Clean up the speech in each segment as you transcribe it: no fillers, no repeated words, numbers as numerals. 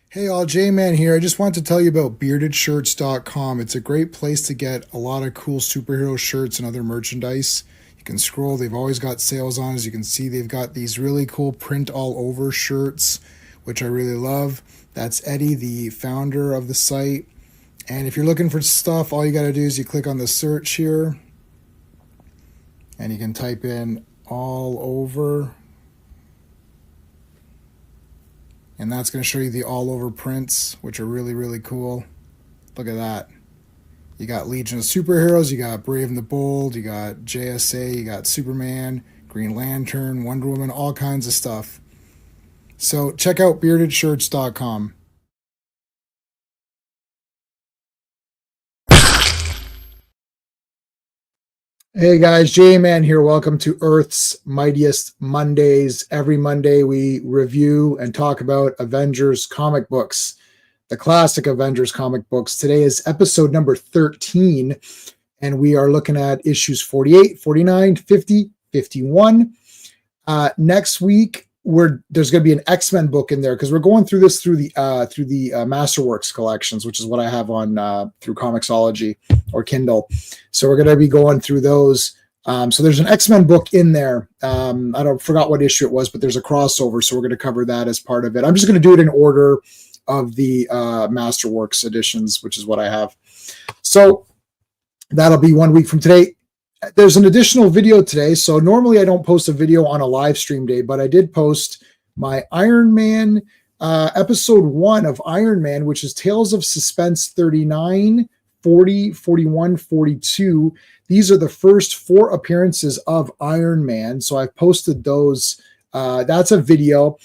Hey all, J-Man here. I just want to tell you about beardedshirts.com. It's a great place to get a lot of cool superhero shirts and other merchandise. You can scroll, they've always got sales on. As you can see, they've got these really cool print all over shirts, which I really love. That's Eddie, the founder of the site. And if you're looking for stuff, all you got to do is you click on the search here and you can type in all over. And that's going to show you the all over prints, which are really, really cool. Look at that. You got Legion of Superheroes, you got Brave and the Bold, you got JSA, you got Superman, Green Lantern, Wonder Woman, all kinds of stuff. So check out beardedshirts.com. Hey guys, J-Man here. Welcome to Earth's Mightiest Mondays. Every Monday we review and talk about Avengers comic books, the classic Avengers comic books. Today is episode number 13, and we are looking at issues 48, 49, 50, 51. Next week, there's going to be an X-Men book in there because we're going through this through the Masterworks collections, which is what I have on through Comixology or Kindle. So we're going to be going through those. So there's an X-Men book in there. I forgot what issue it was, but there's a crossover, so we're going to cover that as part of it. I'm just going to do it in order of the Masterworks editions, which is what I have. So that'll be 1 week from today. There's an additional video today. So normally I don't post a video on a live stream day, but I did post my Iron Man episode 1 of Iron Man, which is Tales of Suspense 39, 40, 41, 42. These are the first 4 appearances of Iron Man. So I've posted those. That's a video.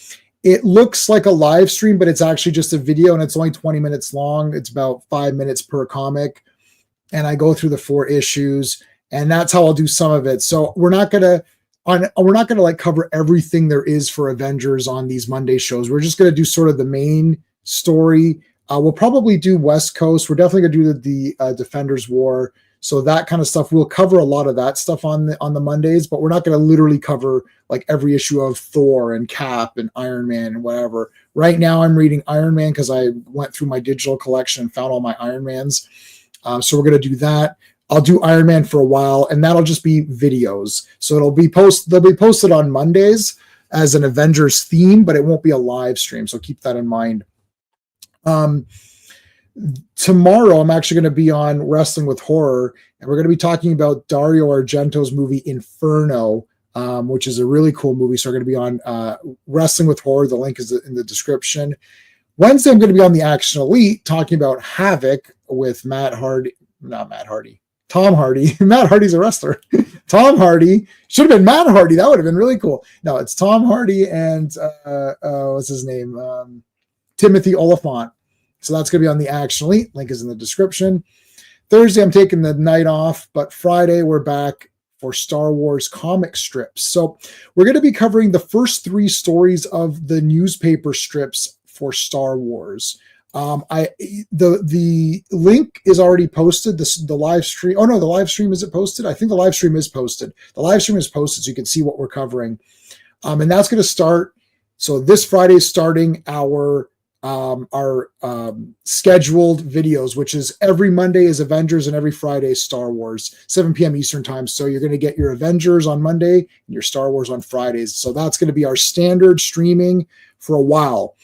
It looks like a live stream, but it's actually just a video, and it's only 20 minutes long. It's about 5 minutes per comic. And I go through the 4 issues. And that's how I'll do some of it. So we're not gonna like cover everything there is for Avengers on these Monday shows. We're just gonna do sort of the main story. We'll probably do West Coast. We're definitely gonna do the Defenders War. So that kind of stuff. We'll cover a lot of that stuff on the Mondays, but we're not gonna literally cover like every issue of Thor and Cap and Iron Man and whatever. Right now I'm reading Iron Man because I went through my digital collection and found all my Iron Mans. So we're gonna do that. I'll do Iron Man for a while, and that'll just be videos. So they'll be posted on Mondays as an Avengers theme, but it won't be a live stream. So keep that in mind. Tomorrow, I'm actually going to be on Wrestling with Horror, and we're going to be talking about Dario Argento's movie Inferno, which is a really cool movie. So we're going to be on Wrestling with Horror. The link is in the description. Wednesday, I'm going to be on the Action Elite talking about Havoc with Tom Hardy. Matt Hardy's a wrestler. Tom Hardy. Should have been Matt Hardy. That would have been really cool. No, it's Tom Hardy and what's his name? Timothy Oliphant. So that's going to be on the Action Elite. Link is in the description. Thursday, I'm taking the night off, but Friday, we're back for Star Wars comic strips. So we're going to be covering the first 3 stories of the newspaper strips for Star Wars. The link is already posted. The live stream. Oh no, the live stream, is it posted? I think the live stream is posted. The live stream is posted, so you can see what we're covering. And that's going to start. So this Friday is starting our scheduled videos, which is every Monday is Avengers and every Friday is Star Wars, 7 p.m. Eastern time. So you're going to get your Avengers on Monday and your Star Wars on Fridays. So that's going to be our standard streaming for a while.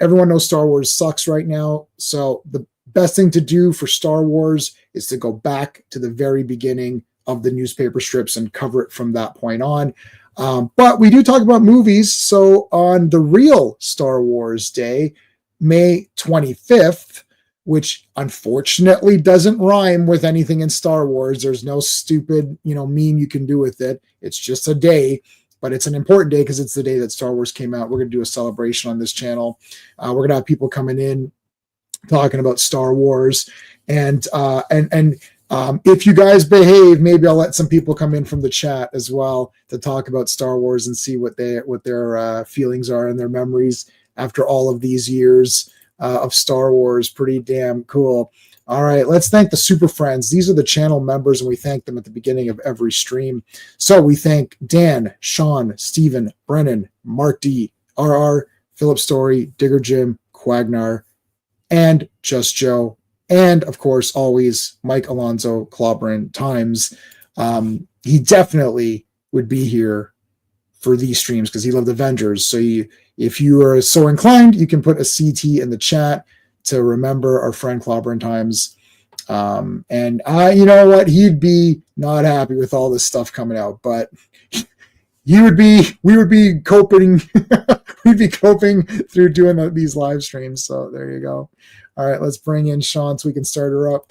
Everyone knows Star Wars sucks right now. So the best thing to do for Star Wars is to go back to the very beginning of the newspaper strips and cover it from that point on. But we do talk about movies. So on the real Star Wars Day, May 25th, which unfortunately doesn't rhyme with anything in Star Wars. There's no stupid, meme you can do with it. It's just a day. But it's an important day because it's the day that Star Wars came out. We're going to do a celebration on this channel. We're going to have people coming in talking about Star Wars. And if you guys behave, maybe I'll let some people come in from the chat as well to talk about Star Wars and see what their feelings are and their memories after all of these years of Star Wars. Pretty damn cool. All right, let's thank the Super Friends. These are the channel members, and we thank them at the beginning of every stream. So we thank Dan, Sean, Stephen, Brennan, Mark D, RR, Philip Story, Digger Jim, Quagnar, and Just Joe, and of course, always Mike Alonso Clobberin times. He definitely would be here for these streams because he loved Avengers. So if you are so inclined, you can put a CT in the chat to remember our friend Clobberin times. And you know what? He'd be not happy with all this stuff coming out, but we would be coping, we'd be coping through doing these live streams. So there you go. All right, let's bring in Sean so we can start her up.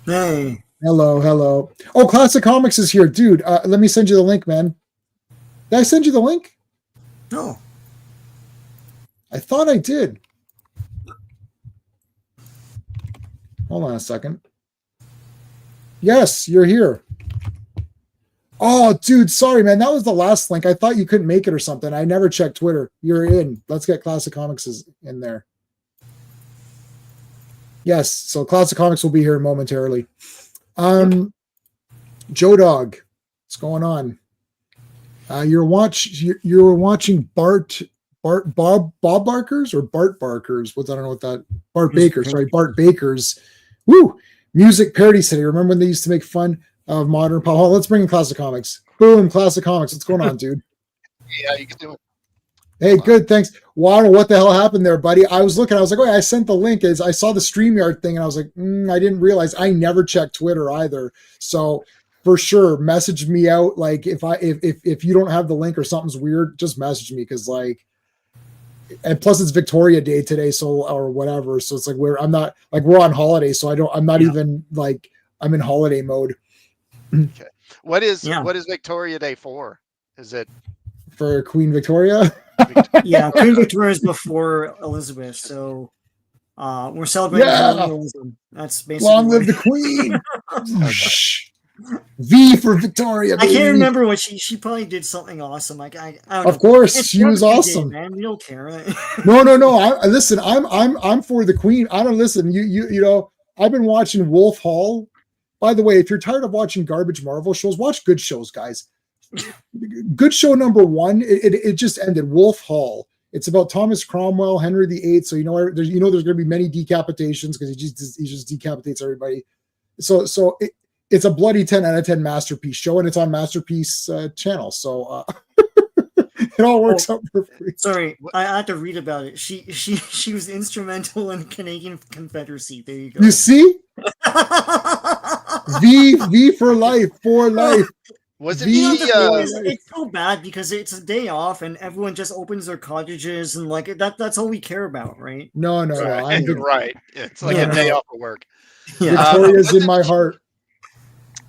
Hey. Hello. Oh, Classic Comics is here. Dude, let me send you the link, man. Did I send you the link? No. I thought I did. Hold on a second. Yes, you're here. Oh, dude, sorry, man. That was the last link. I thought you couldn't make it or something. I never checked Twitter. You're in. Let's get Classic Comics in there. Yes, so Classic Comics will be here momentarily. Joe Dog, what's going on? You're watching Bob Barker's or Bart Barker's. I don't know what that Bart Baker. Sorry, Bart Baker's. Woo! Music Parody City. Remember when they used to make fun of modern pop? Oh, let's bring in Classic Comics. Boom, Classic Comics. What's going on, dude? Yeah, you can do it. Hey, good, thanks. Well, I don't know what the hell happened there, buddy. I was like, oh, I sent the link. I saw the StreamYard thing, and I was like, I didn't realize. I never checked Twitter either. So for sure, message me out. Like if you don't have the link or something's weird, just message me because and plus it's Victoria Day today, so or whatever. So it's like we're on holiday, so I'm not even like I'm in holiday mode. Okay. What is Victoria Day for? Is it for Queen Victoria? Yeah, Queen Victoria is before Elizabeth, so we're celebrating colonialism. That's basically long live the Queen. V for Victoria. Baby. I can't remember what she probably did something awesome. Like I don't know. Of course, she was awesome. Day, man, we don't care. No. Listen, I'm for the Queen. I don't listen. You know. I've been watching Wolf Hall. By the way, if you're tired of watching garbage Marvel shows, watch good shows, guys. Good show number 1. It just ended. Wolf Hall. It's about Thomas Cromwell, Henry VIII. So there's going to be many decapitations because he just decapitates everybody. So it's a bloody 10 out of 10 masterpiece show, and it's on Masterpiece channel. So it all works out perfectly. Sorry, I had to read about it. She was instrumental in Canadian Confederacy. There you go. You see, V for life, for life. Wasn't it's so bad because it's a day off and everyone just opens their cottages and like that's all we care about, right? No. Right. It's like a day off of work. Yeah. Victoria's in my heart.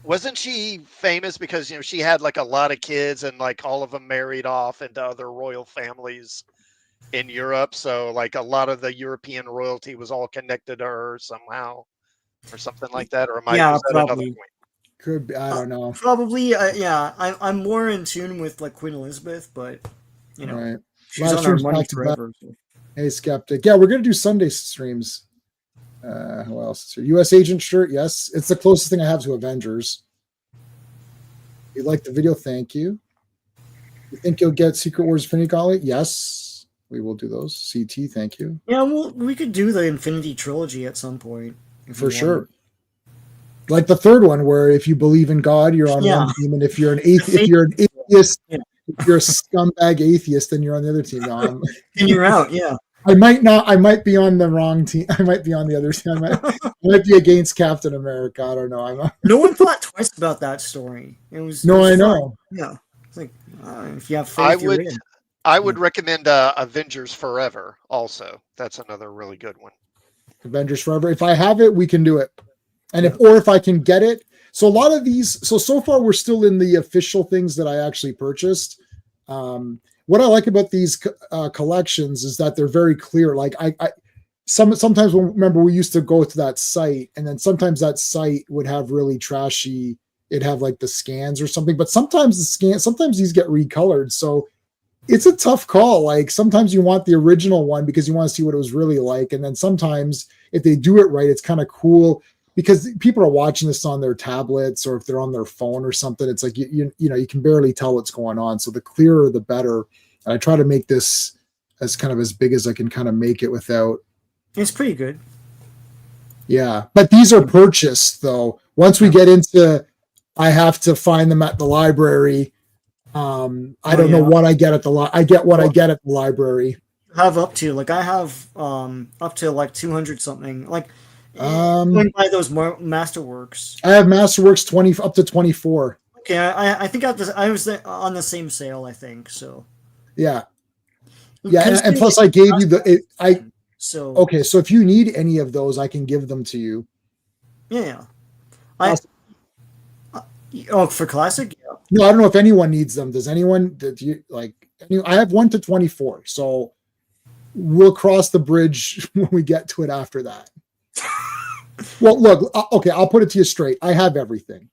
Wasn't she famous because she had like a lot of kids and like all of them married off into other royal families in Europe? So like a lot of the European royalty was all connected to her somehow, or something like that. Or is that another point? Could be, I don't know. Probably, yeah. I'm more in tune with like Queen Elizabeth, but right. She's on our money forever. Hey, Skeptic. Yeah, we're gonna do Sunday streams. Who else is here? U.S. Agent shirt. Yes, it's the closest thing I have to Avengers. You like the video? Thank you. You think you'll get Secret Wars Infinity Gauntlet? Yes, we will do those. CT, thank you. Yeah, well, we could do the Infinity Trilogy at some point. For sure. Like the third one, where if you believe in God, you're on one team, and if you're an atheist, if you're a scumbag atheist, then you're on the other team. And you're out. Yeah. I might be on the wrong team. I might be on the other team. I might be against Captain America. I don't know. No one thought twice about that story. It was I know. Yeah. It's like if you have faith, I would recommend Avengers Forever. Also, that's another really good one. Avengers Forever. If I have it, we can do it. And if I can get it. So a lot of these. So far we're still in the official things that I actually purchased. What I like about these collections is that they're very clear. Like sometimes remember we used to go to that site, and then sometimes that site would have really trashy. It'd have like the scans or something, but sometimes these get recolored. So it's a tough call. Like sometimes you want the original one because you want to see what it was really like, and then sometimes if they do it right, it's kind of cool because people are watching this on their tablets or if they're on their phone or something. It's like you can barely tell what's going on. So the clearer, the better. I try to make this as kind of as big as I can kind of make it without. It's pretty good. Yeah, but these are purchased though. Once we get into, I have to find them at the library. I don't know what I get at the I get what I get at the library. Have up to like I have up to like 200 something. Like Going by those Masterworks. I have Masterworks 20 up to 24. Okay, I think I was on the same sale. I think so. Yeah, and plus I gave you so okay. So if you need any of those, I can give them to you. Yeah, for classic. Yeah. No, I don't know if anyone needs them. Does anyone? Did you like? I have 1 to 24, so we'll cross the bridge when we get to it after that. Well, look, okay, I'll put it to you straight. I have everything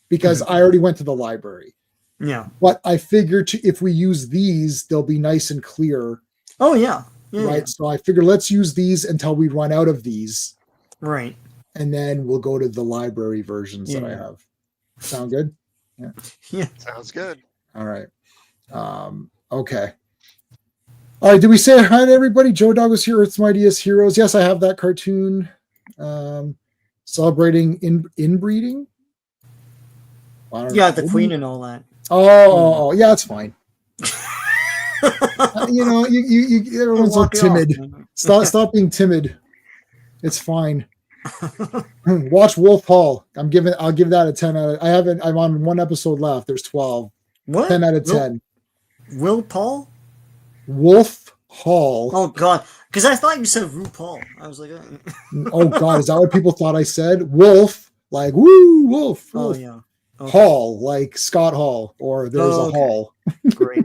because I already went to the library. Yeah, but I figured if we use these, they'll be nice and clear. Oh yeah, right. Yeah. So I figured let's use these until we run out of these. Right. And then we'll go to the library versions that I have. Sound good? Yeah. Sounds good. All right. Okay. All right. Did we say hi to everybody? Joe Dog was here. Earth's Mightiest Heroes. Yes, I have that cartoon. Celebrating inbreeding. Yeah, the Queen and all that. Oh, yeah, it's fine. You everyone's so timid. Stop being timid. It's fine. Watch Wolf Hall. I'll give that a 10 out of. I'm on 1 episode left. There's 12. What? 10 out of 10. Will Paul? Wolf Hall. Oh God, because I thought you said RuPaul. I was like, oh God, is that what people thought I said? Wolf, like woo, wolf. Oh yeah. Okay. Hall, like Scott Hall, or there's a hall. Great.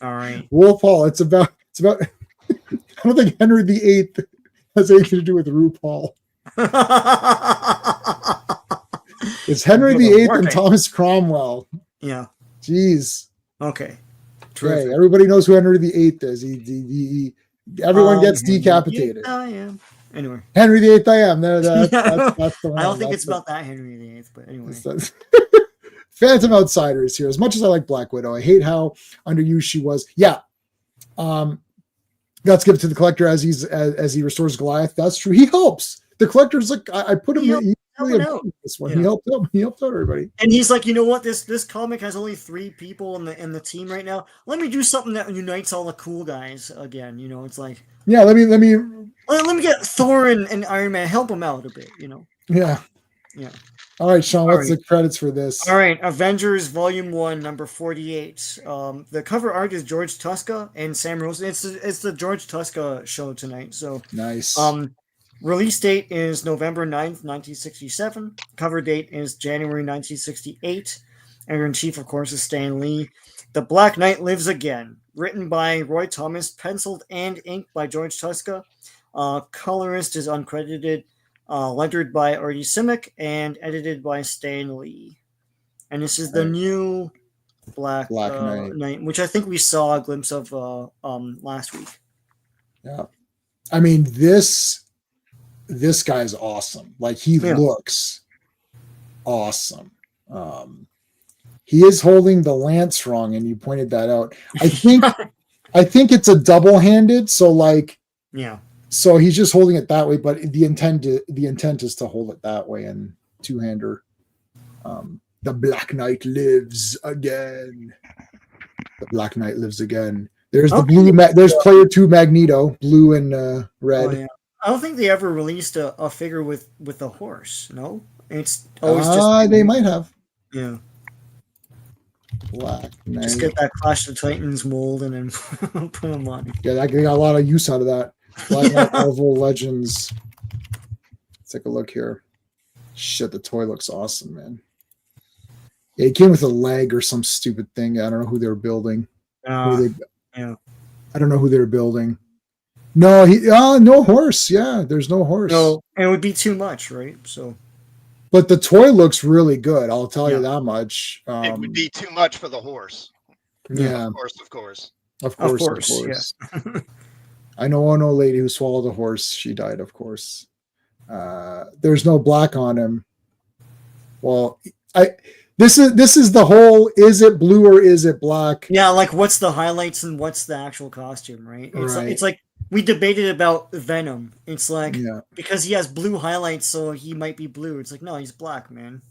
All right. Wolf Hall. It's about. I don't think Henry VIII has anything to do with RuPaul. It's Henry VIII and Thomas Cromwell. Yeah. Jeez. Okay. Terrific. Hey, everybody knows who Henry VIII is. Everyone gets decapitated. I am. Anyway. Henry VIII, I am. That's the one. I don't think it's about that Henry VIII, but anyway. Phantom Outsider is here. As much as I like Black Widow, I hate how underused she was. Yeah. Let's give it to the Collector as he restores Goliath. That's true. He helps. The Collector's like, I put him in this one. Yeah. He helped out everybody. And he's like, you know what? This comic has only 3 people in the team right now. Let me do something that unites all the cool guys again. You know, it's like, yeah, let me get Thor and Iron Man, help them out a bit, you know. Yeah. All right, Sean, what's the credits for this? All right, Avengers Volume 1, number 48. The cover art is George Tuska and Sam Rosen. It's the George Tuska show tonight. So nice. Release date is November 9th, 1967. Cover date is January 1968. Editor-in-chief, of course, is Stan Lee. The Black Knight Lives Again. Written by Roy Thomas, penciled and inked by George Tuska. Colorist is uncredited. Lettered by Artie Simic and edited by Stan Lee. And this is the new Black Knight, which I think we saw a glimpse of last week. Yeah. I mean, this guy's awesome. Like, he looks awesome. He is holding the lance wrong, and you pointed that out. I think it's a double-handed, so like, yeah. So he's just holding it that way, but the intent is to hold it that way and two-hander. The Black Knight lives again. The Black Knight lives again. There's the blue. There's player 2 Magneto, blue and red. Oh, yeah. I don't think they ever released a figure with a horse. No, it's always just. They might have. Yeah. Black Knight. Just get that Clash of the Titans mold and then put them on. Yeah, they got a lot of use out of that. Black Knight Marvel Legends. Let's take a look here. Shit, the toy looks awesome, man. Yeah, it came with a leg or some stupid thing. I don't know who they were building. Yeah. I don't know who they're building. No, no horse. Yeah, there's no horse. No, and it would be too much, right? So, but the toy looks really good. I'll tell you that much. It would be too much for the horse. Yeah, of course. Of course. Yeah. I know an old lady who swallowed a horse. She died, of course. There's no black on him. Well, This is the whole, is it blue or is it black? Yeah, like what's the highlights and what's the actual costume, right? It's like we debated about Venom. It's like because he has blue highlights, so he might be blue. It's like no, he's black, man.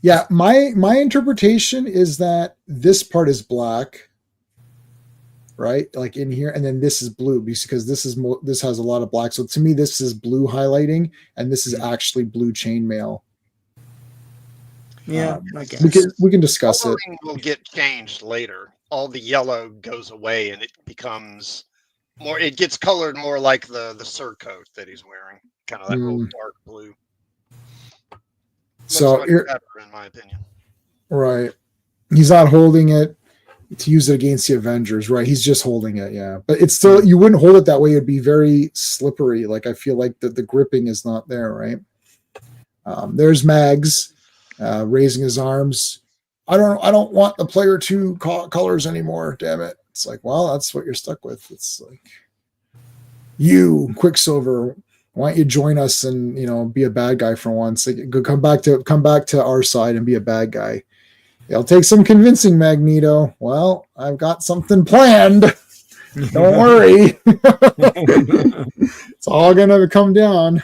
Yeah, my interpretation is that this part is black, right? Like in here, and then this is blue because this has a lot of black. So to me, this is blue highlighting, and this is actually blue chainmail. Yeah, I guess we can discuss it. Will get changed later. All the yellow goes away, and it becomes more. It gets colored more like the surcoat that he's wearing, kind of that real dark blue. So much better, in my opinion. Right, he's not holding it to use it against the Avengers, right? He's just holding it, yeah. But it's still, you wouldn't hold it that way. It'd be very slippery. Like I feel like the gripping is not there, right? There's Mags raising his arms. I don't want the player 2 colors anymore. Damn it! It's like, well, that's what you're stuck with. It's like, you Quicksilver, why don't you join us and be a bad guy for once? Like, come back to our side and be a bad guy. It'll take some convincing, Magneto. Well, I've got something planned. Don't worry. It's all gonna come down.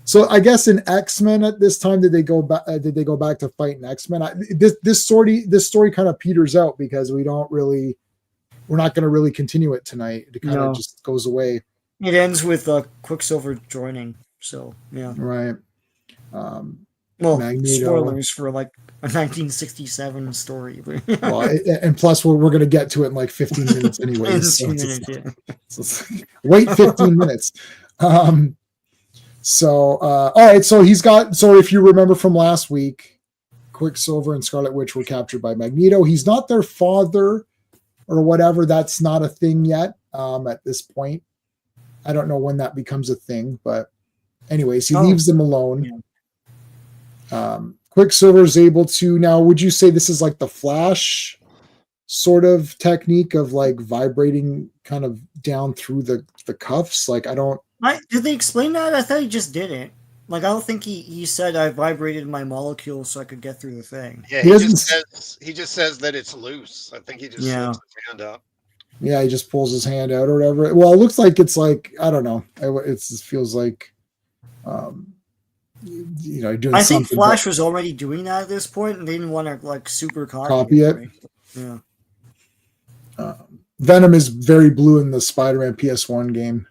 So I guess in X-Men at this time, did they go back? Did they go back to fighting X-Men? This story kind of peters out because we're not going to really continue it tonight. It kind of just goes away. It ends with Quicksilver joining. So yeah, right. Well, Magneto. Spoilers for like a 1967 story. Well, and plus we're going to get to it in like 15 minutes anyway. Wait 15 minutes. All right. So if you remember from last week, Quicksilver and Scarlet Witch were captured by Magneto. He's not their father or whatever. That's not a thing yet at this point. I don't know when that becomes a thing, but anyways, he leaves them alone. Yeah. Quicksilver is able to, now would you say this is like the Flash sort of technique of like vibrating kind of down through the cuffs? Like did they explain that? I thought he just did it. Like, I don't think he said I vibrated my molecule so I could get through the thing. Yeah, he just says that it's loose. I think he just slips his hand out. Yeah, he just pulls his hand out or whatever. Well, it looks like it's like, I don't know. It feels like, doing I think Flash was already doing that at this point, and they didn't want to like super copy it. Right? Yeah. Venom is very blue in the Spider-Man PS1 game.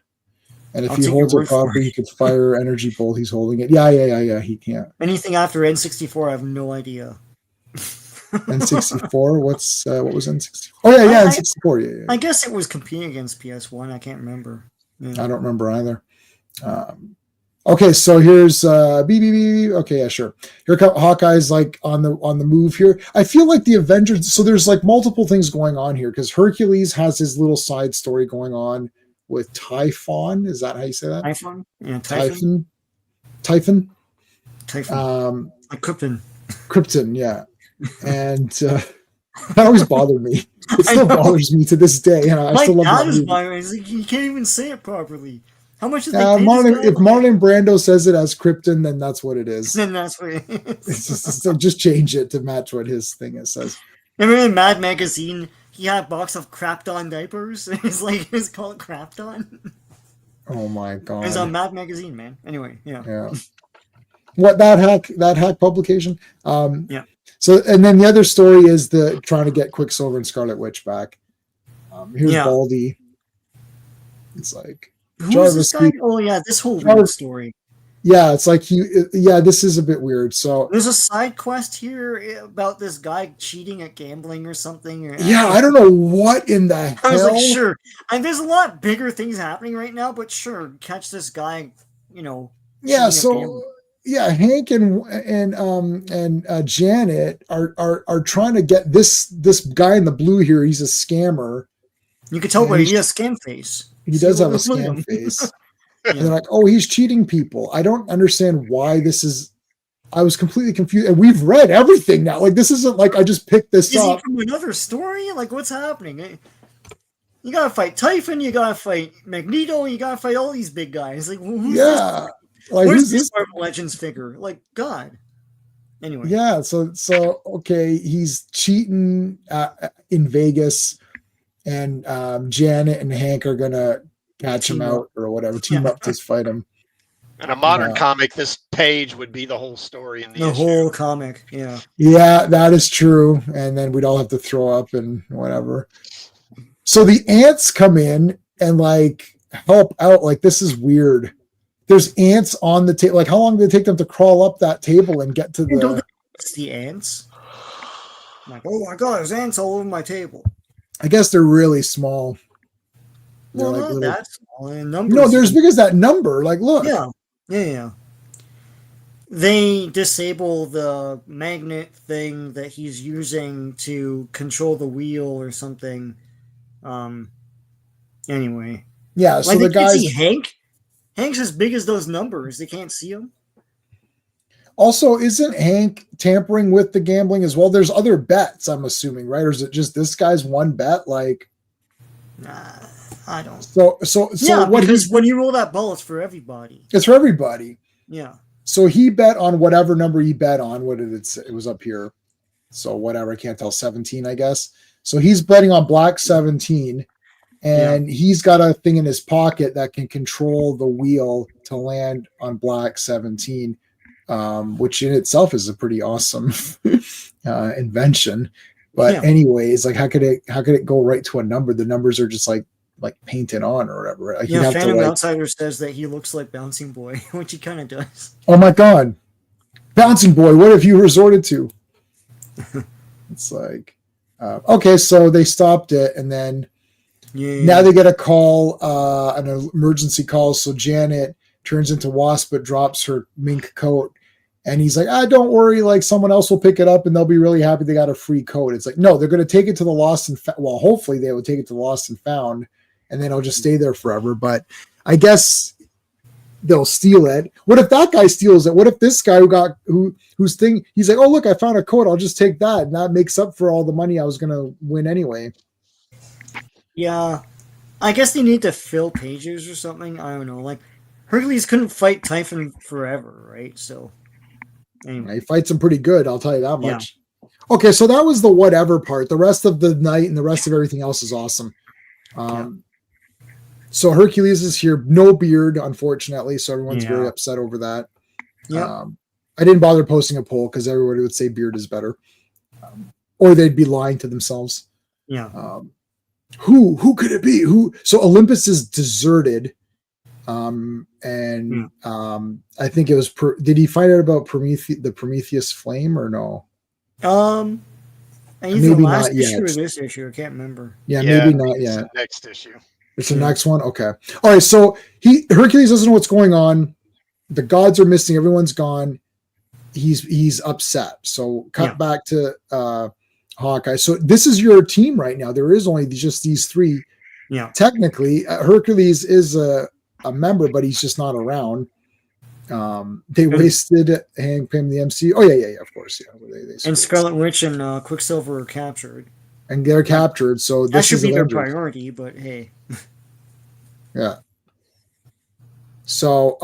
And if he holds it properly, he could fire energy bolt. He's holding it. Yeah. He can't. Anything after N64, I have no idea. N64. What was N64? Oh yeah, N64. Yeah. I guess it was competing against PS1. I can't remember. Yeah. I don't remember either. Okay, so here's BBB. Okay, yeah, sure. Here comes Hawkeye's like on the move here. I feel like the Avengers. So there's like multiple things going on here because Hercules has his little side story going on with Typhon. Is that how you say that? Typhon? Yeah, Typhon. Typhon. Like Krypton, yeah. And that always bothered me. It still bothers me to this day. I still love that movie. Like, you can't even say it properly. How much did they if Marlon Brando says it as Krypton, then that's what it is. Then that's what it is. Just change it to match what his thing says. Remember in Mad Magazine, he had a box of Crapton diapers? It's called Crapton. Oh my god. It's on Mad Magazine, man. Anyway, yeah. What, that hack publication? Yeah. So, and then the other story is the trying to get Quicksilver and Scarlet Witch back. Here's Baldy. It's like, who's this guy? Oh yeah, this whole weird story. Yeah, it's like this is a bit weird. So there's a side quest here about this guy cheating at gambling or something. I don't know what in the hell. I was like, sure. And there's a lot bigger things happening right now, but sure, catch this guy, Yeah, so Hank and Janet are trying to get this guy in the blue here. He's a scammer. You can tell, but he has scam face. He does have a scam face. And they're like, oh, he's cheating people. I don't understand why this is. I was completely confused. And we've read everything now. Like, this isn't like I just picked this up. Is he from another story? Like, what's happening? You gotta fight Typhon. You gotta fight Magneto. You gotta fight all these big guys. Like, who's this? Like, where's this Marvel Legends figure? Like, God. Anyway. Yeah, so okay, he's cheating in Vegas, and Janet and Hank are gonna catch him Team out up. or whatever, team up to fight him. In a modern Uh, comic, this page would be the whole story in the The issue. whole comic, yeah. Yeah, that is true. And then we'd all have to throw up and whatever. So the ants come in and like help out. Like, this is weird. There's ants on the table. Like, how long did it take them to crawl up that table and get to And don't the? it's the ants. I'm like, oh my god, there's ants all over my table. I guess they're really small. They're Well, like not little. that small. In numbers, No, they're as big as that number. Like, look. yeah. They disable the magnet thing that he's using to control the wheel or something. Anyway. Yeah, so Like, the they can't see guys. Hank. Hank's as big as those numbers. They can't see him. Also, isn't Hank tampering with the gambling as well? There's other bets, I'm assuming, right? Or is it just this guy's one bet? Like, Nah, I don't. so Yeah, what because when you roll that ball, it's for everybody. it's for everybody. Yeah. So he bet on whatever number he bet on. What did it say? It was up here. So whatever, I can't tell, 17, I guess. So he's betting on black 17, and he's got a thing in his pocket that can control the wheel to land on black 17. Which in itself is a pretty awesome invention. But anyways, like, how could it go right to a number? The numbers are just like painted on or whatever. Like, Yeah, Phantom Outsider says that he looks like Bouncing Boy, which he kind of does. Oh my god, Bouncing Boy! What have you resorted to? It's like, okay, so they stopped it, and then now they get a call, an emergency call. So Janet turns into Wasp, but drops her mink coat. And he's like, don't worry, like, someone else will pick it up and they'll be really happy they got a free coat. It's like, no, they're going to take it to the lost and well, hopefully they will take it to the lost and found, and then it'll just stay there forever. But I guess they'll steal it. What if that guy steals it? What if this guy whose thing, he's like, oh, look, I found a coat, I'll just take that. And that makes up for all the money I was going to win anyway. Yeah. I guess they need to fill pages or something. I don't know. Like, Hercules couldn't fight Typhon forever, right? So anyway. He fights him pretty good, I'll tell you that much. Yeah. Okay, so that was the whatever part. The rest of the night and the rest of everything else is awesome. So Hercules is here, no beard, unfortunately, so everyone's very upset over that. Yeah. I didn't bother posting a poll because everybody would say beard is better, or they'd be lying to themselves. Yeah. Who could it be? So Olympus is deserted. I think it was. Did he find out about the Prometheus flame or no? Either the last issue or this issue, I can't remember. Yeah, maybe not yet. It's the next issue. It's the next one. Okay. All right. So Hercules doesn't know what's going on. The gods are missing. Everyone's gone. He's upset. So cut back to Hawkeye. So this is your team right now. There is only just these three. Yeah. Technically, Hercules is a member, but he's just not around. They wasted Hank Pym, the MC. Oh yeah, of course, yeah. And Scarlet Witch and Quicksilver are captured. And they're captured, so that should be Avengers. Their priority. But hey, yeah. So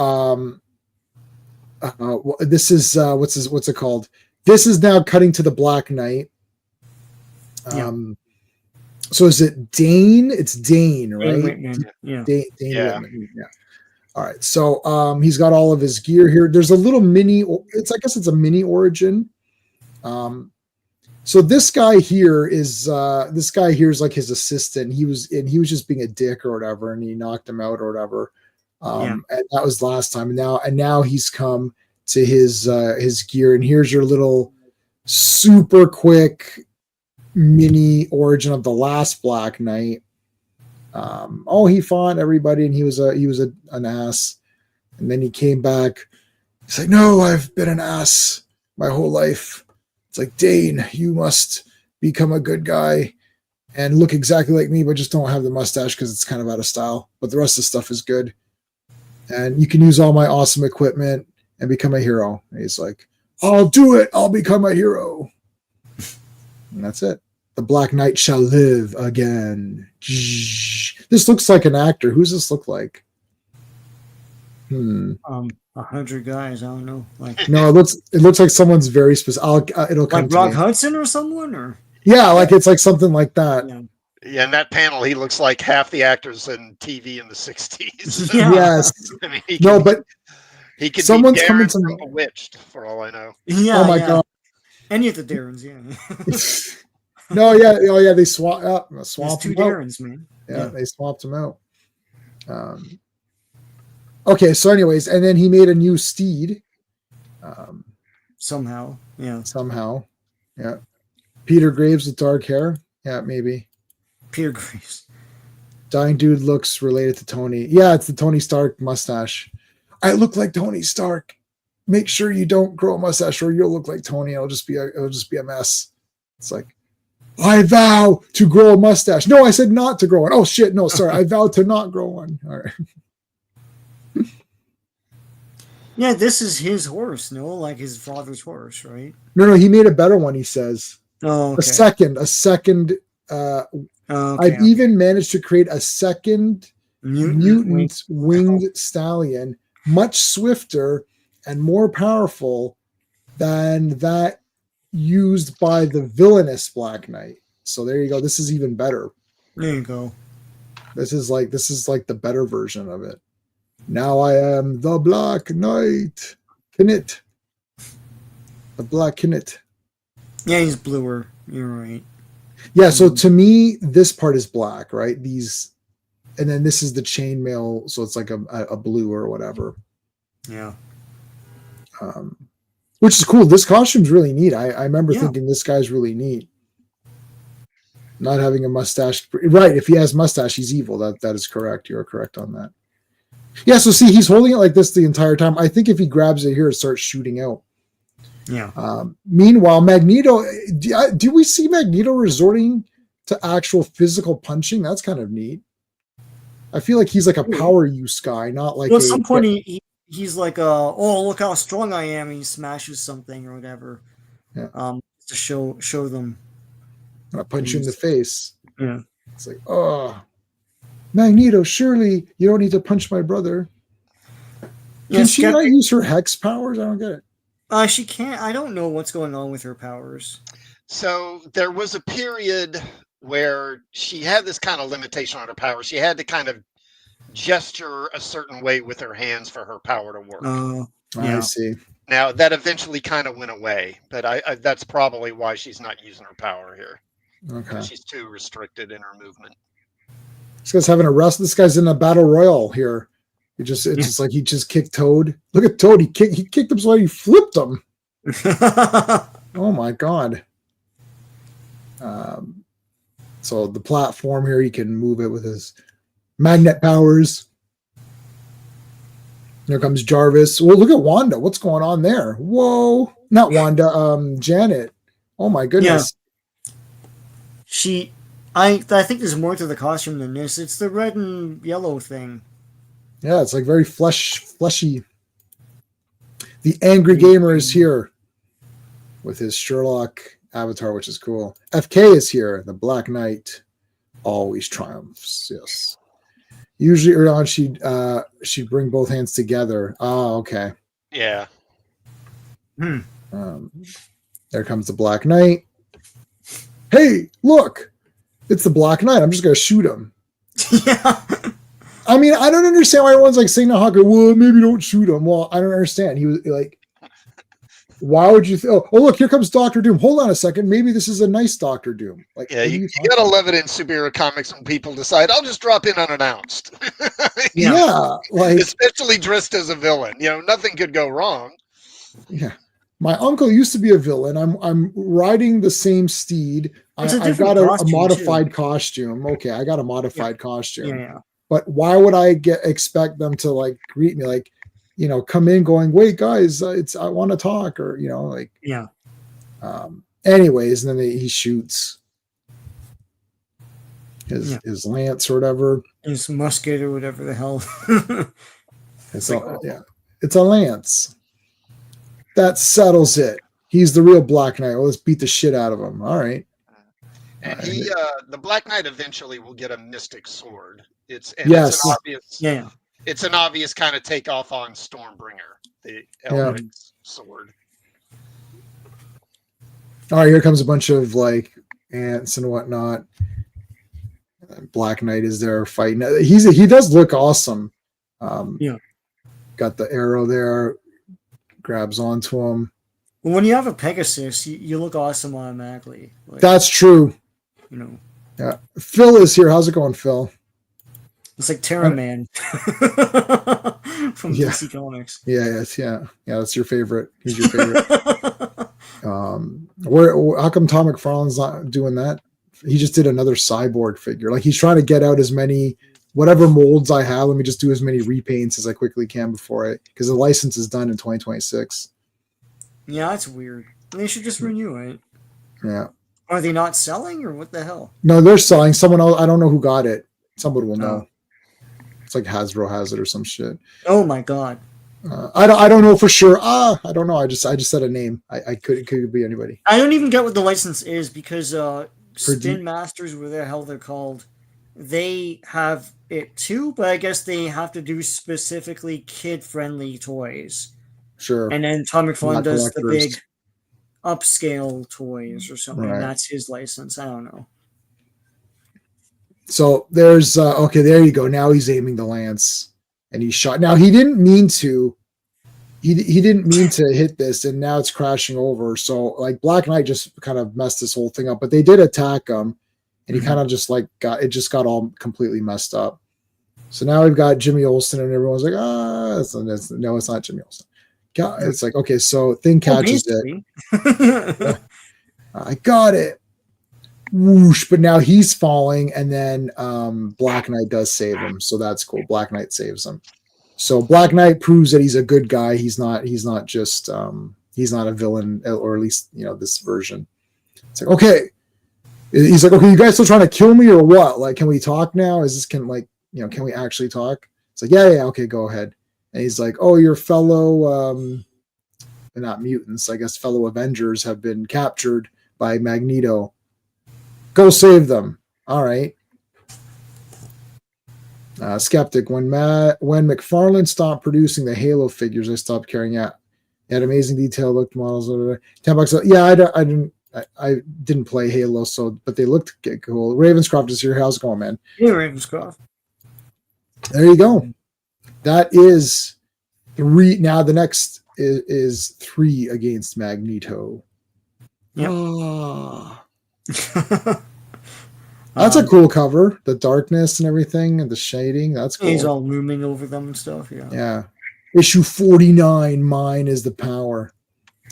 this is what's it called? This is now cutting to the Black Knight. So is it Dane? It's Dane, right? Dane Whitman, yeah. All right. So he's got all of his gear here. There's a little mini. I guess it's a mini origin. So this guy here is like his assistant. He was just being a dick or whatever, and he knocked him out or whatever. And that was last time. And now he's come to his gear. And here's your little super quick mini origin of the last Black Knight. He fought everybody, and he was an ass. And then he came back. He's like, no, I've been an ass my whole life. It's like, Dane, you must become a good guy and look exactly like me, but just don't have the mustache because it's kind of out of style. But the rest of the stuff is good. And you can use all my awesome equipment and become a hero. And he's like, I'll do it. I'll become a hero. And that's it. The Black Knight shall live again. This looks like an actor. Who's this look like? 100 guys. I don't know. Like No, it looks like someone's very specific. It'll come like to Rock me. Hudson or someone or Yeah, like it's like something like that. yeah. Yeah, in that panel, he looks like half the actors in TV in the '60s. Yeah. Yes. I mean, But he could someone's be coming Darren to from me. Bewitched, for all I know. Yeah. Oh my yeah. god. Any of the Darrens, yeah. No, yeah, oh yeah, they swapped There's swamp two them out. Darrens, man. Yeah, they swapped them out. Okay, so anyways, and then he made a new steed. Somehow. Yeah. Somehow. Yeah. Peter Graves with dark hair. Yeah, maybe. Peter Graves. Dying dude looks related to Tony. Yeah, it's the Tony Stark mustache. I look like Tony Stark. Make sure you don't grow a mustache or you'll look like Tony. It'll just be a mess. It's like, I vow to grow a mustache. No, I said not to grow one. Oh shit, no, sorry. I vowed to not grow one. All right. Yeah, this is his horse, no? Like his father's horse, right? No, he made a better one, he says. Oh, okay. A second. Okay, I've even managed to create a second mutant winged stallion, much swifter and more powerful than that used by the villainous Black Knight. So there you go. This is even better. There you go. This is like the better version of it. Now I am the Black Knight. Knit. The Black Knit. Yeah, he's bluer. You're right. Yeah, so to me, this part is black, right? And then this is the chainmail, so it's like a blue or whatever. Yeah. Which is cool. This costume's really neat. I remember thinking this guy's really neat. Not having a mustache. Right, if he has mustache, he's evil. That is correct. You're correct on that. Yeah, so see, he's holding it like this the entire time. I think if he grabs it here, it starts shooting out. Yeah. Meanwhile, Magneto, do we see Magneto resorting to actual physical punching? That's kind of neat. I feel like he's like a power use guy, not like. Well, at some point, he's like, "Oh, look how strong I am!" And he smashes something or whatever. Yeah. To show them. I punch you in the face. Yeah. It's like, oh, Magneto, surely you don't need to punch my brother. Can she not use her hex powers? I don't get it. She can't. I don't know what's going on with her powers. So there was a period where she had this kind of limitation on her power. She had to kind of gesture a certain way with her hands for her power to work. I see. Now that eventually kind of went away, but I that's probably why she's not using her power here. Okay. She's too restricted in her movement. This guy's having a wrestle. This guy's in a battle royal here. It's just like he just kicked Toad. Look at Toad. He kicked him so he flipped him. Oh my god. So the platform here, he can move it with his magnet powers. Here comes Jarvis. Well, look at Wanda. What's going on there? Whoa. Not Wanda, Janet. Oh my goodness. Yeah. I think there's more to the costume than this. It's the red and yellow thing. Yeah, it's like very fleshy. The Angry Gamer is here with his Sherlock avatar, which is cool. FK is here. The Black Knight always triumphs. Yes. Usually early on, she'd bring both hands together. Oh, okay. Yeah. There comes the Black Knight. Hey, look! It's the Black Knight. I'm just gonna shoot him. Yeah. I mean, I don't understand why everyone's like saying to Hawker, well, maybe don't shoot him. Well, I don't understand. He was like, why would you? Oh, look, here comes Doctor Doom. Hold on a second. Maybe this is a nice Doctor Doom. Like, yeah, you gotta love it in superhero comics when people decide, I'll just drop in unannounced. Yeah, like especially dressed as a villain. Nothing could go wrong. Yeah, my uncle used to be a villain. I'm riding the same steed. I've got a modified costume. Okay, I got a modified costume. Yeah. But why would I expect them to like greet me like, come in going, wait guys, I want to talk, or like yeah. Anyways, and then he shoots his lance or whatever, his musket or whatever the hell. it's a lance. That settles it. He's the real Black Knight. Well, let's beat the shit out of him. All right. And the Black Knight eventually will get a mystic sword. It's yes. an obvious. Yeah. it's an obvious kind of takeoff on Stormbringer, the Elric's sword. All right, here comes a bunch of like ants and whatnot. Black Knight is there fighting. He does look awesome. Got the arrow there, grabs onto him. Well, when you have a Pegasus, you look awesome automatically. Like, That's true. You know. Yeah. Phil is here. How's it going, Phil? It's like Terra Man from DC Comics. Yeah, that's your favorite. He's your favorite. How come Tom McFarlane's not doing that? He just did another cyborg figure. Like he's trying to get out as many whatever molds I have. Let me just do as many repaints as I quickly can before because the license is done in 2026. Yeah, that's weird. They should just renew it. Yeah. Are they not selling or what the hell? No, they're selling. Someone else. I don't know who got it. Someone will know. It's like Hasbro has it or some shit. Oh my god. I don't know for sure. I don't know. I just said a name. It could be anybody. I don't even get what the license is because Spin Masters, where the hell they're called, they have it too, but I guess they have to do specifically kid-friendly toys. Sure. And then Tom McFarlane does the big upscale toys or something. Right. And that's his license. I don't know. So there's okay, there you go. Now he's aiming the lance and he shot. Now he didn't mean to. He didn't mean to hit this, and now it's crashing over. So like Black Knight just kind of messed this whole thing up, but they did attack him, and he kind of just like got all completely messed up. So now we've got Jimmy Olsen, and everyone's like, no, it's not Jimmy Olsen. It's like, okay, so thing catches it. I got it. Whoosh, but now he's falling, and then Black Knight does save him, so that's cool. Black Knight saves him. So Black Knight proves that he's a good guy. He's not just he's not a villain, or at least this version. It's like, okay. He's like, okay, you guys still trying to kill me or what? Like, can we talk now? Can we actually talk? It's like, yeah, okay, go ahead. And he's like, oh, your fellow not mutants, I guess fellow Avengers have been captured by Magneto. Go save them. All right. Skeptic, when McFarlane stopped producing the Halo figures, I stopped caring. Yeah, it had amazing detail, looked models. $10. Yeah, I didn't play Halo, but they looked cool. Ravenscroft is here. How's it going, man? Hey, Ravenscroft. There you go. That is 3. Now the next is 3 against Magneto. Yep. Oh. That's a cool cover. The darkness and everything and the shading. That's cool. He's all looming over them and stuff. Yeah. Issue 49. Mine is the power.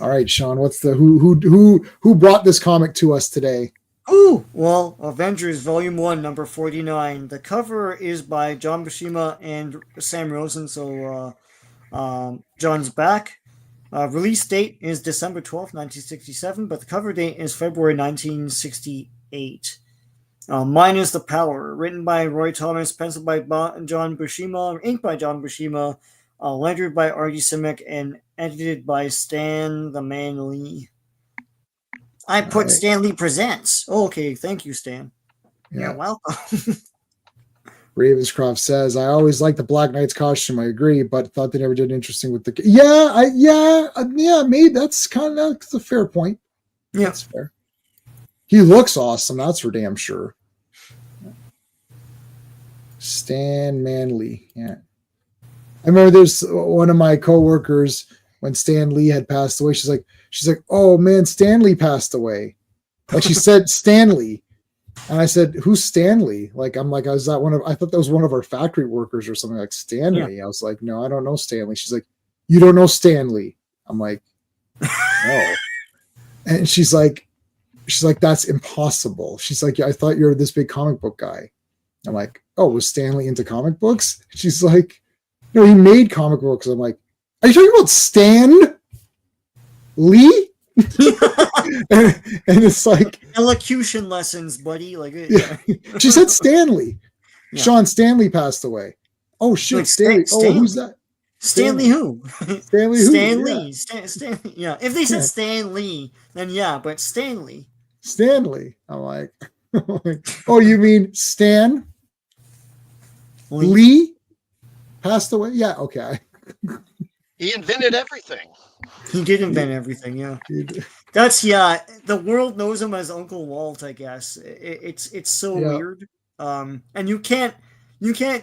All right, Sean. What's the who brought this comic to us today? Ooh, well, Avengers Volume 1, number 49. The cover is by John Buscema and Sam Rosen. So John's back. Release date is December 12th, 1967, but the cover date is February 1968. Mine is the Power, written by Roy Thomas, penciled by John Buscema, inked by John Buscema, lettered by Artie Simek, and edited by Stan the Man Lee. I put Stan Lee Presents. Oh, okay, thank you, Stan. Yeah. You're welcome. Ravenscroft says, I always liked the Black Knight's costume. I agree, but thought they never did interesting with the... Yeah, maybe that's a fair point. Yeah. That's fair. He looks awesome. That's for damn sure. Stan Manley. Yeah. I remember there's one of my coworkers when Stan Lee had passed away. She's like, oh man, Stanley passed away. Like she said, Stanley. And I said, who's Stanley? Like, I thought that was one of our factory workers or something like Stanley. Yeah. I was like, no, I don't know Stanley. She's like, you don't know Stanley. I'm like, no. And she's like, that's impossible. She's like, yeah, I thought you were this big comic book guy. I'm like, oh, was Stanley into comic books? She's like, no, he made comic books. I'm like, are you talking about Stan Lee? and it's like elocution lessons, buddy. Like, yeah. She said Stanley. Yeah. Sean Stanley passed away. Oh shit, like, Stanley. Oh, who's that? Stanley who? Stanley who? Stanley. Yeah. Stanley. Yeah. If they said Stan Lee, then yeah, but Stanley. Stanley. I'm like, oh, you mean Stan Lee? passed away. Yeah, okay. He invented everything. He did invent everything. Yeah. That's the world knows him as Uncle Walt, I guess. It's so weird. And you can't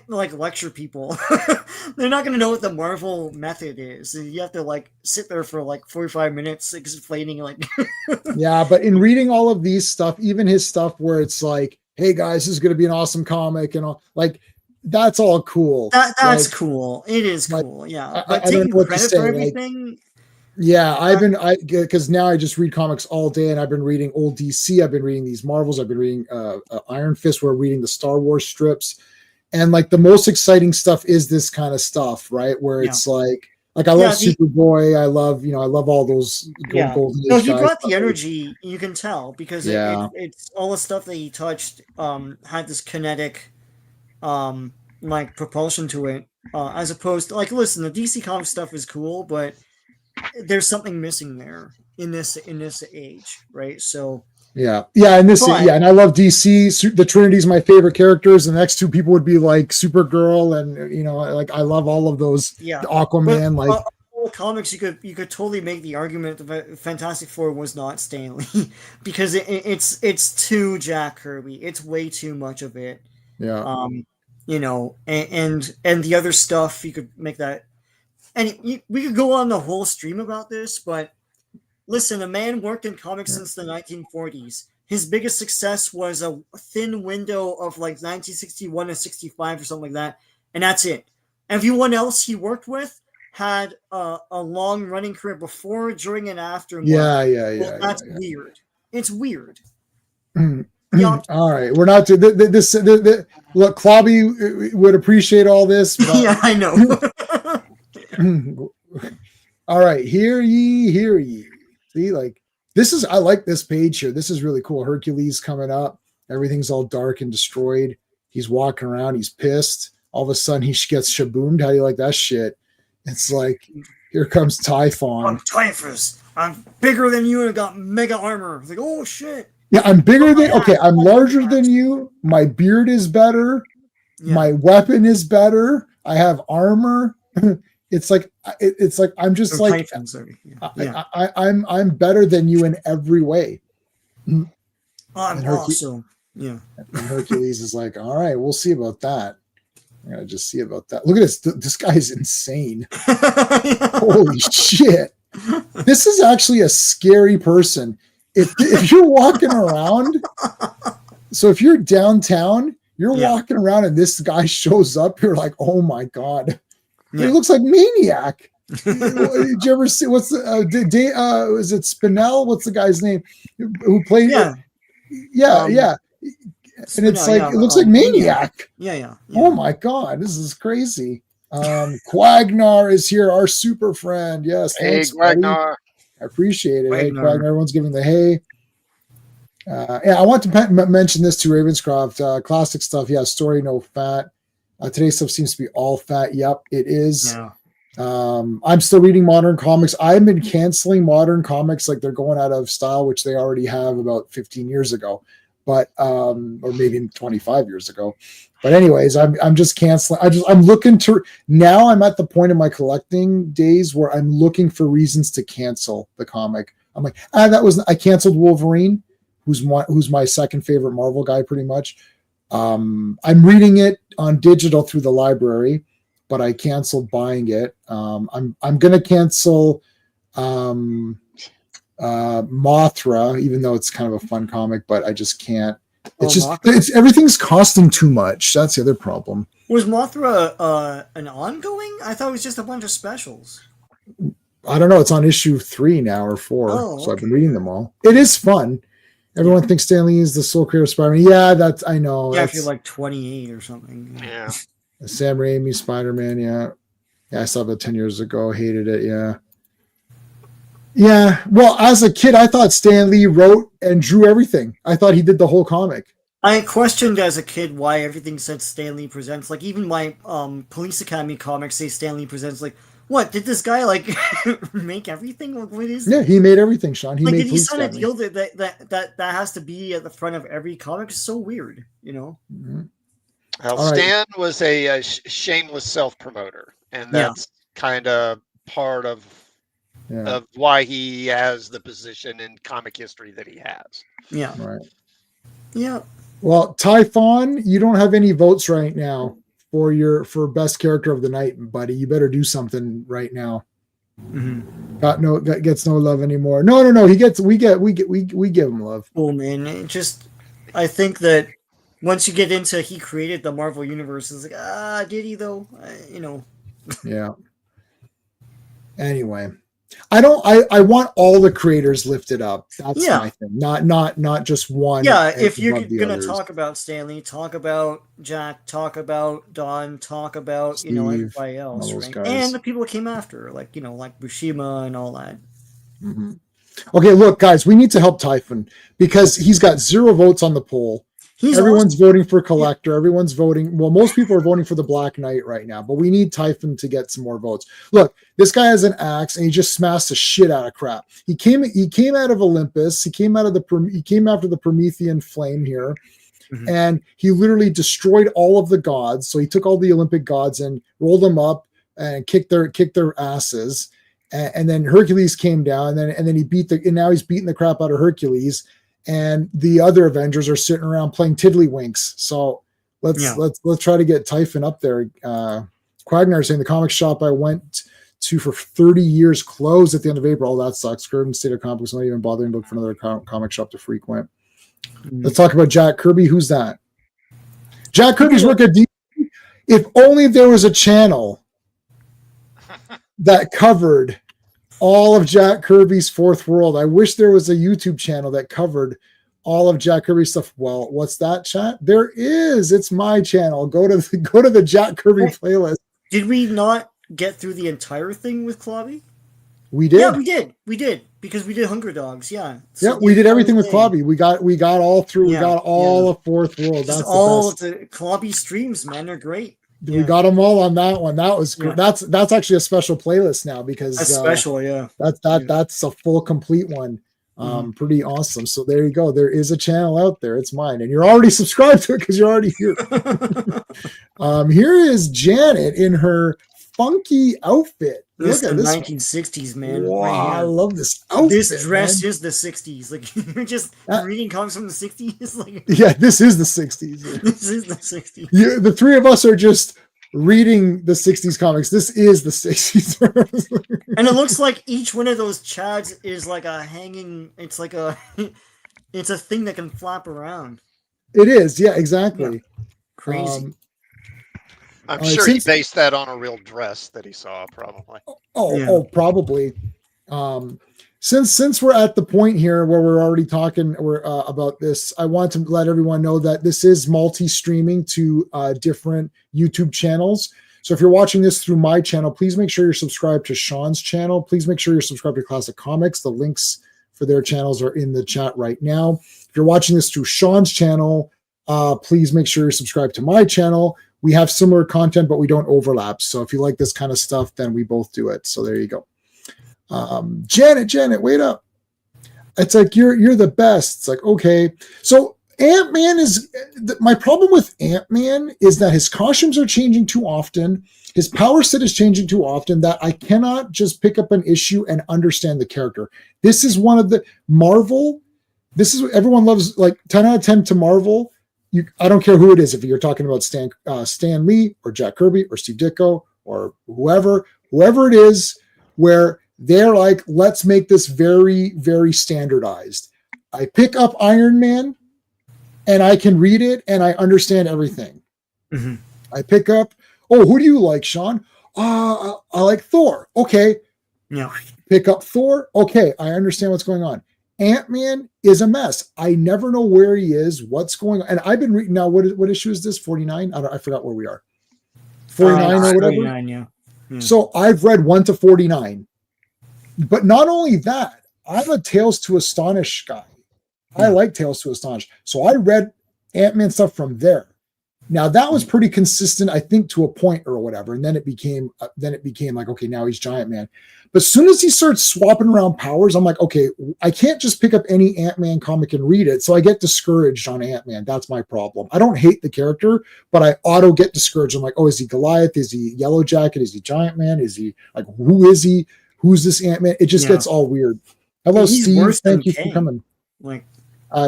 like lecture people. They're not gonna know what the Marvel method is. You have to like sit there for like 45 minutes explaining like Yeah, but in reading all of these stuff, even his stuff where it's like, hey guys, this is gonna be an awesome comic and all, like that's all cool. That's like, cool. It is cool, yeah. I But don't taking know what to credit say, for like, everything, yeah, because now I just read comics all day, and I've been reading old DC. I've been reading these Marvels. I've been reading Iron Fist. We're reading the Star Wars strips, and like the most exciting stuff is this kind of stuff, right? Where it's like I love Superboy. I love all those Golden No, Age he guys. brought the energy. You can tell because it's all the stuff that he touched had this kinetic like propulsion to it, as opposed to like, listen, the DC comic stuff is cool, but there's something missing there in this age, right? So and I love DC. The Trinity's my favorite characters. The next two people would be like Supergirl, and like I love all of those. Aquaman, but, comics, you could totally make the argument that Fantastic Four was not Stan Lee because it's too Jack Kirby. It's way too much of it. Yeah. And the other stuff you could make that. And we could go on the whole stream about this, but listen, a man worked in comics since the 1940s. His biggest success was a thin window of like 1961 to 65 or something like that, and that's it. Everyone else he worked with had a long running career before, during, and after. That's weird. It's weird. All right, we're not this. Look, Clobby would appreciate all this. But... yeah, I know. All right, hear ye. See, like I like this page here. This is really cool. Hercules coming up. Everything's all dark and destroyed. He's walking around. He's pissed. All of a sudden, he gets shaboomed. How do you like that shit? It's like, here comes Typhon. I'm Typhus. I'm bigger than you and got mega armor. It's like, oh shit. Yeah, I'm bigger than. Okay, I'm larger than you. My beard is better. Yeah. My weapon is better. I have armor. It's like I'm just like I'm better than you in every way. I'm awesome. Yeah. And Hercules is like, all right, we'll see about that. I gotta just see about that. Look at this. This guy's insane. Holy shit. This is actually a scary person. If you're walking around, so if you're downtown, you're walking around and this guy shows up, you're like, oh my God. He looks like Maniac. Did you ever see what's the is it Spinell? What's the guy's name who played it? Yeah. And it's like it looks like Maniac. Yeah. Oh my God, this is crazy. Quagnar is here, our super friend. Yes, hey Quagnar. I appreciate it. Hey, Quagnar, everyone's giving the hey. I want to mention this to Ravenscroft. Classic stuff. Yeah, story no fat. Today's stuff seems to be all fat. Yep, it is. Yeah. I'm still reading modern comics. I've been canceling modern comics like they're going out of style, which they already have about 15 years ago, but or maybe 25 years ago. But anyways, I'm just canceling. I'm looking to now. I'm at the point in my collecting days where I'm looking for reasons to cancel the comic. I'm like, I canceled Wolverine, who's my second favorite Marvel guy, pretty much. I'm reading it on digital through the library, but I canceled buying it. I'm gonna cancel Mothra, even though it's kind of a fun comic, but I just can't. It's everything's costing too much. That's the other problem. Was Mothra an ongoing? I thought it was just a bunch of specials. I don't know. It's on issue 3 now or 4, so I've been reading them all. It is fun. Everyone thinks Stan Lee is the sole creator of Spider-Man. Yeah, that's I know. Yeah, if you're like 28 or something. Yeah. Sam Raimi, Spider-Man. Yeah, I saw that 10 years ago. Hated it. Yeah. Well, as a kid, I thought Stan Lee wrote and drew everything. I thought he did the whole comic. I questioned as a kid why everything said Stan Lee Presents. Like even my Police Academy comics say Stan Lee Presents. Like, what did this guy like make everything? What is? Yeah, he made everything, Sean. Did he sign a deal that has to be at the front of every comic? It's so weird, you know. Mm-hmm. Well, All right. Stan was a shameless self-promoter, and Yeah. that's kind of part of Yeah. why he has the position in comic history that he has. Yeah. Right. Yeah. Well, Typhon, you don't have any votes right now for best character of the night, buddy. You better do something right now. Gets no love anymore. No. We give him love. Cool, man. I think that once you get into he created the Marvel universe, it's like, did he though? Yeah. Anyway, I want all the creators lifted up. That's my thing. Not just one. Yeah, if you're above the gonna others. talk about Stanley, talk about Jack, talk about Don, talk about Steve, everybody else, all those right? guys. And the people that came after, like Bushima and all that. Mm-hmm. Okay, look, guys, we need to help Typhon because he's got 0 votes on the poll. Everyone's voting for Collector. Everyone's voting. Well, most people are voting for the Black Knight right now, but we need Typhon to get some more votes. Look, this guy has an axe and he just smashed the shit out of crap. He came out of Olympus. He came after the Promethean flame here, and he literally destroyed all of the gods. So he took all the Olympic gods and rolled them up and kicked their asses. And then Hercules came down, and then now he's beating the crap out of Hercules. And the other Avengers are sitting around playing tiddlywinks. So let's try to get Typhon up there. Quagmire saying the comic shop I went to for 30 years closed at the end of April. Oh, that sucks. Current State of Comics, not even bothering to look for another comic shop to frequent. Let's talk about Jack Kirby. Who's that? Jack Kirby's work at DC. If only there was a channel that covered all of Jack Kirby's Fourth World. I wish there was a YouTube channel that covered all of Jack Kirby's stuff. Well, what's that, chat? There is. It's my channel. Go to the Jack Kirby playlist. Did we not get through the entire thing with Clobby? We did. Yeah, we did because we did Hunger Dogs. Yeah. So we did everything with Clobby. We got all through. We got all of Fourth World. That's all the Clobby streams, man. They're great. We got them all on that one. That was that's actually a special playlist now because that's special. That's a full complete one. Pretty awesome. So there you go. There is a channel out there. It's mine, and you're already subscribed to it because you're already here. Here is Janet in her funky outfit. Look at this 1960s, man. Wow, right, I love this outfit. This dress is the 60s. Like you're just reading comics from the 60s. Like this is the 60s. This is the 60s. The three of us are just reading the 60s comics. This is the 60s. And it looks like each one of those chads is like a hanging. It's like it's a thing that can flap around. It is, yeah, exactly. Yeah. Crazy. I'm sure he based that on a real dress that he saw, probably. Probably. Since we're at the point here where we're already talking about this, I want to let everyone know that this is multi-streaming to different YouTube channels. So if you're watching this through my channel, please make sure you're subscribed to Sean's channel. Please make sure you're subscribed to Classic Comics. The links for their channels are in the chat right now. If you're watching this through Sean's channel, please make sure you're subscribed to my channel. We have similar content, but we don't overlap. So if you like this kind of stuff, then we both do it. So there you go. Janet, wait up. It's like, you're the best. It's like, okay. So Ant-Man my problem with Ant-Man is that his costumes are changing too often. His power set is changing too often that I cannot just pick up an issue and understand the character. This is one of the Marvel. This is what everyone loves, like 10 out of 10 to Marvel. I don't care who it is. If you're talking about Stan Lee or Jack Kirby or Steve Ditko or whoever it is, where they're like, let's make this very, very standardized. I pick up Iron Man and I can read it and I understand everything. I pick up, who do you like, Sean? I like Thor. Okay. Yeah. Pick up Thor. Okay. I understand what's going on. Ant-Man is a mess. I never know where he is, what's going on. And I've been reading now. What issue is this? 49? I forgot where we are. 49 or whatever. 49, yeah. So I've read 1 to 49. But not only that, I'm a Tales to Astonish guy. I like Tales to Astonish. So I read Ant-Man stuff from there. Now that was pretty consistent, I think, to a point or whatever, and then it became like, okay, now he's Giant Man. But as soon as he starts swapping around powers, I'm like, okay, I can't just pick up any Ant-Man comic and read it. So I get discouraged on Ant-Man. That's my problem. I don't hate the character, but I auto get discouraged. I'm like, oh, is he Goliath? Is he Yellow Jacket? Is he Giant Man? Is he like, who is he? Who's this Ant-Man? It just gets all weird. Hello, He's Steve. worse than Thank you for Kang. coming. Like,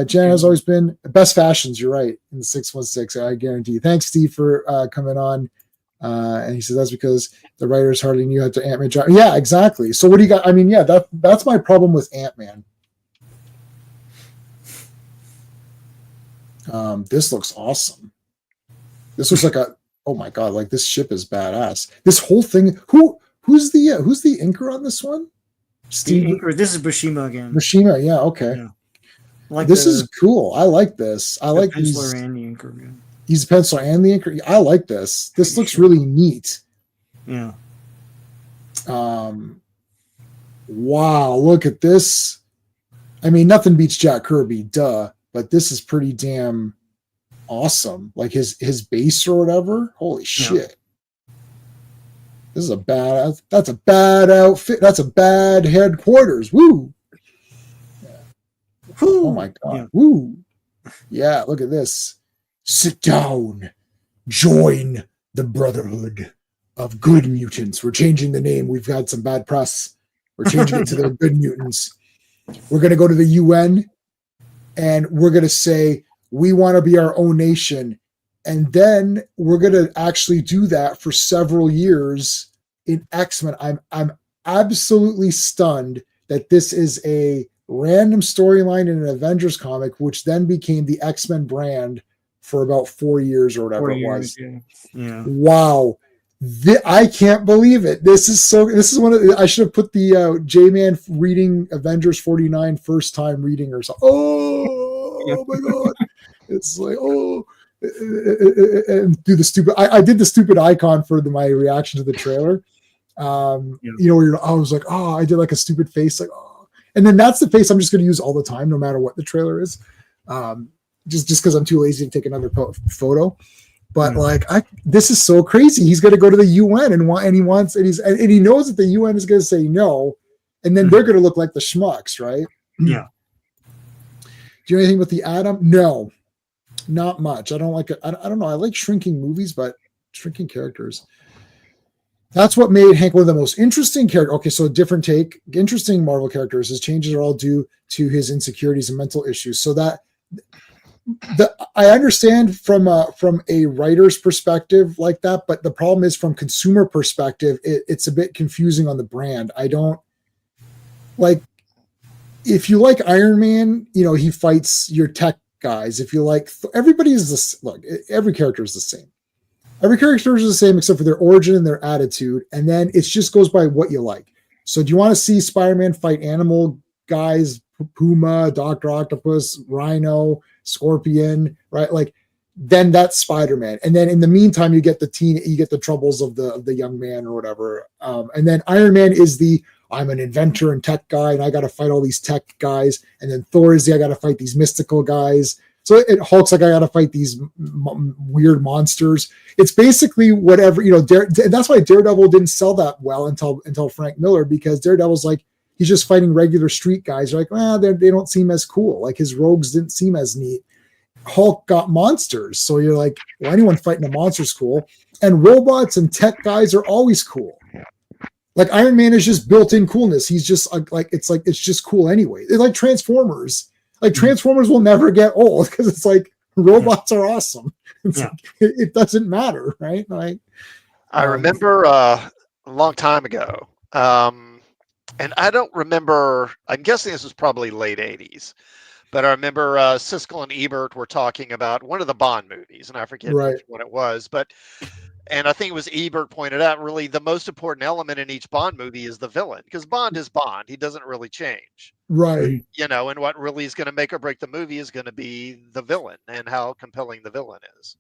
Jen has always been best fashions. You're right in the 616. I guarantee. Thanks, Steve, for coming on. And he says that's because the writers hardly knew how to Ant-Man. Yeah, exactly. So what do you got? I mean, yeah, that's my problem with Ant-Man. This looks awesome. This looks like oh my god, like this ship is badass. This whole thing. Who's the inker on this one? Steve. The inker. This is Buscema again. Buscema, yeah, okay. Yeah. Like this is cool. I like this. I like these. Penciler and the inker. Yeah. He's the penciler and the inker. I like this. This looks really neat. Yeah. Wow, look at this. I mean, nothing beats Jack Kirby, duh. But this is pretty damn awesome. Like his base or whatever. Holy shit. This is that's a bad outfit. That's a bad headquarters. Woo. Oh my god. Yeah. Woo. Yeah, look at this. Sit down. Join the Brotherhood of Good Mutants. We're changing the name. We've had some bad press. We're changing it to the Good Mutants. We're going to go to the UN and we're going to say we want to be our own nation. And then we're going to actually do that for several years in X-Men. I'm absolutely stunned that this is a random storyline in an Avengers comic, which then became the X-Men brand for about 4 years or whatever it was. Yeah. Wow. I can't believe it. This is one of I should have put the J-Man reading Avengers 49 first time reading or something. Oh my God. It's like, and do the stupid, I did the stupid icon for my reaction to the trailer. You know, where I was like, oh, I did like a stupid face, like, oh. And then that's the face I'm just going to use all the time, no matter what the trailer is. Just because I'm too lazy to take another photo. But this is so crazy. He's going to go to the UN and he knows that the UN is going to say no, and then they're going to look like the schmucks, right? Yeah. Do you know anything with the Atom? No, not much. I don't like it. I don't know. I like shrinking movies, but shrinking characters. That's what made Hank one of the most interesting characters. Okay, so a different take. Interesting Marvel characters. His changes are all due to his insecurities and mental issues. So that I understand from a writer's perspective like that, but the problem is from consumer perspective, it's a bit confusing on the brand. I don't like. If you like Iron Man, you know he fights your tech guys. If you like, everybody is this. Look, every character is the same. Every character is the same except for their origin and their attitude, and then it just goes by what you like. So do you want to see Spider-Man fight animal guys, Puma, Dr. Octopus, Rhino, Scorpion, right? Like, then that's Spider-Man. And then in the meantime, you get the troubles of the young man or whatever. And then Iron Man is I'm an inventor and tech guy, and I got to fight all these tech guys. And then Thor is I got to fight these mystical guys. So Hulk's like, I got to fight these weird monsters. It's basically whatever, you know, that's why Daredevil didn't sell that well until Frank Miller, because Daredevil's like, he's just fighting regular street guys. You're like, well, they don't seem as cool. Like his rogues didn't seem as neat. Hulk got monsters. So you're like, well, anyone fighting a monster's cool. And robots and tech guys are always cool. Like Iron Man is just built-in coolness. He's just it's just cool anyway. It's like Transformers. Like Transformers will never get old because it's like robots are awesome. It doesn't matter, right? Like I remember a long time ago, and I don't remember. I'm guessing this was probably late '80s, but I remember Siskel and Ebert were talking about one of the Bond movies, and I forget which one it was, and I think it was Ebert pointed out really the most important element in each Bond movie is the villain, because Bond is Bond. He doesn't really change. Right. You know, and what really is going to make or break the movie is going to be the villain and how compelling the villain is.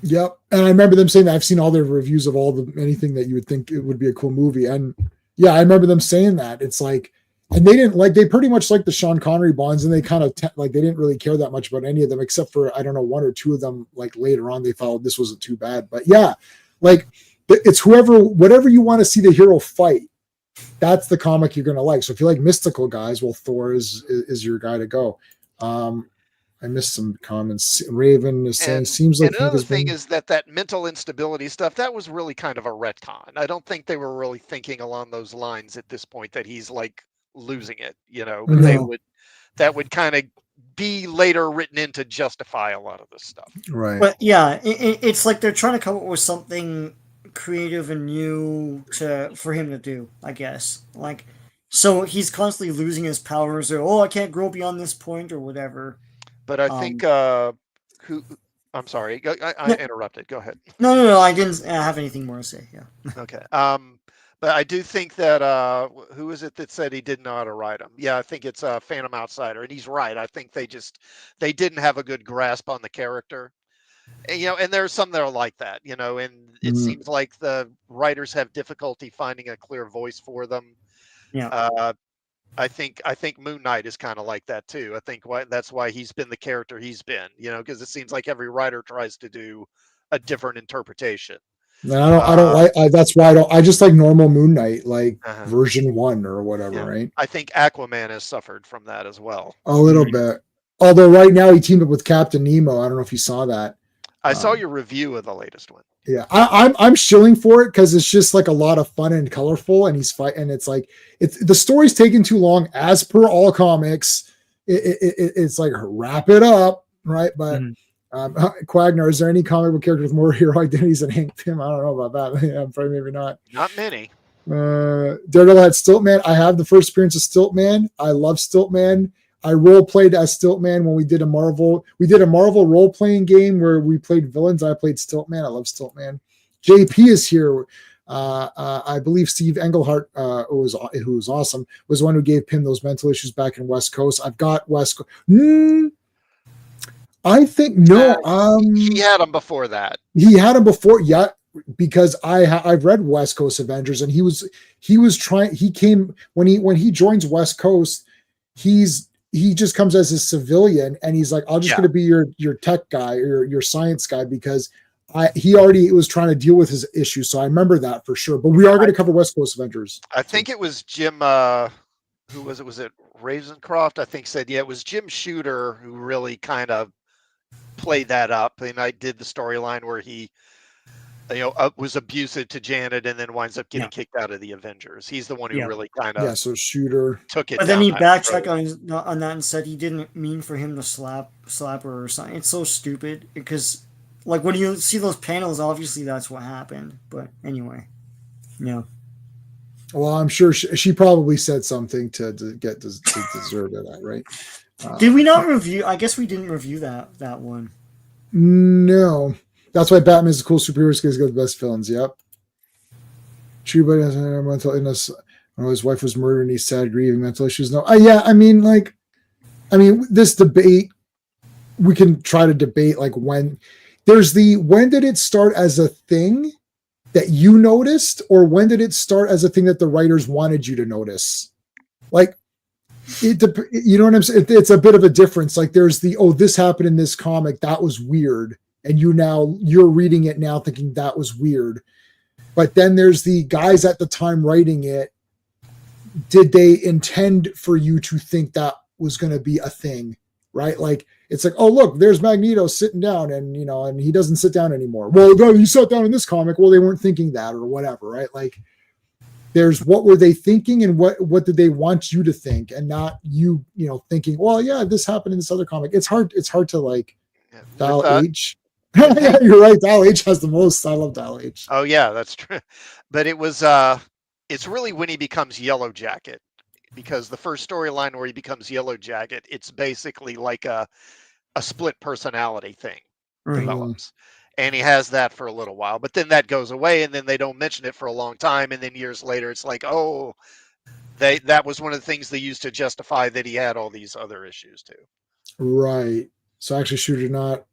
Yep. And I remember them saying that. I've seen all their reviews of anything that you would think it would be a cool movie. And yeah, I remember them saying that. It's like, And they pretty much like the Sean Connery Bonds, and they kind of they didn't really care that much about any of them, except for, I don't know, one or two of them, like later on they felt this wasn't too bad. But yeah, like it's whatever you want to see the hero fight, that's the comic you're going to like. So if you like mystical guys, well, Thor is your guy to go. I missed some comments. Raven is saying, seems like another thing is that mental instability stuff, that was really kind of a retcon. I don't think they were really thinking along those lines at this point, that he's like losing it, but that would kind of be later written in to justify a lot of this stuff. Right. But yeah, it's like they're trying to come up with something creative and new for him to do, I guess. Like, so he's constantly losing his powers, or I can't grow beyond this point, or whatever. But I think I'm sorry, I interrupted. Go ahead. No, I didn't have anything more to say. Yeah. Okay. But I do think that who is it that said he didn't know how to write them? Yeah, I think it's Phantom Outsider, and he's right. I think they didn't have a good grasp on the character. And, and there's some that are like that, and it seems like the writers have difficulty finding a clear voice for them. Yeah. I think Moon Knight is kind of like that too. I think that's why he's been the character he's been, because it seems like every writer tries to do a different interpretation. I don't like. That's why I just like normal Moon Knight, like version 1 or whatever, right? I think Aquaman has suffered from that as well. A little bit. Although right now he teamed up with Captain Nemo. I don't know if you saw that. I saw your review of the latest one. Yeah, I'm shilling for it because it's just like a lot of fun and colorful, and he's fighting. And it's like the story's taking too long, as per all comics. It's like wrap it up, right? But Quagnar, is there any comic book character with more hero identities than Hank Pym? I don't know about that. Yeah, probably maybe not. Not many. Daredevil had Stiltman. I have the first appearance of Stiltman. I love Stiltman. I role played as Stiltman when we did a Marvel role playing game where we played villains. I played Stiltman. I love Stiltman. JP is here. I believe Steve Englehart, who was awesome, was the one who gave Pym those mental issues back in West Coast. I've got West Coast. I think no. He had him before that. He had him before, yeah. Because I've read West Coast Avengers, and he was trying. He came when he joins West Coast. He just comes as a civilian, and he's like, I'm just going to be your tech guy or your science guy, because he already was trying to deal with his issues. So I remember that for sure. But we are going to cover West Coast Avengers. I think it was Jim. Who was it? Was it Ravencroft? I think said, it was Jim Shooter who really kind of played that up. And I did the storyline where he, was abusive to Janet and then winds up getting kicked out of the Avengers. He's the one who really kind of so Shooter took it. But then he backtracked on that and said he didn't mean for him to slap her or something. It's so stupid because, like, when you see those panels, obviously that's what happened. But anyway, yeah. Well, I'm sure she probably said something to deserve that, right? Did we not review? I guess we didn't review that one. No. That's why Batman is a cool superhero, because he's got the best villains. Yep. True, but has mental illness. His wife was murdered, and he's sad, grieving, mental issues. No, this debate, we can try to debate like when did it start as a thing that you noticed, or when did it start as a thing that the writers wanted you to notice? Like, you know what I'm saying? It's a bit of a difference. Like, there's this happened in this comic, that was weird. And you're reading it now thinking that was weird. But then there's the guys at the time writing it. Did they intend for you to think that was going to be a thing, right? Like, it's like, oh, look, there's Magneto sitting down, and and he doesn't sit down anymore. Well, no, he sat down in this comic. Well, they weren't thinking that or whatever, right? Like, there's what were they thinking, and what did they want you to think, and not you thinking, well, yeah, this happened in this other comic. It's hard to like dial H. Yeah, you're right. Dial H has the most. I love Dial H. Oh yeah, that's true. But it was it's really when he becomes Yellow Jacket, because the first storyline where he becomes Yellow Jacket, it's basically like a split personality thing develops. And he has that for a little while, but then that goes away, and then they don't mention it for a long time, and then years later it's like, oh, that was one of the things they used to justify that he had all these other issues too. Right. So actually, Shooter did not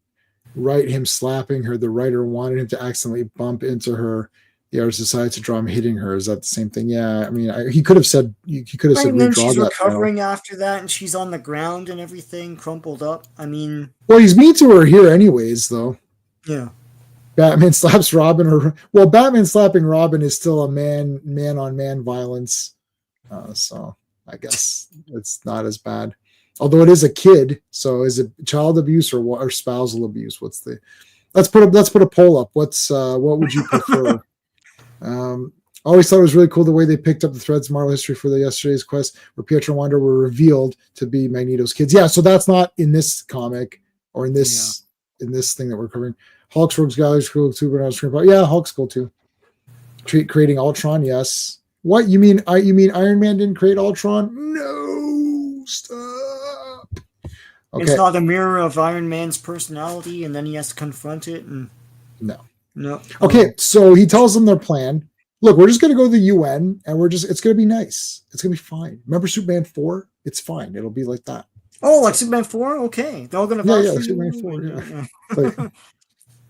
write him slapping her. The writer wanted him to accidentally bump into her. The artist decided to draw him hitting her. Is that the same thing? Yeah, I mean, he could have said And then redraw she's that recovering after that, and she's on the ground and everything, crumpled up. I mean, well, he's mean to her here, anyways, though. yeah. Batman slaps Robin, or Batman slapping Robin is still a man on man violence. So I guess it's not as bad. Although it is a kid, so is it child abuse or spousal abuse? What's the? Let's put a poll up. What would you prefer? I always thought it was really cool the way they picked up the threads Marvel history for the yesterday's quest, where Pietro and Wanda were revealed to be Magneto's kids. Yeah, so that's not in this comic or in this thing that we're covering. Hulk's Rogues Gallery cool too, but screenplay. Yeah, Hulk's cool too. Creating Ultron, yes. What you mean? You mean Iron Man didn't create Ultron? No, stop. Okay. It's not a mirror of Iron Man's personality, and then he has to confront it. And no. Okay, so he tells them their plan. Look, we're just going to go to the UN, and it's going to be nice. It's going to be fine. Remember Superman 4? It's fine. It'll be like that. Oh, like Superman 4? Okay. They're all going to yeah, Superman 4, yeah. Like,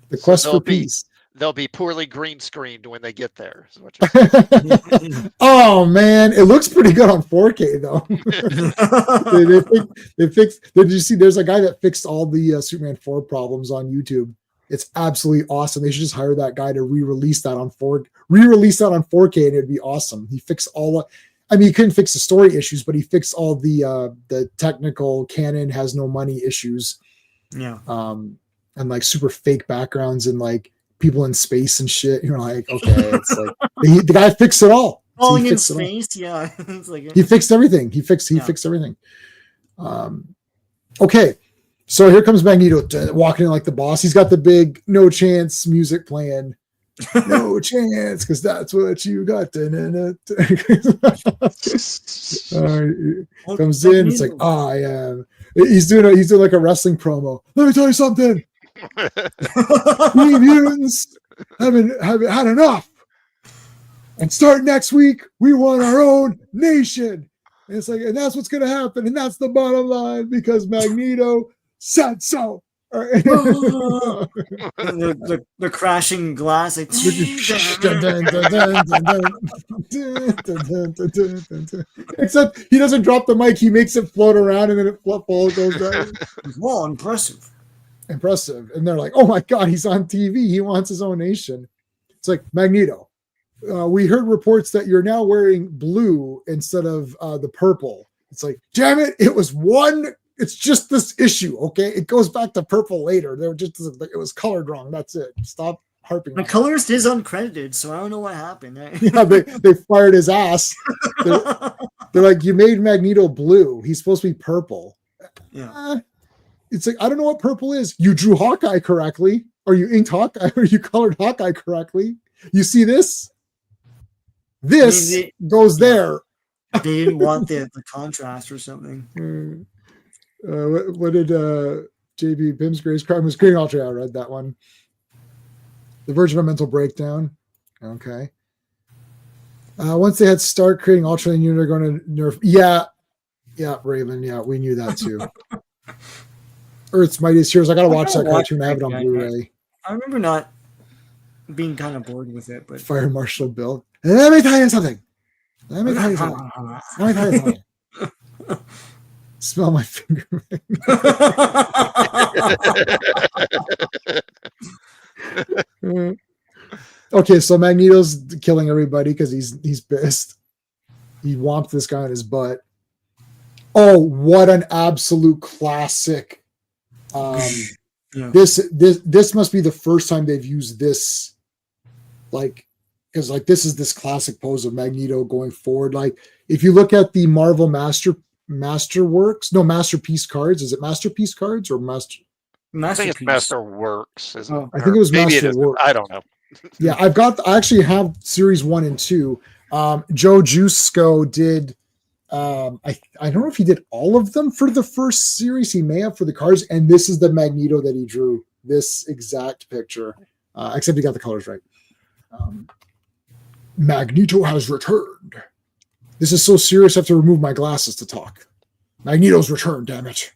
the quest for peace. They'll be poorly green screened when they get there. Oh man, it looks pretty good on 4K though. they fixed. Did you see? There's a guy that fixed all the Superman 4 problems on YouTube. It's absolutely awesome. They should just hire that guy to re-release that on 4K, and it'd be awesome. He fixed all. I mean, he couldn't fix the story issues, but he fixed all the technical canon has no money issues. Yeah. And like super fake backgrounds and like people in space and shit. You're like, okay, it's like the guy fixed it all. Falling in space, yeah. It's like, he fixed everything. He fixed everything. Okay, so here comes Magneto walking in like the boss. He's got the big "No Chance" music playing. No chance, because that's what you got. Comes in, it's like, I am. He's doing like a wrestling promo. Let me tell you something. We mutants haven't had enough. And start next week, we want our own nation. And it's like, and that's what's gonna happen, and that's the bottom line because Magneto said so. the crashing glass. Like, except he doesn't drop the mic. He makes it float around, and then it goes down. Well, impressive. And they're like, oh my god, he's on TV. He wants his own nation. It's like, Magneto, we heard reports that you're now wearing blue instead of the purple. It's like, damn it, it's just this issue, okay? It goes back to purple later. It was colored wrong. That's it. Stop harping. The colorist is uncredited, so I don't know what happened. Yeah, they fired his ass. They're like, you made Magneto blue. He's supposed to be purple. Yeah. It's like, I don't know what purple is. You drew Hawkeye correctly, or you inked Hawkeye, or you colored Hawkeye correctly. You see this? This goes there. They didn't want the contrast or something. What did J.B. Pimsgray's Crime was Green Ultra? I read that one. The Verge of a Mental Breakdown. Okay. Once they had start creating Ultra, and they're going to nerf. Yeah, Raven. Yeah, we knew that too. Earth's Mightiest Heroes. I gotta watch that cartoon. I have it on Blu-ray. I remember not being kind of bored with it, but Fire Marshal Bill. Let me tell you something. Smell my finger. Okay, so Magneto's killing everybody because he's pissed. He whomped this guy on his butt. Oh, what an absolute classic! This must be the first time they've used this, like, because like this is this classic pose of Magneto going forward. Like, if you look at the Marvel Masterpiece cards. Is it Masterpiece cards or Master? I think it's Masterworks. Isn't it? I think it was Masterworks. I don't know. Yeah, I actually have series 1 and 2. Joe Jusko did. I don't know if he did all of them for the first series. He may have for the cards, and this is the Magneto that he drew. This exact picture, except he got the colors right. Magneto has returned. This is so serious, I have to remove my glasses to talk. Magneto's returned, damn it.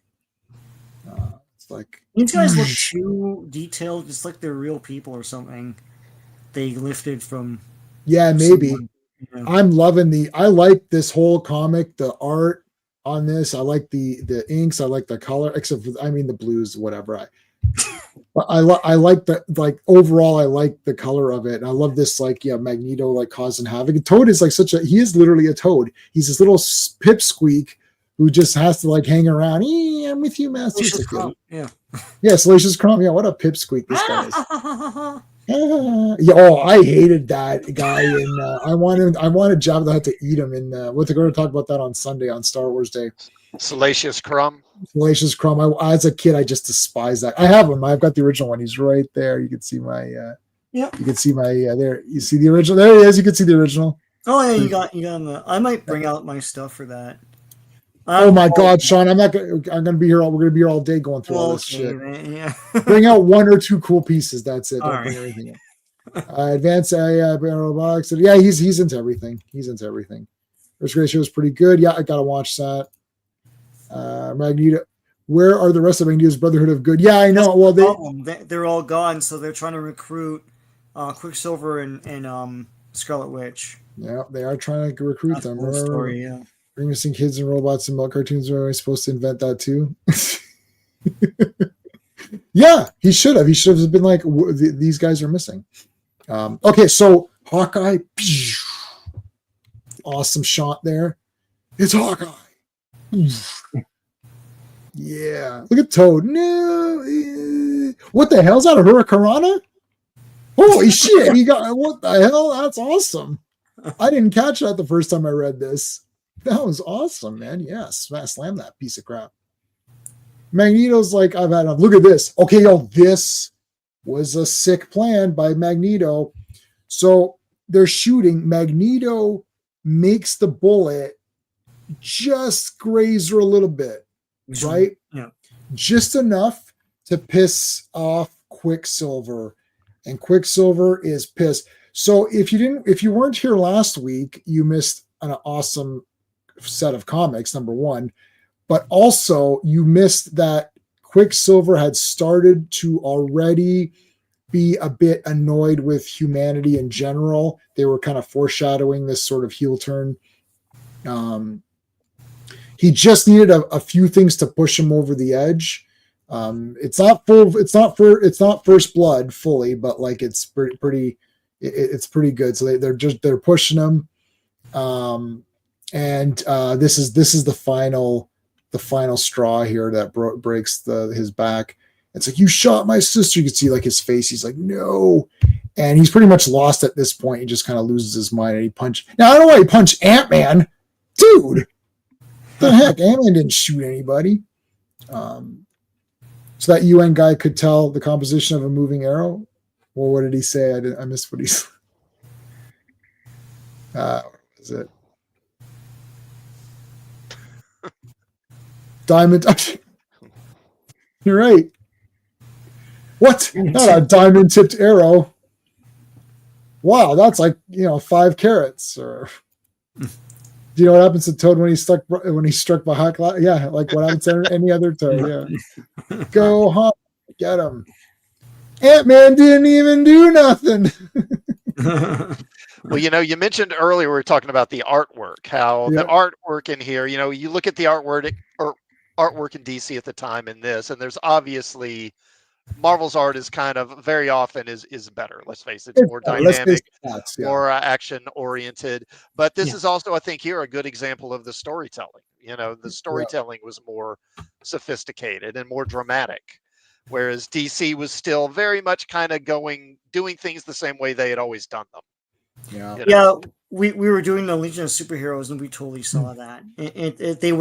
It's like... These guys look too detailed, just like they're real people or something. They lifted from Yeah, maybe. Yeah. I'm loving I like this whole comic, the art on this. I like the inks. I like the color, except for, I mean, the blues, whatever. I like the, like, overall, I like the color of it. And I love this, like, yeah, Magneto, like, causing havoc. And Toad is like he is literally a toad. He's this little pipsqueak who just has to, like, hang around. I'm with you, Master. Yeah, Salacious Crumb. Yeah, what a pipsqueak this guy is. Yeah, I hated that guy, and I wanted Jabba the Hutt to eat him. And we're going to talk about that on Sunday on Star Wars Day. Salacious Crumb. Salacious Crumb. As a kid, I just despised that. I have him. I've got the original one. He's right there. You can see my. Yeah. You can see my. There. You see the original. There he is. You can see the original. Oh yeah, you got him. I might bring out my stuff for that. Oh my God, Sean! I'm gonna be here. We're gonna be here all day going through all this shit. Man, yeah. Bring out one or two cool pieces. That's it. Don't bring right. anything else. Advanced robotics. Yeah, he's into everything. He's into everything. First Grade Show is pretty good. Yeah, I gotta watch that. Magneto. Where are the rest of Magneto's Brotherhood of Good? Yeah, I know. Well, they're all gone, so they're trying to recruit Quicksilver and Scarlet Witch. Yeah, they are trying to recruit them. The story, yeah. Bring missing kids and robots and milk cartoons. Are I supposed to invent that too? Yeah, he should have. He should have been like, these guys are missing. Okay, so Hawkeye. Awesome shot there. It's Hawkeye. Yeah. Look at Toad. No. What the hell's that? A Hurricanrana? Holy shit. He got, what the hell? That's awesome. I didn't catch that the first time I read this. That was awesome, man. Yes. Slam that piece of crap. Magneto's like, I've had enough. Look at this. Okay, this was a sick plan by Magneto. So they're shooting. Magneto makes the bullet just graze her a little bit, right? Yeah. Just enough to piss off Quicksilver. And Quicksilver is pissed. So if you weren't here last week, you missed an awesome set of comics, number one. But also you missed that Quicksilver had started to already be a bit annoyed with humanity in general. They were kind of foreshadowing this sort of heel turn. He just needed a few things to push him over the edge. It's not First Blood fully, but like it's pretty good. So they're pushing him. And this is the final straw here that breaks his back. It's like, you shot my sister. You can see like his face. He's like, no. And he's pretty much lost at this point. He just kind of loses his mind, and he punched. Now, I don't know why he punched Ant-Man. Dude, the heck? Ant-Man didn't shoot anybody. So that UN guy could tell the composition of a moving arrow. Well, what did he say? I missed what he said. What is it? Diamond. You're right. What? Not a diamond tipped arrow. Wow, that's like 5 carats. Or do you know what happens to Toad when he's struck by hot glass? Yeah, like what happens to any other Toad. Yeah. Go home, get him. Ant-Man didn't even do nothing. Well, you mentioned earlier we were talking about the artwork, how the artwork in here, you look at the artwork in DC at the time in this, and there's obviously Marvel's art is kind of very often is better. Let's face it, it's more dynamic, more action oriented. But this is also, I think, here a good example of the storytelling. The storytelling was more sophisticated and more dramatic, whereas DC was still very much kind of doing things the same way they had always done them. Yeah. We were doing the Legion of Superheroes, and we totally saw that. They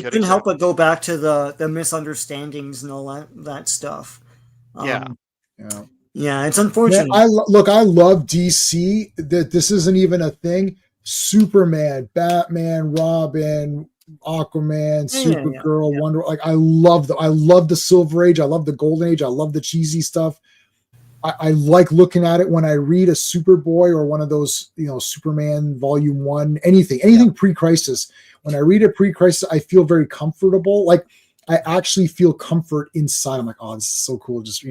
couldn't help but go back to the misunderstandings and all that stuff. Yeah, it's unfortunate. Man, I love DC. That this isn't even a thing. Superman, Batman, Robin, Aquaman, Supergirl, Wonder. Like I love the Silver Age. I love the Golden Age. I love the cheesy stuff. I like looking at it when I read a Superboy or one of those, Superman Volume 1, anything pre-crisis. When I read a pre-crisis, I feel very comfortable. Like I actually feel comfort inside. I'm like, oh, this is so cool. Just,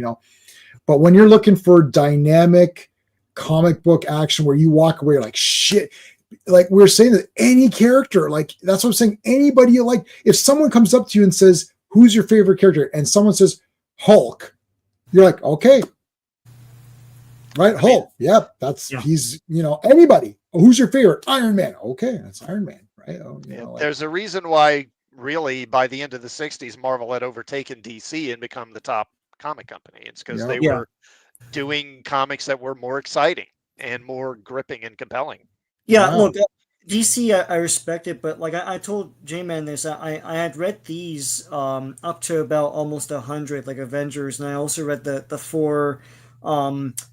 But when you're looking for dynamic, comic book action where you walk away like shit. Like we're saying that any character, like that's what I'm saying. Anybody you like, if someone comes up to you and says, "Who's your favorite character?" and someone says Hulk, you're like, okay, right? Hulk, he's anybody. Oh, who's your favorite? Iron Man. Okay, that's Iron Man, right? Oh, there's a reason why, really, by the end of the '60s, Marvel had overtaken DC and become the top comic company. It's because they were doing comics that were more exciting and more gripping and compelling. Yeah, look, DC, I respect it, but like I told J-Man this, I had read these up to about almost 100, like Avengers, and I also read the 4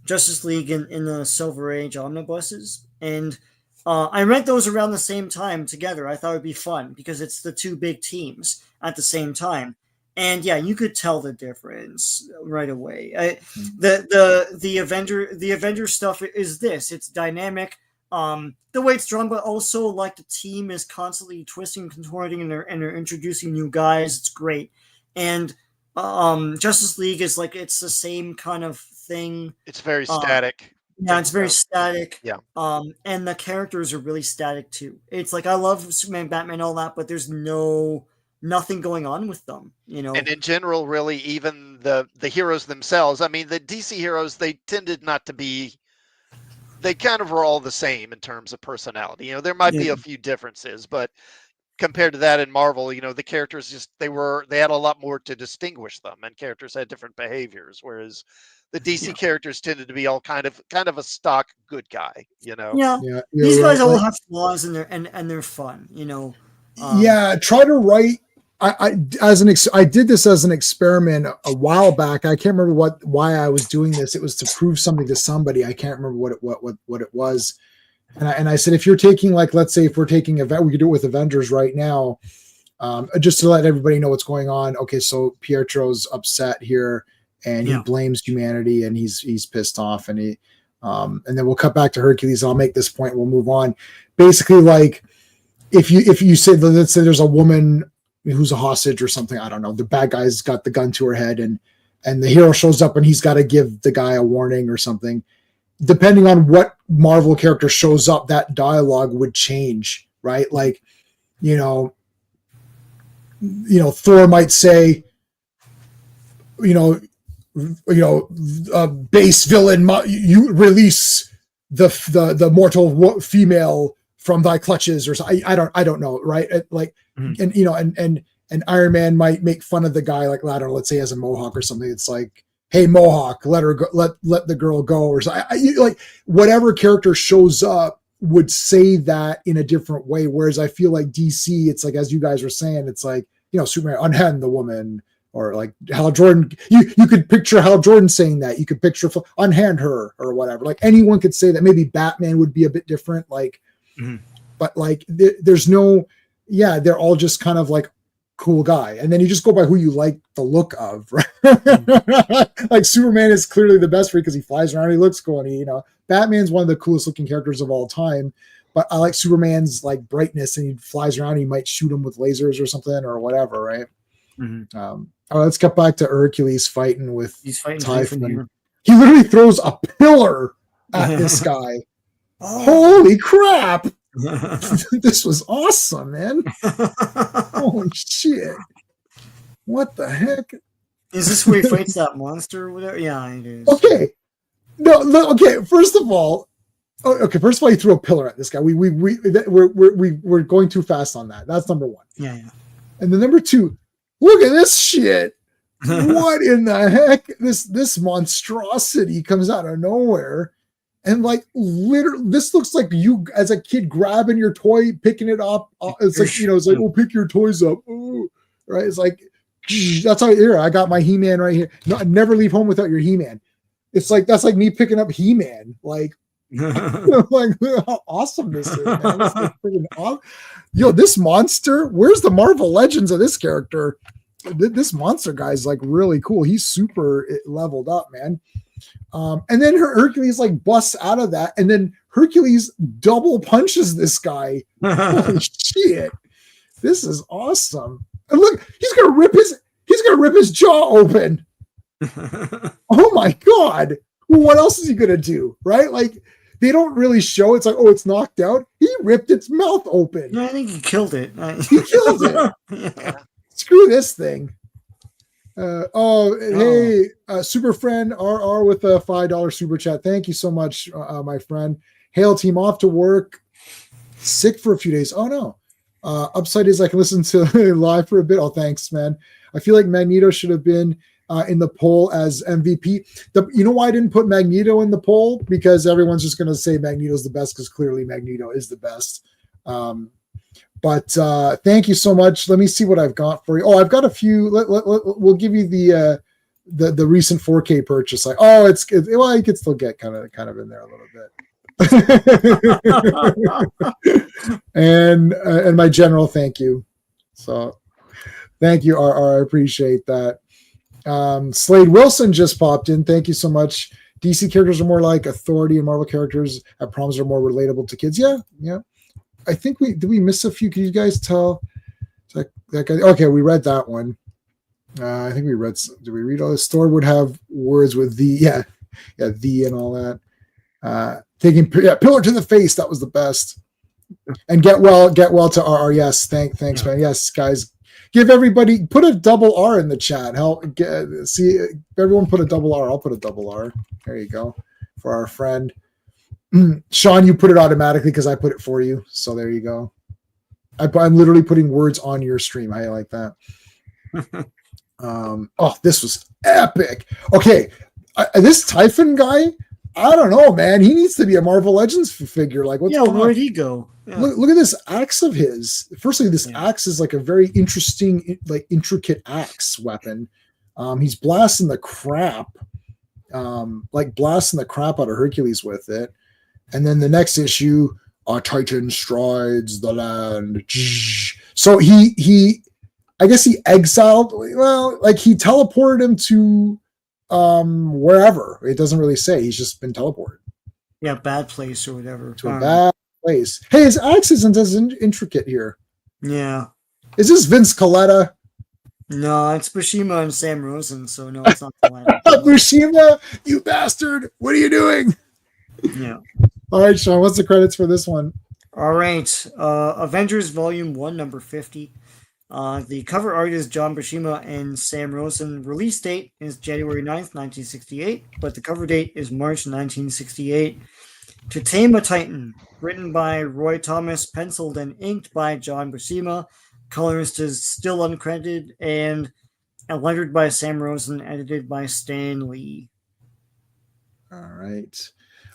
Justice League in the Silver Age omnibuses, and I read those around the same time together. I thought it would be fun because it's the 2 big teams at the same time. And yeah, you could tell the difference right away. The Avenger stuff is this. It's dynamic. The way it's drawn, but also like the team is constantly twisting and contorting, and they're introducing new guys. It's great. And Justice League is like it's the same kind of thing. It's very static. Yeah, it's very static. Yeah. And the characters are really static too. It's like I love Superman, Batman, all that, but there's nothing going on with them, And in general, really, even the heroes themselves. I mean, the DC heroes, they tended not to be. They kind of were all the same in terms of personality. There might be a few differences, but compared to that in Marvel, the characters just they had a lot more to distinguish them, and characters had different behaviors. Whereas the DC characters tended to be all kind of a stock good guy. Yeah. These guys all have flaws and they're fun. Try to write. I did this as an experiment a while back. I can't remember why I was doing this. It was to prove something to somebody. I can't remember what it was. And I said, if you're taking, like, let's say if we're taking we could do it with Avengers right now, just to let everybody know what's going on. Okay, so Pietro's upset here, and he blames humanity, and he's pissed off, and and then we'll cut back to Hercules. And I'll make this point. We'll move on. Basically, like if you say, let's say there's a woman who's a hostage or something. I don't know. The bad guy's got the gun to her head, and the hero shows up and he's got to give the guy a warning or something. Depending on what Marvel character shows up, that dialogue would change, right? Like, Thor might say, base villain, you release the mortal female from thy clutches, or I don't know, right? And Iron Man might make fun of the guy, like, I don't know, let's say he has a mohawk or something. It's like, hey, mohawk, let her go, let the girl go, or something. Like whatever character shows up would say that in a different way. Whereas I feel like DC, it's like, as you guys were saying, it's like, Superman unhand the woman, or like Hal Jordan. You could picture Hal Jordan saying that. You could picture unhand her or whatever. Like anyone could say that. Maybe Batman would be a bit different. Like. But like there's no, they're all just kind of like cool guy, and then you just go by who you like the look of, right? Like Superman is clearly the best for you because he flies around, he looks cool, and Batman's one of the coolest looking characters of all time. But I like Superman's like brightness, and he flies around. He might shoot him with lasers or something or whatever, right? All right, let's get back to Hercules fighting with Typhon. He literally throws a pillar at this guy. Holy crap! This was awesome, man. Holy shit. What the heck? Is this where he fights that monster or whatever? Yeah, it is. Okay. No, okay. First of all, he threw a pillar at this guy. We're going too fast on that. That's number one. Yeah. And then number two, look at this shit. What in the heck? This monstrosity comes out of nowhere. And like literally, this looks like you as a kid grabbing your toy, picking it up. It's like, it's like, pick your toys up. Ooh, right? It's like, that's how here I got my He-Man right here. No, never leave home without your He-Man. It's like, that's like me picking up He-Man. Like, like how awesome this is, man. This is freaking awesome. Yo, this monster, where's the Marvel Legends of this character? This monster guy's like really cool. He's super leveled up, man. And then Hercules like busts out of that, and then Hercules double punches this guy. Holy shit. This is awesome. And look, he's gonna rip his jaw open. Oh my god. Well, what else is he gonna do, right? Like they don't really show. It's like, oh, it's knocked out. He ripped its mouth open. No, I think he killed it. He killed it. Yeah. Screw this thing. Hey, super friend RR with a $5 super chat. Thank you so much, my friend. Hail team, off to work. Sick for a few days. Oh no. Upside is I can listen to live for a bit. Oh, thanks, man. I feel like Magneto should have been in the poll as MVP. You know why I didn't put Magneto in the poll? Because everyone's just going to say Magneto's the best because clearly Magneto is the best. But thank you so much. Let me see what I've got for you. Oh, I've got a few. We'll give you the recent 4K purchase. Like, oh, well, you could still get kind of in there a little bit. and my general thank you. So thank you, RR. I appreciate that. Slade Wilson just popped in. Thank you so much. DC characters are more like authority, and Marvel characters at proms are more relatable to kids. Yeah. I think did we miss a few? Can you guys tell? That guy? Okay, we read that one. I think we read. Did we read all this? Store would have words with the the and all that. Taking pillar to the face. That was the best. And get well to RR. Yes, thanks, man. Yes, guys. Give everybody put a double R in the chat. See everyone put a double R. I'll put a double R. There you go for our friend. Sean, you put it automatically because I put it for you. So there you go. I'm literally putting words on your stream. I like that. This was epic. Okay, this Typhon guy, I don't know, man. He needs to be a Marvel Legends figure. Like, what's going on? Where'd he go? Yeah. Look at this axe of his. Firstly, this axe is like a very interesting, like intricate axe weapon. He's blasting the crap, out of Hercules with it. And then the next issue, Titan strides the land. So he I guess he exiled. Well, like he teleported him to wherever. It doesn't really say. He's just been teleported. Yeah, bad place or whatever. To a bad place. Hey, his axe isn't as intricate here. Yeah. Is this Vince Coletta? No, it's Buscema and Sam Rosen. So no, it's not Coletta. Buscema, you bastard! What are you doing? Yeah. All right, Sean, what's the credits for this one? All right. Avengers Volume 1, number 50. The cover art is John Buscema and Sam Rosen. Release date is January 9th, 1968, but the cover date is March 1968. To Tame a Titan, written by Roy Thomas, penciled and inked by John Buscema, colorist is still uncredited, and lettered by Sam Rosen, edited by Stan Lee. All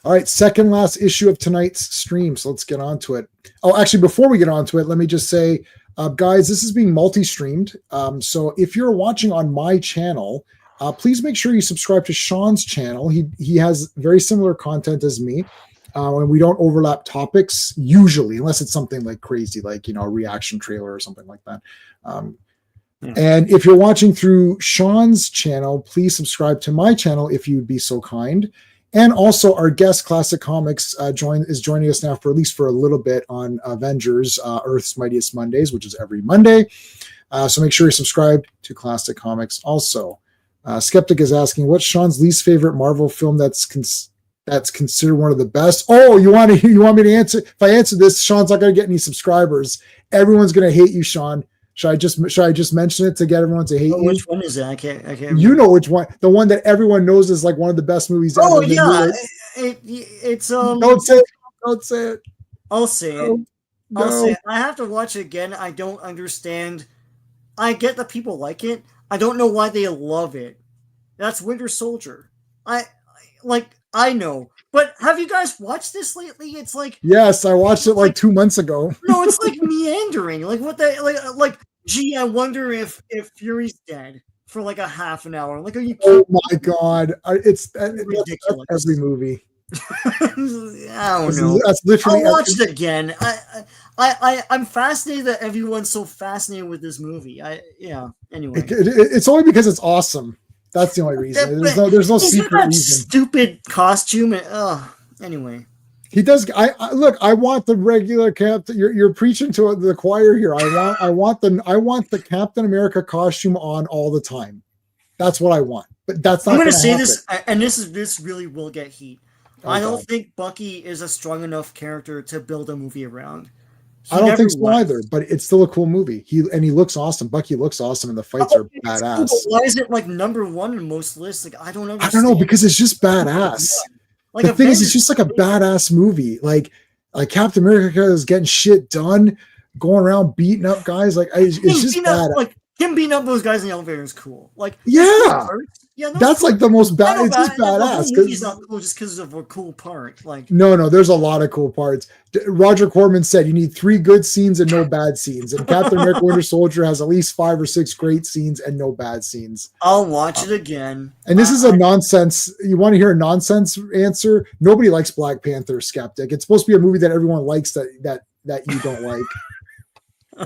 right, second last issue of tonight's stream. So let's get on to it. Oh, actually, before we get on to it, let me just say, guys, this is being multi-streamed. So if you're watching on my channel, please make sure you subscribe to Sean's channel. He has very similar content as me. And we don't overlap topics usually, unless it's something like crazy, like, a reaction trailer or something like that. And if you're watching through Sean's channel, please subscribe to my channel if you'd be so kind. And also, our guest, Classic Comics, is joining us now for at least for a little bit on Avengers Earth's Mightiest Mondays, which is every Monday. So make sure you subscribe to Classic Comics also. Skeptic is asking, what's Sean's least favorite Marvel film that's considered one of the best? Oh, you want me to answer? If I answer this, Sean's not going to get any subscribers. Everyone's going to hate you, Sean. Should I just mention it to get everyone to hate you? Which one is it? I can't remember. You know which one? The one that everyone knows is like one of the best movies ever. Oh yeah, it's Don't say it. Don't say it. I'll say it. I'll say it. I have to watch it again. I don't understand. I get that people like it. I don't know why they love it. That's Winter Soldier. I know. But have you guys watched this lately? It's like, yes, I watched it like 2 months ago. No, it's like meandering. Like what the like. Gee, I wonder if Fury's dead for like a half an hour. Like, are you kidding? Oh my god, it's ridiculous. That's every movie. I don't know. That's literally. I'll watch it again. I'm fascinated that everyone's so fascinated with this movie. Anyway, it's only because it's awesome. That's the only reason. There's no secret reason. Stupid costume. Anyway. He does. I want the regular Captain. You're preaching to the choir here. I want the Captain America costume on all the time. That's what I want. but that's not I'm going to gonna say happen. this, and this really will get heat. Oh, I don't God. think Bucky is a strong enough character to build a movie around. He I don't never think so was. either, but it's still a cool movie. He looks awesome. Bucky looks awesome, and the fights are It's badass. cool, but why is it like number one in most lists? Like, I don't understand. I don't know, because it's just badass. Like, The thing is, it's Avengers- just like a badass movie. Like Captain America is getting shit done, going around beating up guys. Like it's just badass. like him beating up those guys in the elevator is cool. Like, Yeah. it's cool parts. Yeah, no, That's like the most I bad. know, It's just but the badass. whole movie's not cool just because of a cool part. Like, No, there's a lot of cool parts. Roger Corman said you need 3 good scenes and no bad scenes. And Captain America Winter Soldier has at least 5 or 6 great scenes and no bad scenes. I'll watch it again. And this is a nonsense. You want to hear a nonsense answer? Nobody likes Black Panther, skeptic. It's supposed to be a movie that everyone likes that you don't like.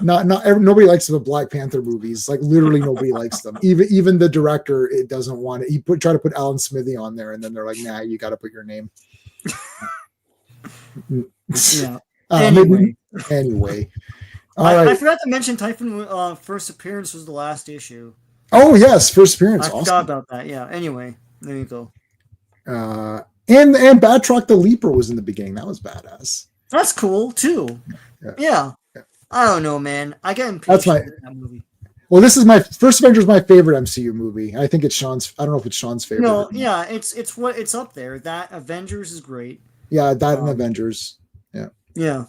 Nobody likes the Black Panther movies. Like literally nobody likes them. Even the director, it doesn't want it. He try to put Alan Smithy on there, and then they're like, "Nah, you got to put your name." Yeah. Anyway. All right. I forgot to mention Typhon first appearance was the last issue. Oh yes, first appearance. I Awesome. forgot about that. Yeah. Anyway, there you go. And Batroc the Leaper was in the beginning. That was badass. That's cool too. Yeah. I don't know, man. I get impatient with that movie. Well, this is my first Avengers. My favorite MCU movie. I think it's Sean's. I don't know if it's Sean's favorite. No, yeah, it's up there. That Avengers is great. Yeah, that and Avengers. Yeah. Yeah.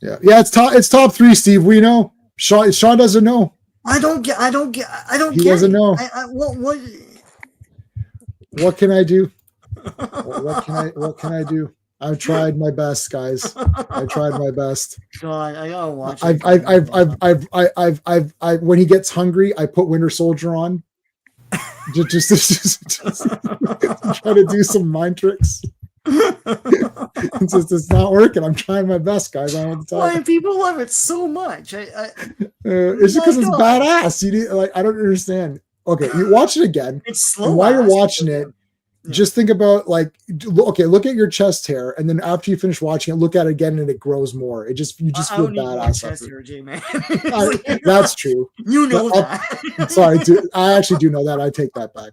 It's top 3. Steve, we know. Sean doesn't know. I don't get. He doesn't know. What? What can I do? What can I do? I've tried my best, guys. I tried my best. God, I gotta watch. I've when he gets hungry, I put Winter Soldier on. just try to do some mind tricks. It's not working. I'm trying my best, guys. I want to talk. Why people love it so much? It's just because it's badass. You need, I don't understand. Okay, you watch it again. It's slow. And while you're watching it, just think about look at your chest hair, and then after you finish watching it, look at it again, and it grows more. You just feel badass. Chest hair, J-Man. That's true. You know that. Sorry, I actually do know that. I take that back.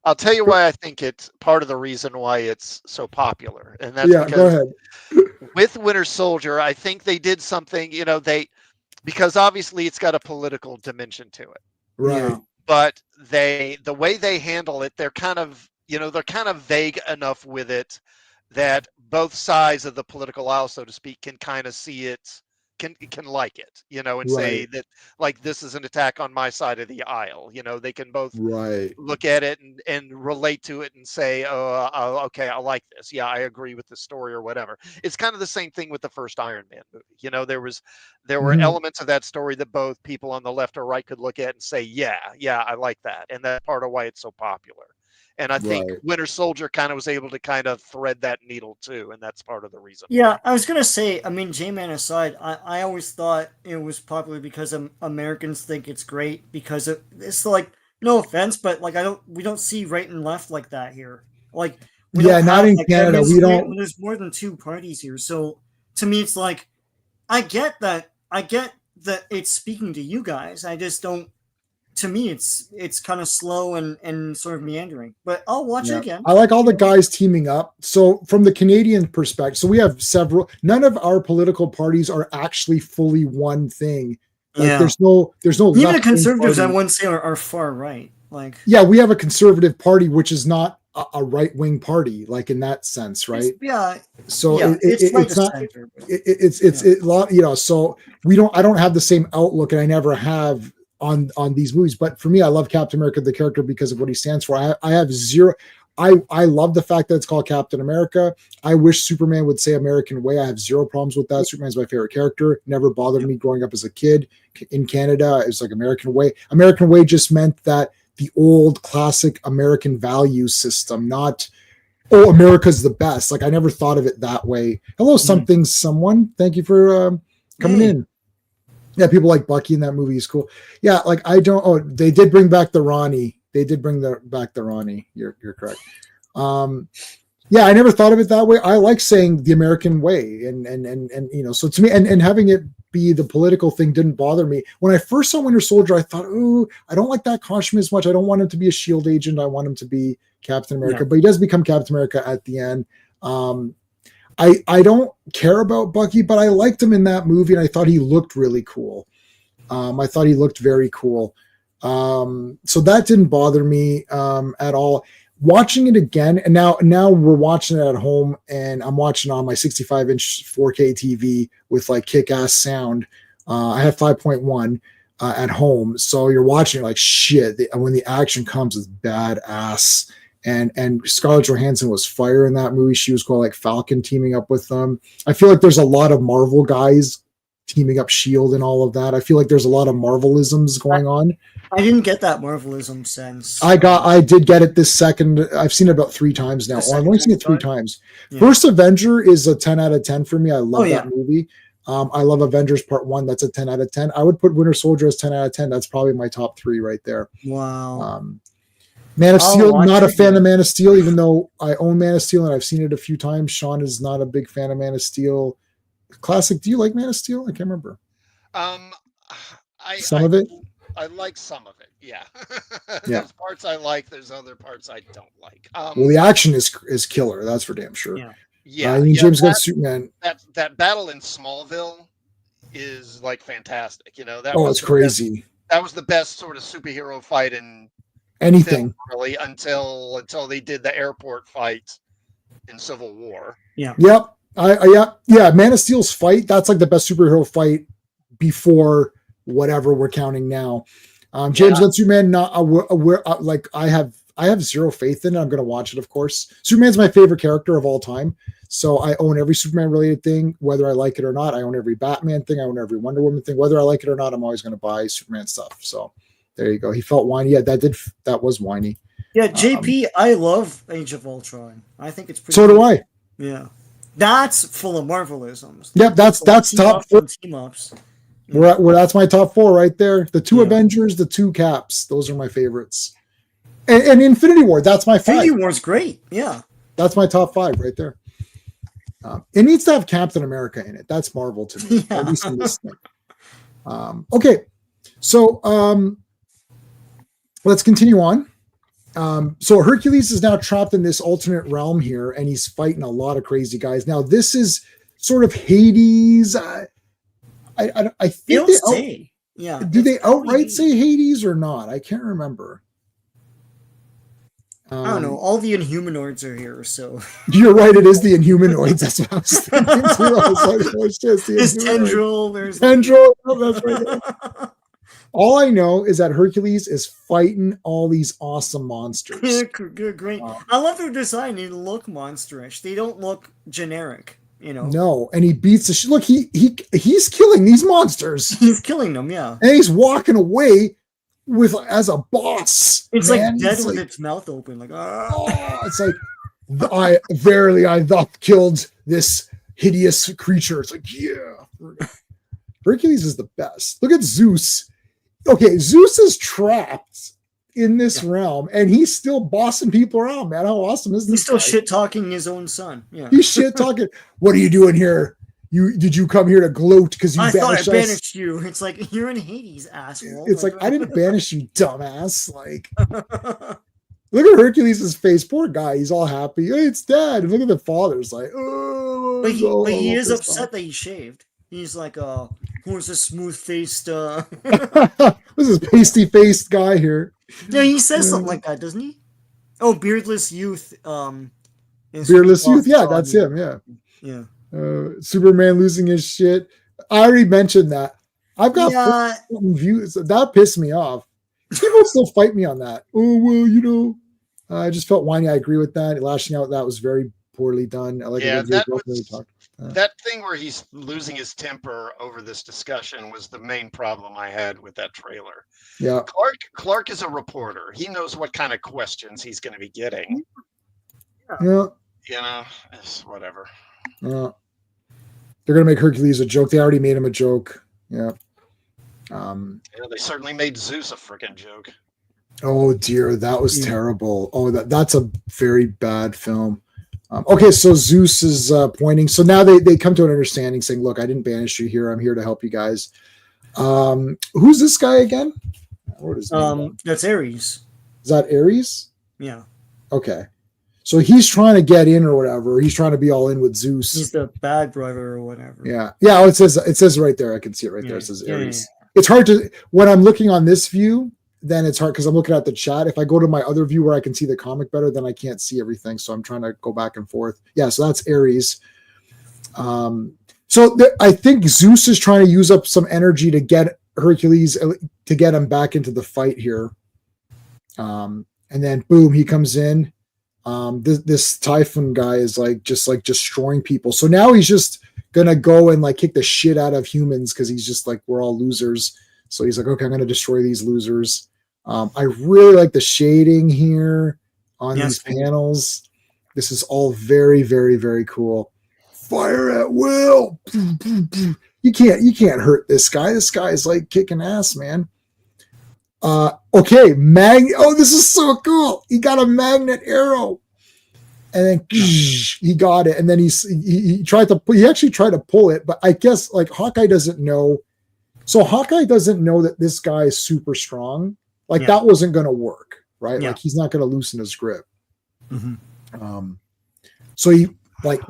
I'll tell you why I think it's part of the reason why it's so popular, and that's because go ahead. With Winter Soldier, I think they did something. Because obviously it's got a political dimension to it, right? Yeah. But the way they handle it, they're kind of vague enough with it that both sides of the political aisle, so to speak, can kind of see it, can like it, and say that like this is an attack on my side of the aisle. They can both look at it and relate to it and say, oh, okay, I like this. Yeah, I agree with the story or whatever. It's kind of the same thing with the first Iron Man movie. There were elements of that story that both people on the left or right could look at and say, yeah, I like that. And that's part of why it's so popular. And I think Winter Soldier kind of was able to kind of thread that needle too, and that's part of the reason. Yeah, I was gonna say, I mean, J-Man aside, I always thought it was popular because Americans think it's great because it's like, no offense, but like we don't see right and left like that here. Like not in Canada. We don't. There's more than 2 parties here, so to me, it's like I get that it's speaking to you guys. I just don't. To me, it's kind of slow and sort of meandering, but I'll watch it again. I like all the guys teaming up. So from the Canadian perspective, so we have several. None of our political parties are actually fully one thing. Like there's no. Even the conservatives, I wouldn't say are far right. Like we have a conservative party, which is not a right wing party, like in that sense, right? So it's not. It's a lot. So we don't. I don't have the same outlook, and I never have. On these movies, but for me, I love Captain America, the character, because of what he stands for. I have zero. I love the fact that it's called Captain America. I wish Superman would say American Way. I have zero problems with that. Superman's my favorite character. Never bothered me growing up as a kid in Canada. It's like American Way. American Way just meant that the old classic American value system, not America's the best. Like I never thought of it that way. Hello, someone. Thank you for coming in. Yeah, people like Bucky in that movie is cool. Yeah, like I don't. Oh, they did bring back the Ronnie. They did bring back the Ronnie. You're correct. Yeah, I never thought of it that way. I like saying the American way, and so to me, and having it be. The political thing didn't bother me. When I first saw Winter Soldier, I thought, ooh, I don't like that costume as much. I don't want him to be a shield agent. I want him to be Captain America, but he does become Captain America at the end. I don't care about Bucky, but I liked him in that movie, and I thought he looked really cool. I thought he looked very cool. So that didn't bother me at all. Watching it again, and now we're watching it at home, and I'm watching on my 65-inch 4K TV with like kick-ass sound. I have 5.1 at home, so you're watching it like shit. When the action comes, it's badass. And Scarlett Johansson was fire in that movie. She was called like Falcon teaming up with them. I feel like there's a lot of Marvel guys teaming up Shield and all of that. I feel like there's a lot of Marvelisms going on. I didn't get that Marvelism sense. I did get it this second. I've seen it about 3 times now. I've only seen it 3 times. Yeah. First Avenger is a 10 out of 10 for me. I love that movie. I love Avengers Part 1. That's a 10 out of 10. I would put Winter Soldier as 10 out of 10. That's probably my top 3 right there. Wow. Man of Steel, not a fan of Man of Steel, even though I own Man of Steel and I've seen it a few times. Sean is not a big fan of Man of Steel. Classic, do you like Man of Steel? I can't remember. Some of it? I like some of it, yeah. Yeah. There's parts I like, there's other parts I don't like. Well, the action is killer, that's for damn sure. Yeah. James Gunn Superman. That battle in Smallville is like fantastic. You know, it's crazy. That was the best sort of superhero fight in anything really until they did the airport fight in Civil War. Yeah. Yep. Man of Steel's fight, that's like the best superhero fight before whatever we're counting now. James Gunn Superman, like I have zero faith in it. I'm going to watch it, of course. Superman's my favorite character of all time. So I own every Superman related thing, whether I like it or not. I own every Batman thing. I own every Wonder Woman thing. Whether I like it or not, I'm always going to buy Superman stuff. So there you go. He felt whiny. Yeah, that was whiny. Yeah, JP, I love Age of Ultron. I think it's pretty. So do I. Yeah, that's full of Marvelisms. Yep, that's top 4 team ups. Where that's my top 4 right there. The 2 Avengers, the 2 Caps. Those are my favorites. And Infinity War, that's my 5. Infinity War's great. Yeah, that's my top 5 right there. It needs to have Captain America in it. That's Marvel to me, at least in this thing. Okay, so let's continue on. So Hercules is now trapped in this alternate realm here, and he's fighting a lot of crazy guys. Now, this is sort of Hades. I think they say. Yeah. Do they outright say Hades or not? I can't remember. I don't know. All the Inhumanoids are here, so you're right. It is the Inhumanoids. That's what I was thinking too. I was like, oh, shit, there's Tendril. There's Tendril. Oh, that's right. All I know is that Hercules is fighting all these awesome monsters. Great. I love their design. They look monsterish. They don't look generic. You know. No, and he beats the shit. Look, he's killing these monsters. He's killing them. Yeah. And he's walking away as a boss. It's like dead with its mouth open, like it's like I thus killed this hideous creature. It's like, yeah. Hercules is the best. Look at Zeus. Okay, Zeus is trapped in this realm, and he's still bossing people around, man. How awesome is this? He's still shit talking his own son. Yeah. He's shit talking. What are you doing here? Did you come here to gloat because I thought I banished you? It's like you're in Hades, asshole. It's like I didn't banish you, dumbass. Like, look at Hercules' face. Poor guy. He's all happy. Hey, it's dad. And look at the father's like, oh. But he is upset that he shaved. He's like, who's this smooth-faced? This is pasty-faced guy here. Yeah, he says something like that, doesn't he? Oh, beardless youth. Beardless youth. Yeah, that's him. Yeah. Yeah. Superman losing his shit. I already mentioned that. I've got views. That pissed me off. People still fight me on that. Oh, well, I just felt whiny. I agree with that. Lashing out, that was very poorly done. That thing where he's losing his temper over this discussion was the main problem I had with that trailer. Yeah. Clark is a reporter. He knows what kind of questions he's going to be getting. Yeah. It's whatever. Yeah. They're going to make Hercules a joke. They already made him a joke. Yeah. They certainly made Zeus a freaking joke. Oh dear, that was terrible. Oh, that's a very bad film. Okay, so Zeus is pointing. So now they come to an understanding, saying, "Look, I didn't banish you here. I'm here to help you guys." Who's this guy again? What is his name? That's Ares. Is that Ares? Yeah. Okay. So he's trying to get in or whatever. He's trying to be all in with Zeus. He's the bad brother or whatever. Yeah. Yeah. Oh, it says right there. I can see it right there. It says Ares. Yeah. It's hard to, when I'm looking on this view, then it's hard because I'm looking at the chat. If I go to my other view where I can see the comic better, then I can't see everything. So I'm trying to go back and forth. Yeah. So that's Ares. I think Zeus is trying to use up some energy to get Hercules, to get him back into the fight here. And then boom, he comes in. This Typhon guy is just destroying people. So now he's just gonna go and like kick the shit out of humans because he's just like, we're all losers. So he's like, okay, I'm gonna destroy these losers. I really like the shading here on these panels. This is all very, very, very cool. Fire at will. You can't hurt this guy. This guy is like kicking ass, man. Okay, oh, this is so cool. He got a magnet arrow, and then he got it, and then he actually tried to pull it, but I guess like Hawkeye doesn't know. So Hawkeye doesn't know that this guy is super strong. Like that wasn't going to work, right? Yeah. Like he's not going to loosen his grip. Mm-hmm. So he like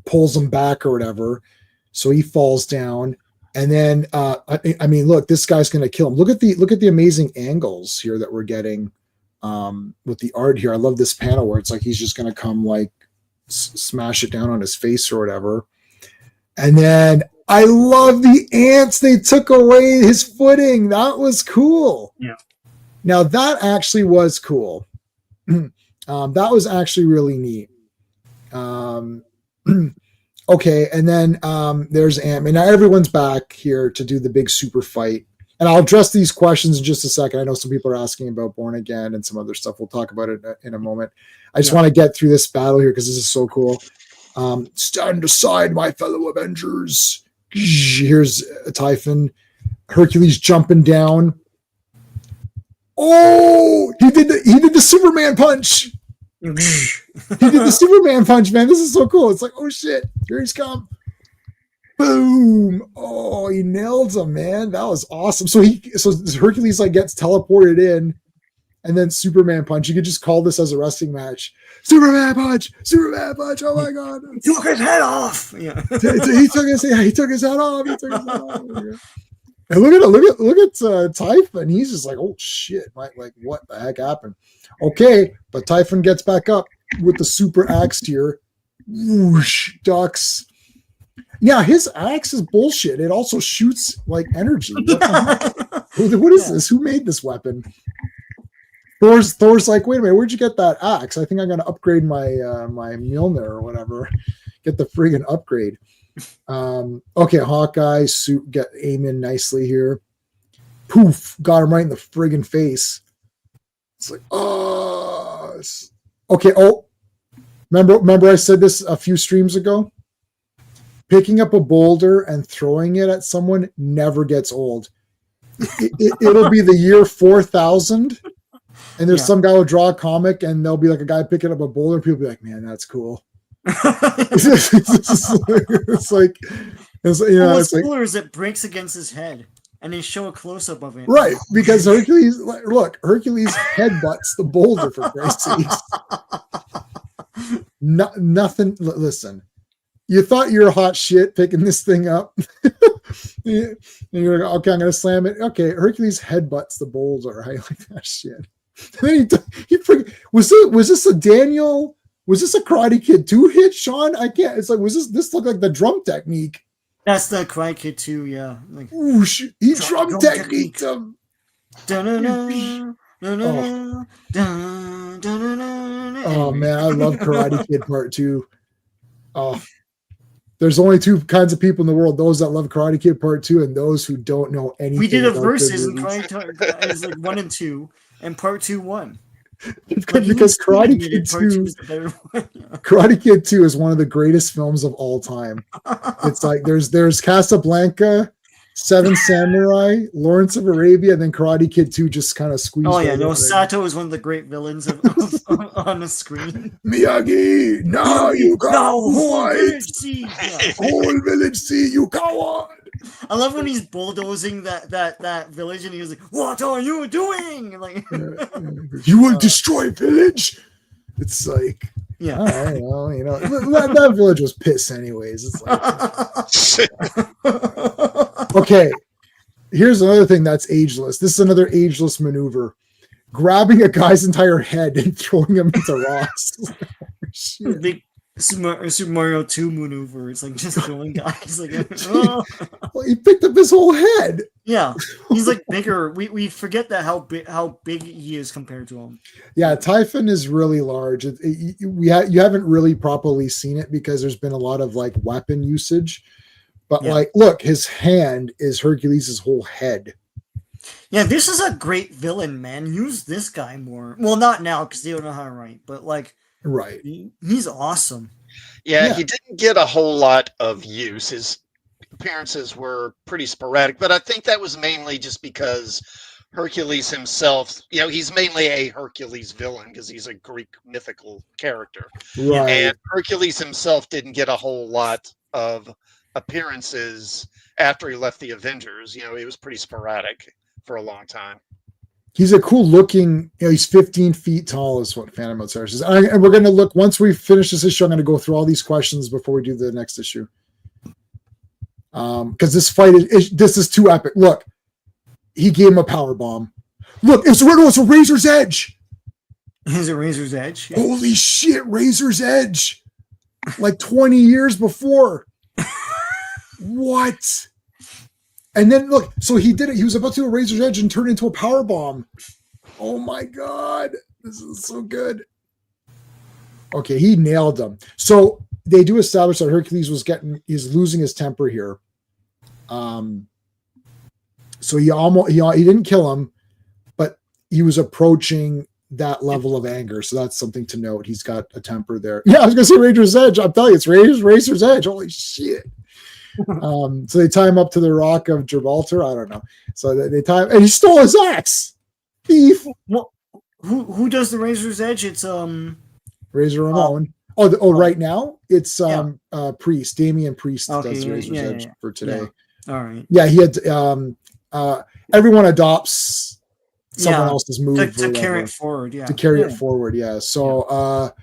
pulls him back or whatever. So he falls down. And then, I mean, look, this guy's going to kill him. Look at the amazing angles here that we're getting with the art here. I love this panel where it's like he's just going to come like smash it down on his face or whatever. And then I love the ants. They took away his footing. That was cool. Yeah. Now that actually was cool. That was actually really neat. Okay, and then there's Ant-Man. Now everyone's back here to do the big super fight. And I'll address these questions in just a second. I know some people are asking about Born Again and some other stuff. We'll talk about it in a moment. I just want to get through this battle here because this is so cool. Stand aside, my fellow Avengers. Here's Typhon. Hercules jumping down. Oh, he did the Superman punch. He did the Superman punch, man. This is so cool. It's like, oh shit, here he's come. Boom. Oh, he nailed him, man. That was awesome. So Hercules like gets teleported in, and then Superman punch. You could just call this as a wrestling match. Superman punch. Oh my god. He took his head off. Yeah. He took his head off. And look at Typhon. He's just like, oh shit, like what the heck happened? Okay, but Typhon gets back up with the super axe here. Whoosh, ducks. Yeah, his axe is bullshit. It also shoots like energy. What is this? Who made this weapon? Thor's like, wait a minute, where'd you get that axe? I think I'm gonna upgrade my my Mjolnir or whatever. Get the friggin' upgrade. Okay, Hawkeye suit get aim in nicely here. Poof, got him right in the friggin' face. It's like, oh, okay. Oh, remember I said this a few streams ago? Picking up a boulder and throwing it at someone never gets old. It'll be the year 4000, and there's some guy will draw a comic, and there'll be like a guy picking up a boulder, and people will be like, man, that's cool. It's like what's cooler is it breaks against his head and they show a close-up of it, right? Because Hercules headbutts the boulder, for Christ's sake. Nothing. Listen, you thought you were hot shit picking this thing up. And you're like, okay, I'm gonna slam it. Okay, Hercules headbutts the boulder. I like that shit. And then was this a Daniel? Was this a Karate Kid 2 hit, Sean? I can't. It's like, this looked like the drum technique. That's the Karate Kid 2, yeah. Like, whoosh, he drum techniqued him. Oh man, I love Karate Kid Part 2. Oh, there's only two kinds of people in the world: those that love Karate Kid Part 2 and those who don't know anything. We did a versus in Karate Kid like 1 and 2, and Part 2 won. Because Karate Kid 2 is one of the greatest films of all time. It's like there's Casablanca, Seven Samurai, Lawrence of Arabia, and then Karate Kid 2 just kind of squeezed. Oh yeah, right no, in. Sato is one of the great villains on the screen. Miyagi, now you Now got whole fight. village see. Yeah. Whole village see you coward. I love when he's bulldozing that village and he was like, "What are you doing?" Like, you will destroy village. It's like, yeah. all right, well, that village was piss anyways. It's like, okay, here's another thing that's ageless. This is another ageless maneuver. Grabbing a guy's entire head and throwing him into rocks. Shit. Big Super Mario 2 maneuver. It's like just throwing guys. Like, oh. Well, he picked up his whole head. Yeah, he's like bigger. We forget that how big he is compared to him. Yeah, Typhon is really large. You haven't really properly seen it because there's been a lot of like weapon usage. But like, look, his hand is Hercules' whole head. Yeah, this is a great villain, man. Use this guy more. Well, not now because they don't know how to write, but like, right, he's awesome. Yeah, he didn't get a whole lot of use. His appearances were pretty sporadic, but I think that was mainly just because Hercules himself, he's mainly a Hercules villain because he's a Greek mythical character. Right. And Hercules himself didn't get a whole lot of appearances after he left the Avengers. He was pretty sporadic for a long time. He's a cool looking, he's 15 feet tall is what Phantom Outsider says. And we're going to look, once we finish this issue, I'm going to go through all these questions before we do the next issue. Because this fight this is too epic. Look, he gave him a power bomb. Look, it's a Razor's Edge. Is it Razor's Edge? Holy shit, Razor's Edge. Like 20 years before. What? And then look, so he did it. He was about to do a Razor's Edge and turn into a power bomb. Oh my God. This is so good. Okay, he nailed him. So they do establish that Hercules he's losing his temper here. So he didn't kill him, but he was approaching that level of anger. So that's something to note. He's got a temper there. Yeah, I was gonna say Razor's Edge. I'm telling you, it's Razor's Edge. Holy shit. So they tie him up to the Rock of Gibraltar. I don't know. So they tie him, and he stole his axe. Thief. Well, who does the Razor's Edge? It's Razor Ramon. Right now it's Priest. Damian Priest does the Razor's Edge for today. Yeah. All right. Yeah, he had everyone adopts someone else's move to carry it forward. Yeah, to carry it forward. Yeah. So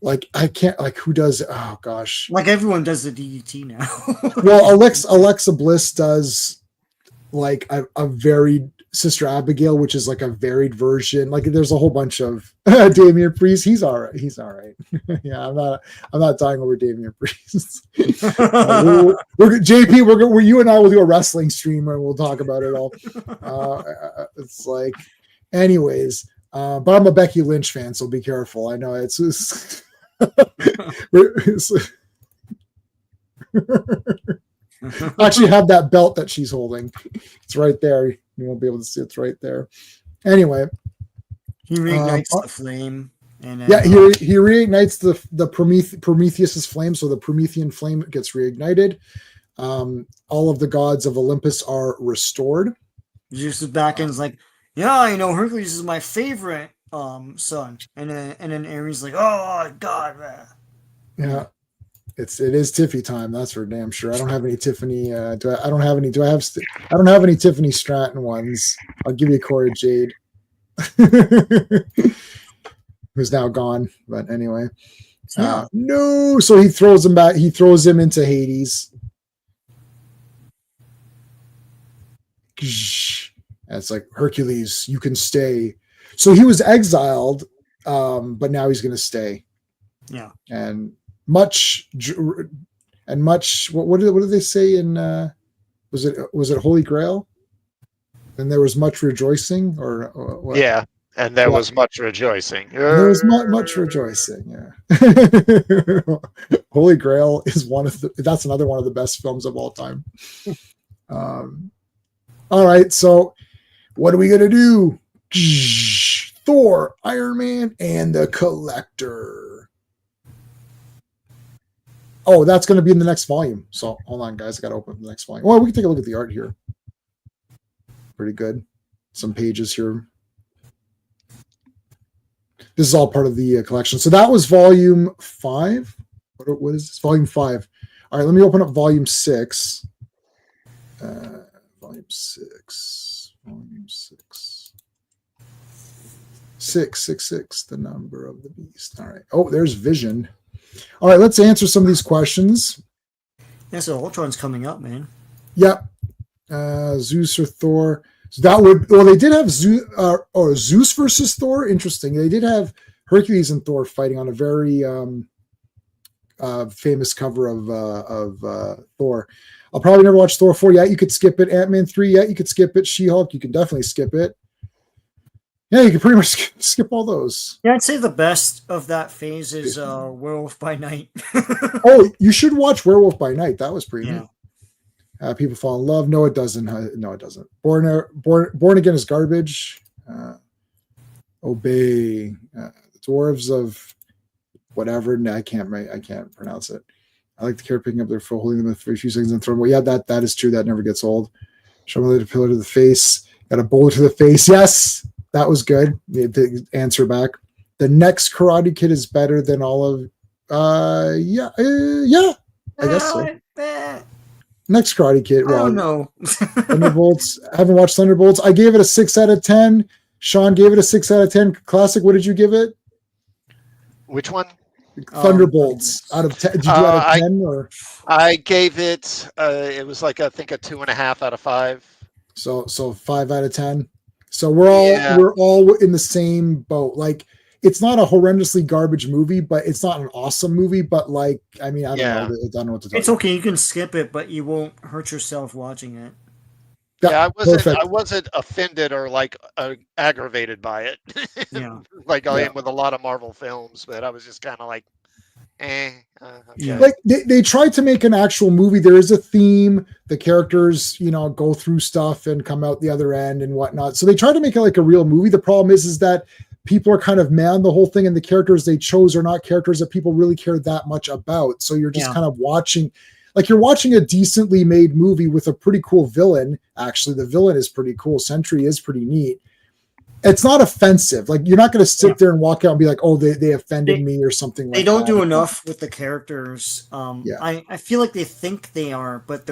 like I can't who does? Oh gosh. Like everyone does the DDT now. Well, Alexa Bliss does like a varied Sister Abigail, which is like a varied version. Like there's a whole bunch of Damian Priest. He's all right. Yeah, I'm not dying over Damian Priest. We're JP. You and I will do a wrestling stream and we'll talk about it all. It's like, anyways. But I'm a Becky Lynch fan, so be careful. I know it's actually have that belt that she's holding. It's right there. You won't be able to see it's right there. Anyway, he reignites the flame, and he reignites the Prometheus's flame. So the Promethean flame gets reignited. All of the gods of Olympus are restored. Zeus is back and is like, yeah, Hercules is my favorite son, and then Ares like, oh God, man. Yeah. It is Tiffy time. That's for damn sure. I don't have any Tiffany. I don't have any Tiffany Stratton ones. I'll give you Cora Jade, who's now gone. But anyway, no. So he throws him back. He throws him into Hades. And it's like, Hercules, you can stay. So he was exiled, but now he's going to stay. Yeah. And much what did they say in was it Holy Grail? And there was much rejoicing, or what? Yeah, and there was much rejoicing. There was much rejoicing. Yeah. Holy Grail is that's another one of the best films of all time. All right, so what are we gonna do? Thor, Iron Man, and the Collector. Oh, that's going to be in the next volume. So hold on, guys. I got to open the next volume. Well, we can take a look at the art here. Pretty good. Some pages here. This is all part of the collection. So that was volume 5. What is this? Volume 5. All right, let me open up volume 6. Volume 6. Volume 6. 666, the number of the beast. All right. Oh, there's Vision. All right, let's answer some of these questions. Yeah, so Ultron's coming up, man. Yep. Zeus or Thor. So that would, well, they did have Zeus versus Thor. Interesting. They did have Hercules and Thor fighting on a very famous cover of Thor. I'll probably never watch Thor 4 yet. You could skip it. Ant-Man 3 yet. You could skip it. She-Hulk, you can definitely skip it. Yeah, you can pretty much skip all those. Yeah, I'd say the best of that phase is Werewolf by Night. Oh, you should watch Werewolf by Night. That was pretty Yeah. neat. People fall in love. No, it doesn't. No, it doesn't. Born Again is garbage. Obey. The Dwarves of whatever. No, I can't pronounce it. I like the care picking up their foe, holding them for a few seconds and throwing. Well, yeah, that is true. That never gets old. Show me the pillar to the face. Got a bullet to the face. Yes, that was good. The answer back. The next Karate Kid is better than all of. Yeah. I guess so. Next Karate Kid. I don't know. Thunderbolts. I haven't watched Thunderbolts. I gave it a 6 out of 10. Sean gave it a 6 out of 10. Classic. What did you give it? Which one? Thunderbolts out of 10. Did you out of 10 or? I gave it. It was like I think a 2.5 out of 5. So 5 out of 10. So we're all in the same boat. Like, it's not a horrendously garbage movie, but it's not an awesome movie. But like, I mean, I don't know what to tell It's okay. You can skip it, but you won't hurt yourself watching it. Yeah, I wasn't offended or like aggravated by it. Yeah. Like I am with a lot of Marvel films, but I was just kind of like, okay. Like they tried to make an actual movie. There is a theme. The characters, go through stuff and come out the other end and whatnot. So they tried to make it like a real movie. The problem is that people are kind of mad on the whole thing, and the characters they chose are not characters that people really care that much about. So you're just kind of watching. Like, you're watching a decently made movie with a pretty cool villain. Actually, the villain is pretty cool. Sentry is pretty neat. It's not offensive. Like, you're not going to sit there and walk out and be like, oh, they offended me or something like that. They don't do enough with the characters. I feel like they think they are, but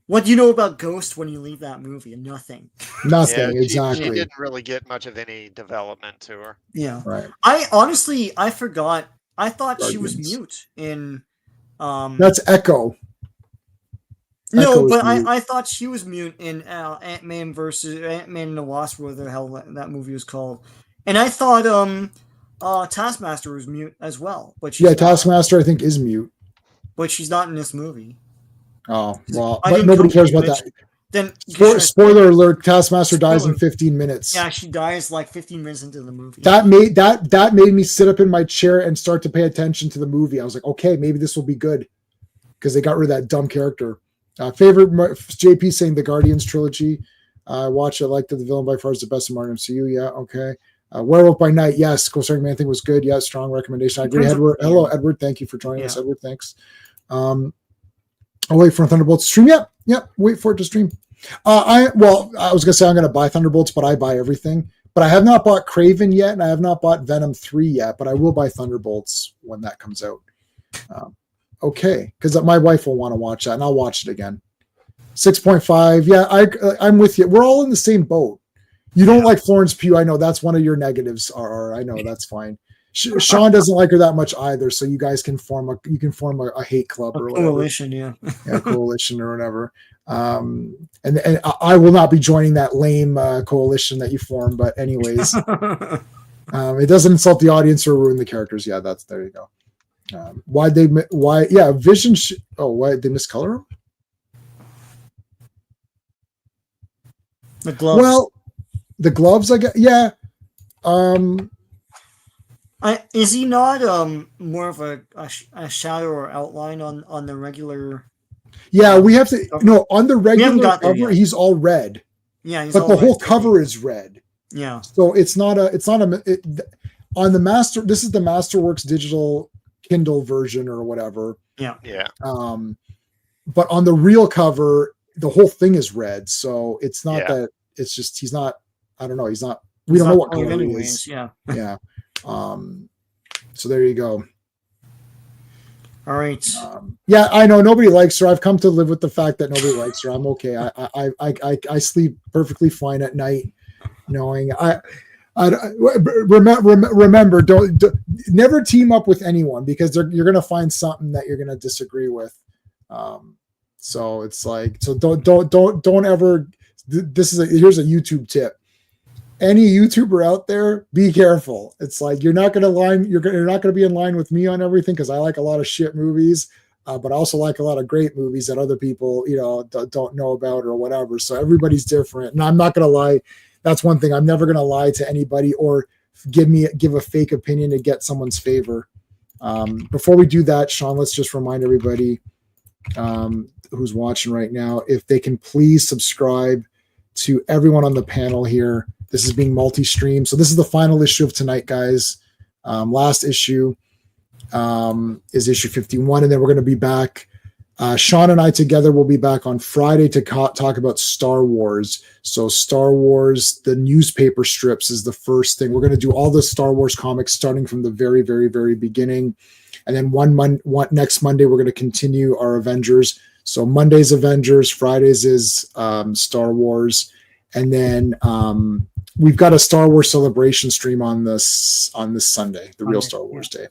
what do you know about Ghost when you leave that movie? Nothing. Nothing, yeah, exactly. She didn't really get much of any development to her. Yeah. Right. I forgot. I thought she was mute in... That's Echo. No, but I thought she was mute in Ant-Man versus Ant-Man and the Wasp, whatever the hell that movie was called. And I thought Taskmaster was mute as well. But Taskmaster I think is mute. But she's not in this movie. Oh, well, but nobody cares about that. Then spoiler alert, Taskmaster dies in 15 minutes. Yeah, she dies like 15 minutes into the movie. That made me sit up in my chair and start to pay attention to the movie. I was like, okay, maybe this will be good, because they got rid of that dumb character. Favorite JP saying the Guardians trilogy. Watch it. Like the villain by far is the best in Marvel MCU. Yeah, okay. Werewolf by Night. Yes, Ghost Man thing was good. Yeah, strong recommendation. I agree. Edward. Hello, Edward. Thank you for joining us, Edward. Thanks. I'll wait for Thunderbolts to stream. Yep. Wait for it to stream. I was gonna say I'm gonna buy Thunderbolts, but I buy everything. But I have not bought Kraven yet, and I have not bought Venom 3 yet. But I will buy Thunderbolts when that comes out. Okay, because my wife will want to watch that, and I'll watch it again. 6.5. Yeah, I'm with you. We're all in the same boat. You don't like Florence Pugh. I know that's one of your negatives. I know that's fine. Sean doesn't like her that much either, so you guys can form a hate club or whatever. Coalition, yeah, coalition or whatever. And I will not be joining that lame coalition that you form. But anyways, it doesn't insult the audience or ruin the characters. Yeah, there you go. Why Vision? Why they miscolor him? The gloves. Well, the gloves. I guess. Yeah. Is he not more of a shadow or outline on the regular? Yeah, we have to. No, on the regular cover, he's all red. Yeah, but the whole cover is red. Yeah. So it's not on the Master. This is the Masterworks digital Kindle version or whatever. Yeah. But on the real cover, the whole thing is red. So it's not that, it's just, he's not, I don't know. He's not, we don't know what color he is. Yeah. Yeah. So there you go. All right. Yeah, I know nobody likes her. I've come to live with the fact that nobody likes her. I'm okay. I sleep perfectly fine at night, knowing remember don't never team up with anyone, because you're gonna find something that you're gonna disagree with. So it's like, so don't ever. Here's a YouTube tip. Any YouTuber out there, be careful. It's like, you're not going to be in line with me on everything, because I like a lot of shit movies, but I also like a lot of great movies that other people, don't know about or whatever. So everybody's different, and I'm not going to lie. That's one thing. I'm never going to lie to anybody or give a fake opinion to get someone's favor. Before we do that, Sean, let's just remind everybody who's watching right now, if they can please subscribe to everyone on the panel here. This is being multi-stream. So this is the final issue of tonight, guys. Last issue is issue 51, and then we're going to be back. Sean and I together will be back on Friday to talk about Star Wars. So Star Wars, the newspaper strips, is the first thing. We're going to do all the Star Wars comics starting from the very, very, very beginning. And then next Monday, we're going to continue our Avengers. So Monday's Avengers, Fridays is Star Wars. And then we've got a Star Wars celebration stream on this Sunday, the real Star Wars Day.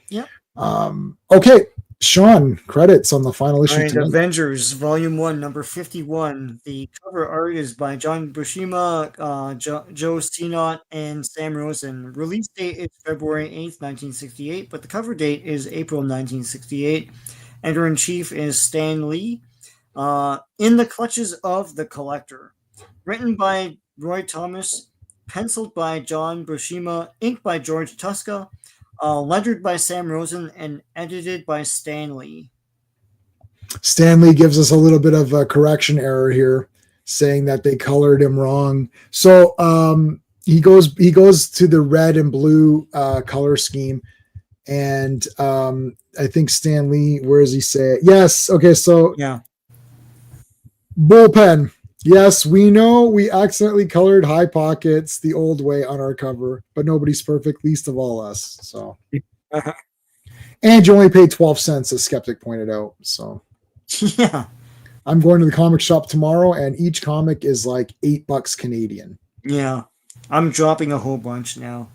Yeah. Okay, Sean, credits on the final issue. All right, Avengers Volume 1, number 51. The cover art is by John Buscema, Joe Steenot, and Sam Rosen. Release date is February 8th, 1968, but the cover date is April 1968. Editor-in-chief is Stan Lee. In the Clutches of the Collector. Written by Roy Thomas, penciled by John Buscema, inked by George Tuska, lettered by Sam Rosen, and edited by Stan Lee. Stan Lee gives us a little bit of a correction error here, saying that they colored him wrong. So he goes to the red and blue color scheme, and I think Stan Lee, where does he say it? Yes. Okay. So yeah, bullpen. Yes, we know we accidentally colored High Pockets the old way on our cover, but nobody's perfect, least of all us. So, and you only paid 12 cents, as Skeptic pointed out. So, yeah, I'm going to the comic shop tomorrow, and each comic is like $8 Canadian. Yeah, I'm dropping a whole bunch now.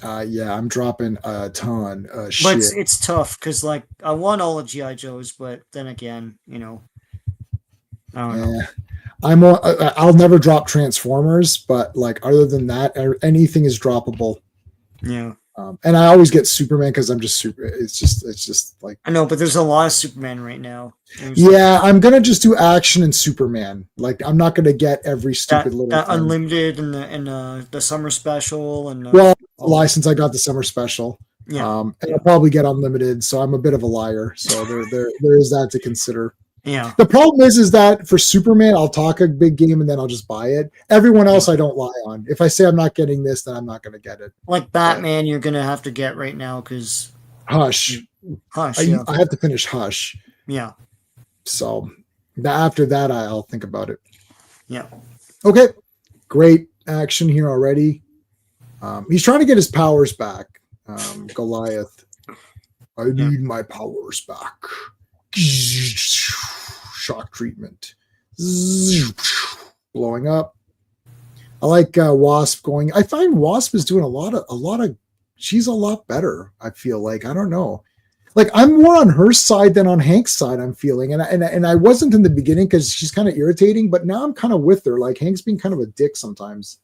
Yeah, I'm dropping a ton of shit. But it's tough because, like, I want all the G.I. Joes, but then again, I don't know. I'll never drop Transformers, but like other than that, anything is droppable. Yeah. And I always get Superman because I'm just super. It's just like, I know, but there's a lot of Superman right now. Yeah, I'm gonna just do action and Superman. Like, I'm not gonna get every stupid little that thing. Unlimited and the summer special and license. I got the summer special. Yeah. And I'll probably get unlimited. So I'm a bit of a liar. So there is that to consider. Yeah. The problem is that for Superman, I'll talk a big game and then I'll just buy it. Everyone else, I don't lie on. If I say I'm not getting this, then I'm not going to get it. Like Batman, you're going to have to get right now because Hush. I have to finish Hush. Yeah. So after that, I'll think about it. Yeah. Okay. Great action here already. He's trying to get his powers back. Goliath. I need my powers back. Shock treatment. Blowing up. I like Wasp going. I find Wasp is doing a lot of she's a lot better. I feel like, I don't know. Like, I'm more on her side than on Hank's side, I'm feeling. And I wasn't in the beginning because she's kind of irritating, but now I'm kind of with her. Like, Hank's being kind of a dick sometimes.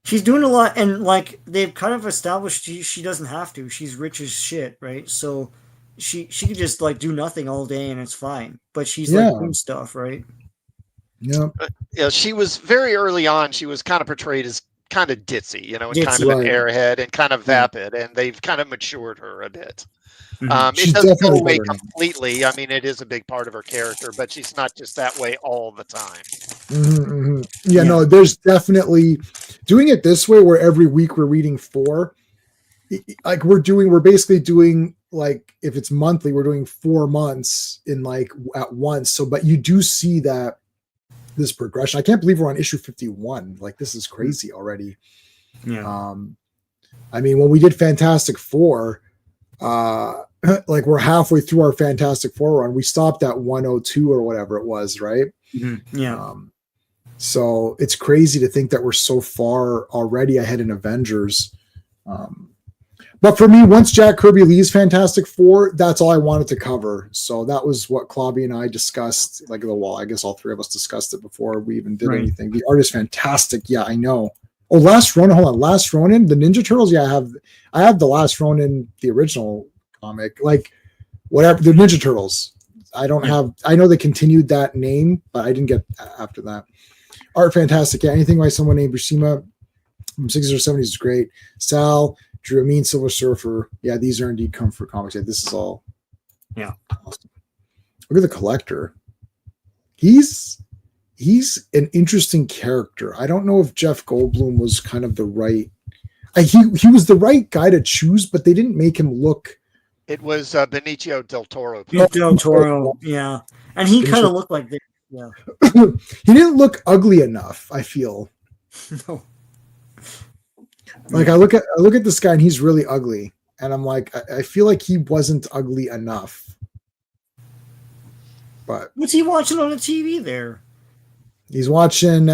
She's doing a lot, and like they've kind of established she doesn't have to. She's rich as shit, right? So she could just like do nothing all day and it's fine. But she's like doing stuff, right? Yeah. Yeah, she was very early on. She was kind of portrayed as kind of ditzy, and kind of an airhead and kind of vapid, and they've kind of matured her a bit. It doesn't go away completely. I mean, it is a big part of her character, but she's not just that way all the time. Yeah, no, there's definitely doing it this way where every week we're reading 4. Like we're basically doing like if it's monthly, we're doing 4 months in like at once. So, but you do see that this progression. I can't believe we're on issue 51. Like this is crazy already. Yeah. I mean, when we did Fantastic Four, like we're halfway through our Fantastic Four run. We stopped at 102 or whatever it was, right? Mm-hmm. Yeah. So it's crazy to think that we're so far already ahead in Avengers. But for me, once Jack Kirby leaves Fantastic Four, that's all I wanted to cover. So that was what Clobby and I discussed. Like the wall, I guess all three of us discussed it before we even did anything. The art is fantastic. Yeah, I know. Oh, Last Ronin. Hold on, Last Ronin, the Ninja Turtles. Yeah, I have the Last Ronin, the original comic. Like whatever, the Ninja Turtles. I don't have. I know they continued that name, but I didn't get after that. Art fantastic. Yeah, anything by someone named Buscema from 60s or 70s is great. Sal drew a mean Silver Surfer. Yeah, these are indeed comfort comics. Yeah, this is all. Yeah. Awesome. Look at the Collector. He's an interesting character. I don't know if Jeff Goldblum was kind of the right. He was the right guy to choose, but they didn't make him look. It was Benicio del Toro. Del Toro, yeah, and he kind of looked like this. Yeah, he didn't look ugly enough. I feel. No. Like I look at this guy and he's really ugly, and I'm like, I feel like he wasn't ugly enough. But what's he watching on the TV there? He's watching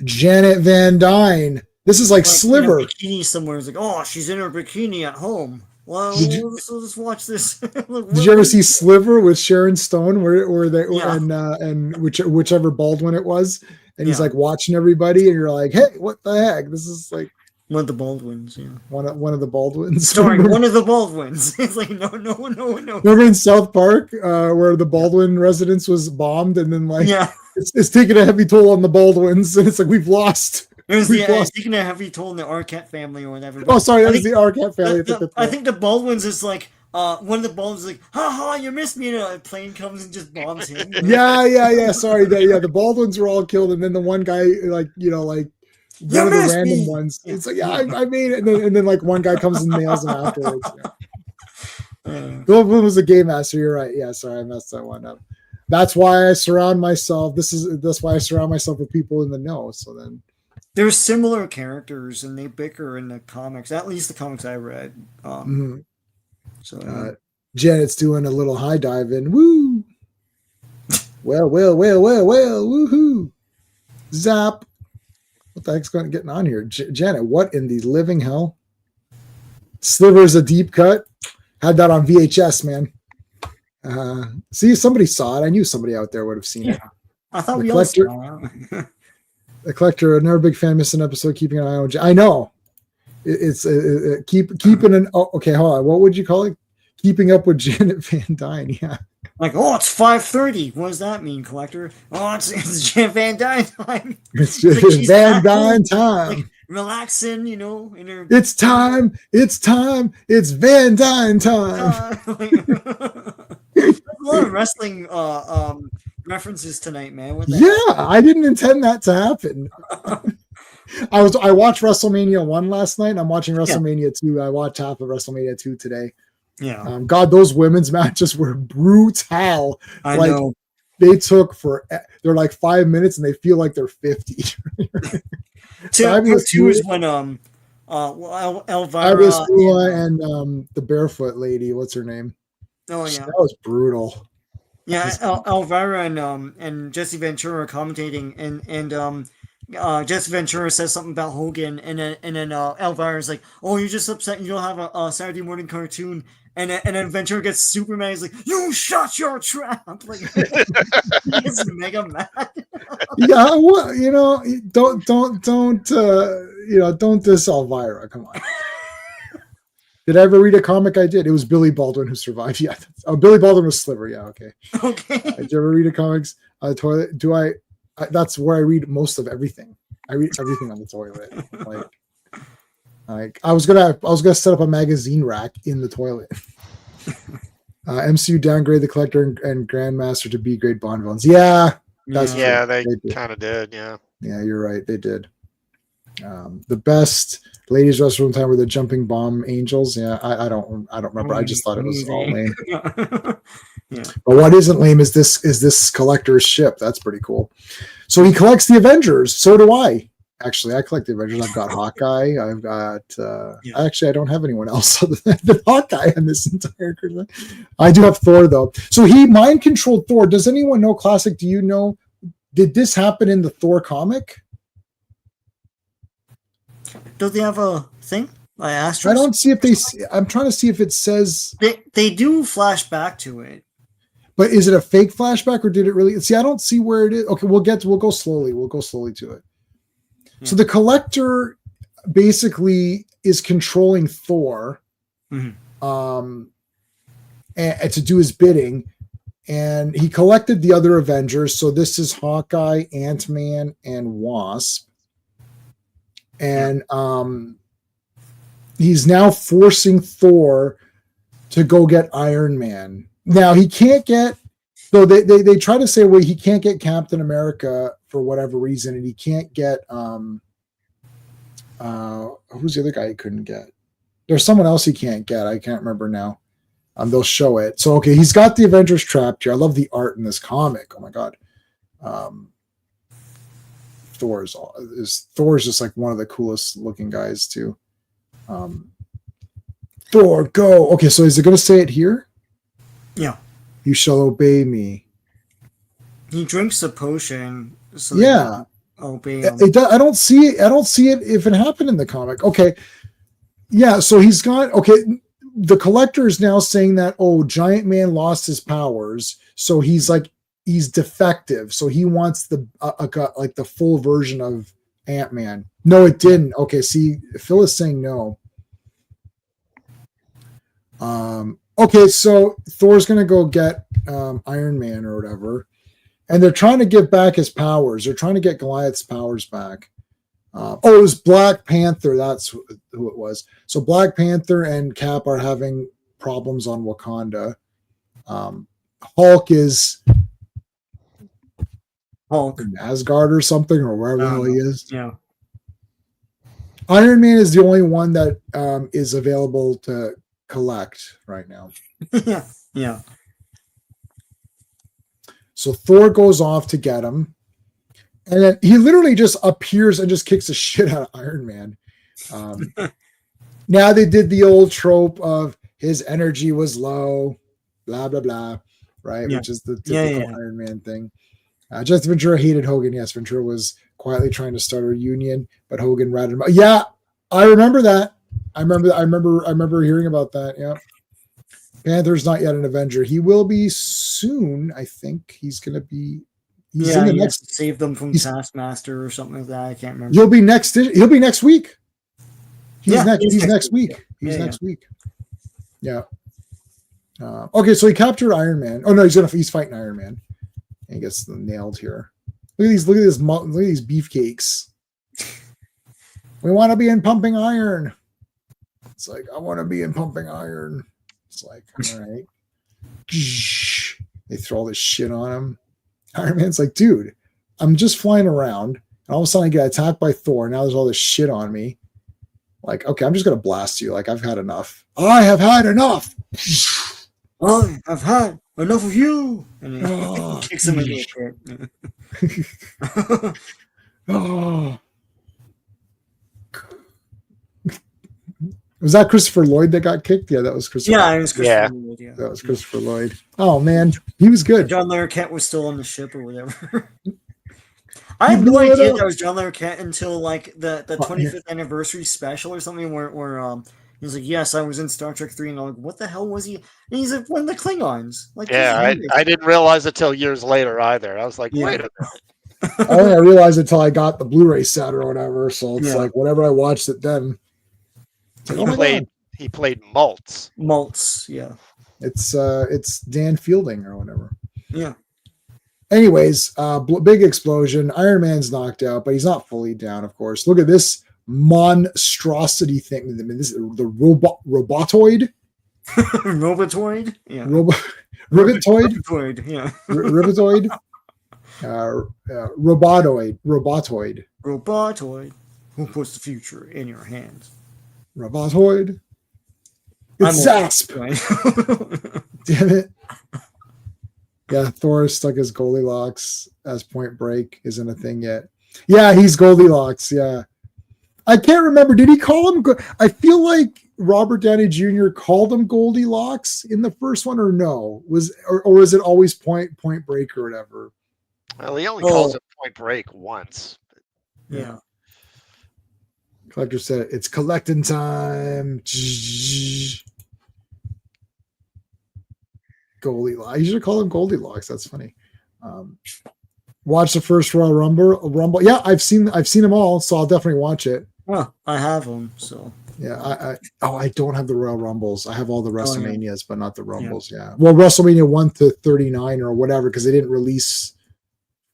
Janet Van Dyne. This is like Sliver. In a bikini somewhere. It's like, oh, she's in her bikini at home. Well, let's watch this. Did you ever see Sliver with Sharon Stone, where they and whichever Baldwin it was, and he's like watching everybody, and you're like, hey, what the heck? This is like one of the Baldwins. Yeah, one of the Baldwins. Starring one of the Baldwins. It's like no. Remember in South Park where the Baldwin residence was bombed, and then like it's taking a heavy toll on the Baldwins, and it's like we've lost. It's taking a heavy toll on the Arquette family or whatever. Oh, sorry, that was the Arquette family. I think the Baldwins is like one of the Baldwins is like, ha, you missed me, and a plane comes and just bombs him. Yeah. Sorry, the Baldwins were all killed, and then the one guy, like one of the random ones. It's like, I made it, and then like one guy comes and nails him afterwards. Goldblum was a game master. You're right. Yeah, sorry, I messed that one up. That's why I surround myself. That's why I surround myself with people in the know. So then. There's similar characters, and they bicker in the comics. At least the comics I read. So Janet's doing a little high dive in. Woo! Well, woohoo! Zap! What the heck's getting on here, Janet? What in the living hell? Sliver's a deep cut. Had that on VHS, man. See, somebody saw it. I knew somebody out there would have seen it. I thought we all saw it. The Collector, another big fan, missed an episode, keeping an eye on. I know. It's keeping an. Oh, okay, hold on. What would you call it? Keeping up with Janet Van Dyne. Yeah. Like, oh, it's 5:30. What does that mean, Collector? Oh, it's Janet Van Dyne time. It's like Van Dyne time. Like, relaxing, in her. It's time. It's Van Dyne time. A lot of wrestling references tonight, man. I didn't intend that to happen. I watched WrestleMania 1 last night, and I'm watching WrestleMania 2. I watched half of WrestleMania 2 today. Yeah. God, those women's matches were brutal. I know. They took they're like 5 minutes, and they feel like they're 50. Two is when Elvira and the barefoot lady, what's her name? Oh yeah, that was brutal. Yeah, Elvira and Jesse Ventura commentating, and Jesse Ventura says something about Hogan, and then Elvira's like, "Oh, you're just upset you don't have a Saturday morning cartoon," and then Ventura gets super mad. He's like, "You shut your trap!" Like, he's mega mad. Yeah, well, don't diss Elvira. Come on. Did I ever read a comic? I did. It was Billy Baldwin who survived. Yeah. Oh, Billy Baldwin was Sliver. Yeah. Okay. Did you ever read a comics on the toilet? That's where I read most of everything. I read everything on the toilet. Like I was gonna set up a magazine rack in the toilet. MCU downgrade the Collector and Grandmaster to B grade Bond villains. Yeah. They kind of did. Yeah. Yeah, you're right. They did. The best ladies' restroom time were the jumping bomb angels. Yeah, I don't remember. I just thought it was all lame. Yeah. But what isn't lame is this collector's ship. That's pretty cool. So he collects the Avengers. So do I. Actually, I collect the Avengers. I've got Hawkeye. I've got. Actually, I don't have anyone else other than Hawkeye in this entire group. I do have Thor though. So he mind controlled Thor. Does anyone know? Classic. Do you know? Did this happen in the Thor comic? Do they have a thing? I don't see if they. I'm trying to see if it says. They do flash back to it. But is it a fake flashback or did it really? See, I don't see where it is. Okay, we'll go slowly. We'll go slowly to it. Yeah. So the collector basically is controlling Thor, and to do his bidding, and he collected the other Avengers. So this is Hawkeye, Ant-Man, and Wasp, and he's now forcing Thor to go get Iron Man. Now he can't get, though they try to say, well, he can't get Captain America for whatever reason, and he can't get who's the other guy he couldn't get? There's someone else he can't get. I can't remember now. They'll show it. So okay, he's got the Avengers trapped here. I love the art in this comic. Oh my god. Thor's just like one of the coolest looking guys too. Thor, go. Okay, so is it going to say it here? Yeah. You shall obey me. He drinks a potion. So yeah. Obey him. I don't see it. I don't see it if it happened in the comic. Okay. Yeah. So he's got, okay. The collector is now saying that, oh, Giant Man lost his powers. So he's defective. So he wants like the full version of Ant-Man. No, it didn't. Okay. See, Phil is saying no. Okay, so Thor's gonna go get Iron Man or whatever, and they're trying to give back his powers. They're trying to get Goliath's powers back. It was Black Panther. That's who it was. So Black Panther and Cap are having problems on Wakanda. Hulk is in Asgard or something, or wherever the hell he is. Yeah. Iron Man is the only one that is available to collect right now. Yeah. So Thor goes off to get him, and then he literally just appears and just kicks the shit out of Iron Man. Now they did the old trope of his energy was low, blah blah blah, right? Yeah. Which is the typical Iron Man thing. Justin Ventura hated Hogan. Yes, Ventura was quietly trying to start a reunion, but Hogan ratted him out. Yeah, I remember that. I remember hearing about that. Yeah. Panther's not yet an Avenger. He will be soon. I think he's going to be. He's in the next. Save them from Taskmaster or something like that. I can't remember. He'll be next week. He's next week. He's next week. Yeah. Okay, so he captured Iron Man. Oh no, he's fighting Iron Man. And he gets nailed here. Look at these beefcakes. We want to be in Pumping Iron. It's like, I want to be in Pumping Iron. It's like, all right. They throw all this shit on him. Iron Man's like, dude, I'm just flying around. And all of a sudden I get attacked by Thor. Now there's all this shit on me. Like, okay, I'm just going to blast you. Like, I've had enough. I have had enough. I have had enough of you. And he kicks him into a pit. Oh. Was that Christopher Lloyd that got kicked? Yeah, that was Christopher. Yeah, it was Christopher Lloyd. Yeah. That was Christopher Lloyd. Oh man, he was good. John Larroquette was still on the ship or whatever. I had no idea that was John Larroquette until like the 25th anniversary special or something where he's like, yes, I was in Star Trek 3, and I'm like, what the hell was he? And he's like, one of the Klingons. Like, yeah, I didn't realize it till years later either. I was like, wait a minute. I realized it until I got the Blu-ray set or whatever. So it's like whatever I watched it then. Like, he played Maltz. Maltz, yeah. It's Dan Fielding or whatever. Yeah. Anyways, big explosion. Iron Man's knocked out, but he's not fully down, of course. Look at this monstrosity thing. I mean, this is the robotoid. Robotoid? Yeah. Ribotoid? Ribotoid, yeah. Ribotoid? Robotoid. Robotoid. Who puts the future in your hands? Robotoid. I'm It's Zasp. Right? Damn it. Yeah, Thor stuck his Goldilocks as Point Break isn't a thing yet. Yeah, he's Goldilocks. Yeah. I can't remember. Did he call him? I feel like Robert Downey Jr. called him Goldilocks in the first one, or no? Or is it always Point Break or whatever? Well, he only calls it Point Break once. Yeah. Collector said it's collecting time. Goldilocks. You should call him Goldilocks. That's funny. Watch the first Royal Rumble. Yeah, I've seen them all, so I'll definitely watch it. Well, I have them, so. Yeah, I don't have the Royal Rumbles. I have all the WrestleManias, but not the Rumbles. Yeah. Yeah. Well, WrestleMania 1 to 39 or whatever, because they didn't release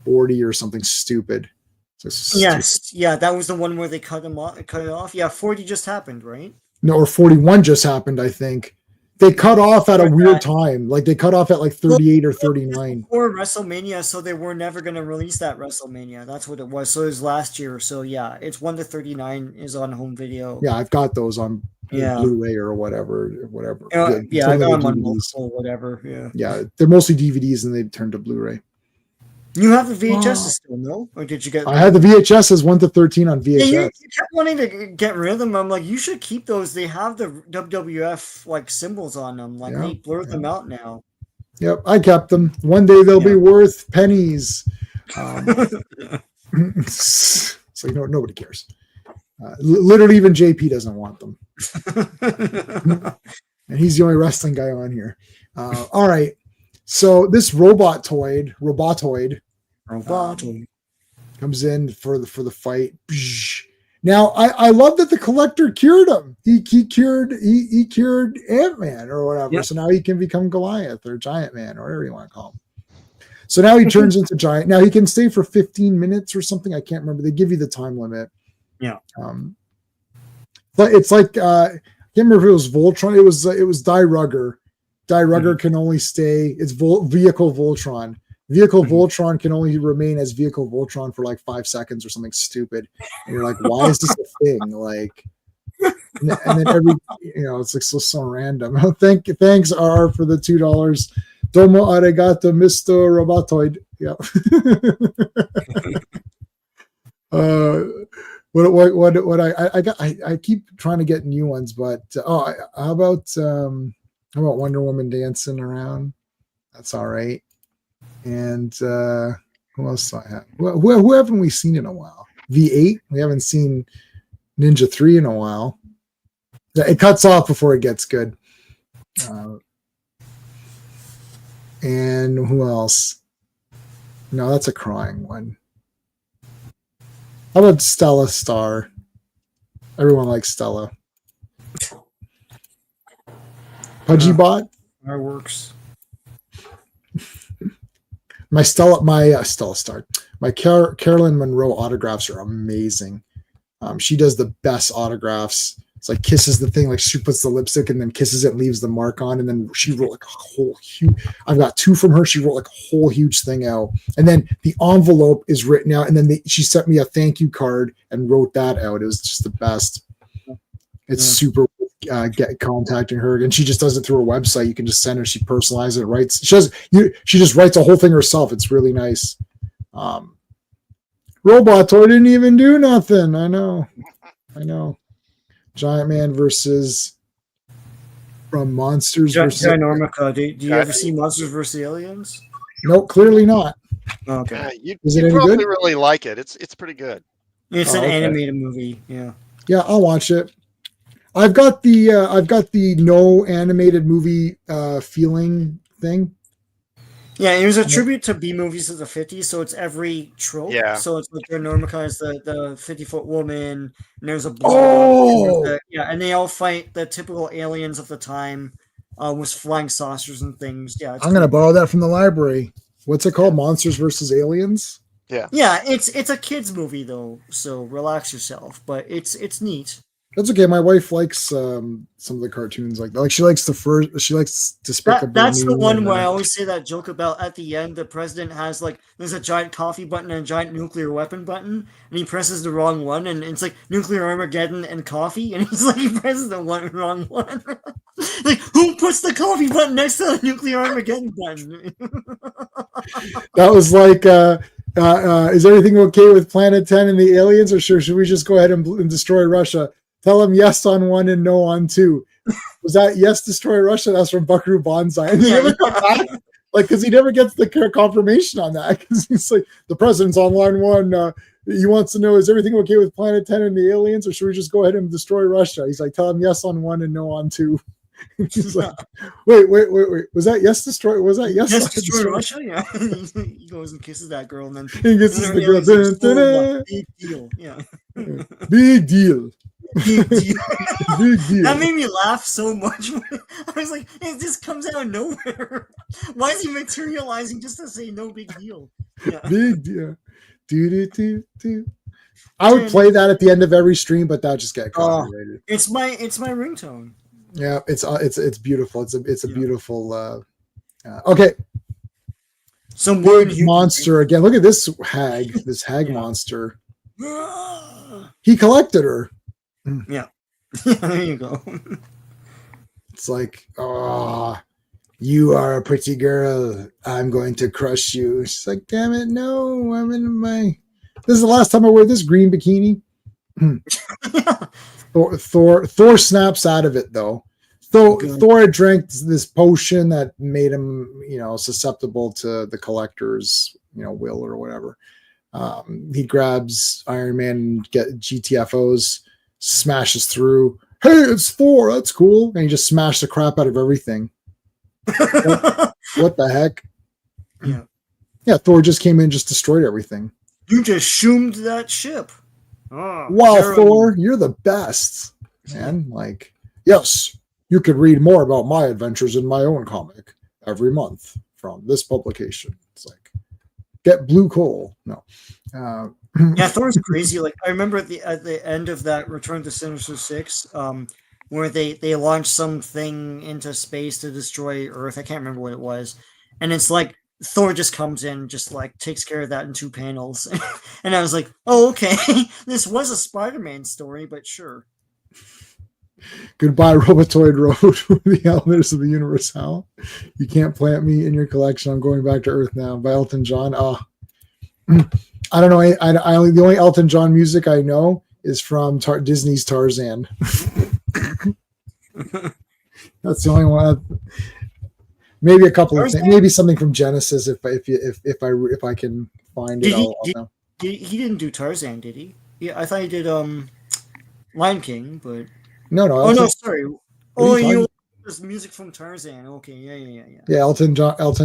40 or something stupid. Yes, yeah, that was the one where they cut it off. Yeah, 40 just happened, right? No, or 41 just happened, I think. They cut off at a weird time. Like they cut off at like 38 or 39. Or WrestleMania, so they were never going to release that WrestleMania. That's what it was. So it was last year. So yeah, it's 1 to 39 is on home video. Yeah, I've got those on Blu-ray or whatever. Yeah, I got them on multiple, whatever. Yeah. Yeah, they're mostly DVDs and they turned to Blu-ray. You have the VHS still, no? Or did you get? I had the VHSs 1 to 13 on VHS. Yeah, you kept wanting to get rid of them. I'm like, you should keep those. They have the WWF like symbols on them. Like they blurred them out now. Yep, I kept them. One day they'll be worth pennies. So nobody cares. Literally, even JP doesn't want them, and he's the only wrestling guy on here. All right. So this robotoid comes in for the fight. Now I love that the collector cured him. He cured Ant-Man or whatever. Yep. So now he can become Goliath or Giant Man or whatever you want to call him. So now he turns into Giant. Now he can stay for 15 minutes or something. I can't remember. They give you the time limit. Yeah. But it's like I can't remember if it was Voltron. It was Die Rugger. Die Rugger can only stay. It's Vehicle Voltron. Vehicle Voltron can only remain as Vehicle Voltron for like 5 seconds or something stupid. And you're like, why is this a thing? Like, and then every, it's like so random. Thanks R for the $2. Domo arigato, Mr. Robotoid. Yeah. I keep trying to get new ones, but how about Wonder Woman dancing around? That's all right. And who else do I have? Who haven't we seen in a while? V8. We haven't seen Ninja 3 in a while. It cuts off before it gets good. And who else? No, that's a crying one. How about Stella Star? Everyone likes Stella. Pudgy Bot? Fireworks. My Stella Star. My Carolyn Monroe autographs are amazing. She does the best autographs. It's like kisses the thing, like she puts the lipstick and then kisses it and leaves the mark on. And then she wrote like a whole huge, I've got 2 from her. She wrote like a whole huge thing out. And then the envelope is written out. And then she sent me a thank you card and wrote that out. It was just the best. It's super contacting her. And she just does it through her website. You can just send her. She personalizes it, writes. She just writes a whole thing herself. It's really nice. Robotoid didn't even do nothing. I know. Giant Man versus from Monsters versus Ginormica. Do you ever see Monsters versus Aliens? Nope, clearly not. Okay. You any probably good? really like it. It's pretty good. It's an animated movie. Yeah. Yeah, I'll watch it. I've got the no animated movie feeling thing. Yeah, it was a tribute to B movies of the 50s, so it's every trope. Yeah. So it's like Ginormica is the 50-foot woman, and there's a blob, and they all fight the typical aliens of the time with flying saucers and things. Yeah, I'm gonna borrow that from the library. What's it called? Monsters versus Aliens? Yeah. Yeah, it's a kids movie though, so relax yourself. But it's neat. That's okay. My wife likes some of the cartoons like that. Like she likes Despicable That's the Me one and, where I always say that joke about at the end the president has like there's a giant coffee button and a giant nuclear weapon button and he presses the wrong one and it's like nuclear Armageddon and coffee and he's like he presses the wrong one. Like who puts the coffee button next to the nuclear Armageddon button? that was like is everything okay with Planet 10 and the aliens, or should we just go ahead and destroy Russia? Tell them yes on 1 and no on 2. Was that yes, destroy Russia? That's from Buckaroo Banzai. And they never come back, like, because he never gets the confirmation on that. Because he's like, the president's on line 1. He wants to know, is everything okay with Planet 10 and the aliens, or should we just go ahead and destroy Russia? He's like, tell him yes on 1 and no on 2. He's like, wait. Was that yes, destroy? Was that yes? Yes, destroy Russia? Yeah. He goes and kisses that girl and then He kisses the girl. Big deal. Yeah. Big deal. Big deal. Big deal. That made me laugh so much. I was like, it just comes out of nowhere. Why is he materializing just to say no big deal? Yeah. Big deal. Do. I would play that at the end of every stream, but that just get copyrighted. It's my ringtone. Yeah, it's beautiful. It's a beautiful. Okay. Some big monster again. Look at this hag. This hag monster. He collected her. Yeah. There you go. It's like, you are a pretty girl. I'm going to crush you. She's like, damn it, no. I'm in my. This is the last time I wear this green bikini. Thor snaps out of it though. Thor had drank this potion that made him, susceptible to the collector's, will or whatever. He grabs Iron Man and get GTFOs, smashes through. Hey, it's Thor. That's cool. And he just smashed the crap out of everything. What the heck? Yeah. Yeah, Thor just came in and just destroyed everything. You just shoomed that ship. Oh, wow, Thor, you're the best. Man, like, yes, you could read more about my adventures in my own comic every month from this publication. It's like, get blue coal. No. Yeah, Thor's crazy. Like, I remember at the end of that Return to Sinister Six, where they launched something into space to destroy Earth. I can't remember what it was. And it's like, Thor just comes in, just like takes care of that in 2 panels. And I was like, oh, okay. This was a Spider-Man story, but sure. Goodbye, Robotoid Road, the Elevators of the Universe. How? You can't plant me in your collection. I'm going back to Earth now. By Elton John. I don't know. The only Elton John music I know is from Disney's Tarzan. That's the only one. Maybe a couple of things. Maybe something from Genesis if I can find it. He didn't do Tarzan, did he? Yeah, I thought he did Lion King, but no. No, sorry. You was music from Tarzan. Okay, yeah. Yeah, Elton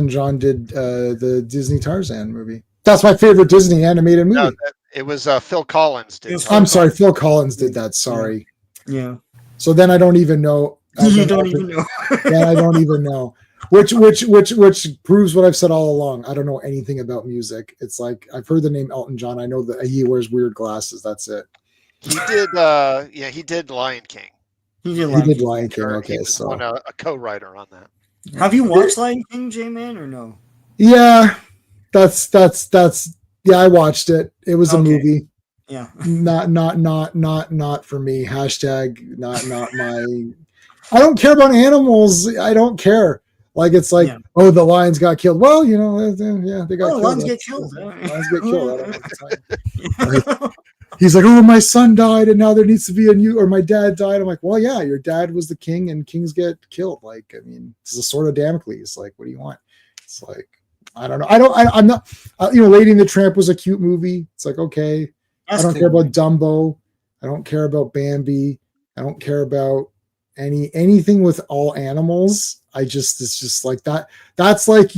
John did the Disney Tarzan movie. That's my favorite Disney animated movie. No, it was Phil Collins did. I'm sorry, Phil Collins did that. Sorry. Yeah. So then I don't even know. You don't even know. Then I don't even know. Which proves what I've said all along. I don't know anything about music. It's like I've heard the name Elton John. I know that he wears weird glasses. That's it. He did. He did Lion King. He did Lion King. Okay, he was a co-writer on that. Have you watched Lion King, J-Man, or no? Yeah, that's. Yeah, I watched it. It was a movie. Yeah. Not for me. Hashtag not my. I don't care about animals. I don't care. Like it's like, oh, the lions got killed. Well, they got killed. Lions get killed. Lions get killed. He's like, oh, my son died, and now there needs to be a new, or my dad died. I'm like, well, yeah, your dad was the king, and kings get killed. Like, I mean, it's a sword of Damocles. Like, what do you want? It's like, I don't know. I'm not. Lady and the Tramp was a cute movie. It's like, okay, I don't care about Dumbo. I don't care about Bambi. I don't care about anything with all animals. It's just like that. That's like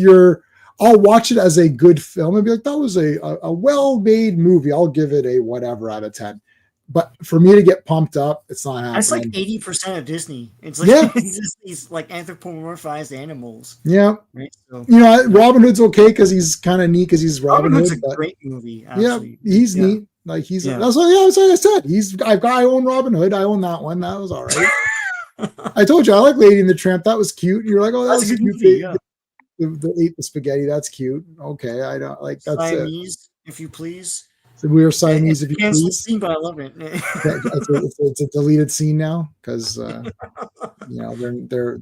I'll watch it as a good film and be like, that was a well-made movie. I'll give it a whatever out of 10. But for me to get pumped up, it's not happening. That's like 80% of Disney. It's like it's just these like anthropomorphized animals. Yeah. Right. So, Robin Hood's okay because he's kind of neat because he's Robin Hood. Hood's a great movie. Actually. Yeah, he's neat. Like he's Yeah. that's what I said. I own Robin Hood. I own that one. That was all right. I told you I like Lady and the Tramp. That was cute. You're like, oh, that That's was a a good cute. movie, yeah. The ate the spaghetti. That's cute. Okay, I don't like that's it. Siamese, if you please. So we are Siamese, if you Canceled please. scene, but I love it. It's a deleted scene now because you know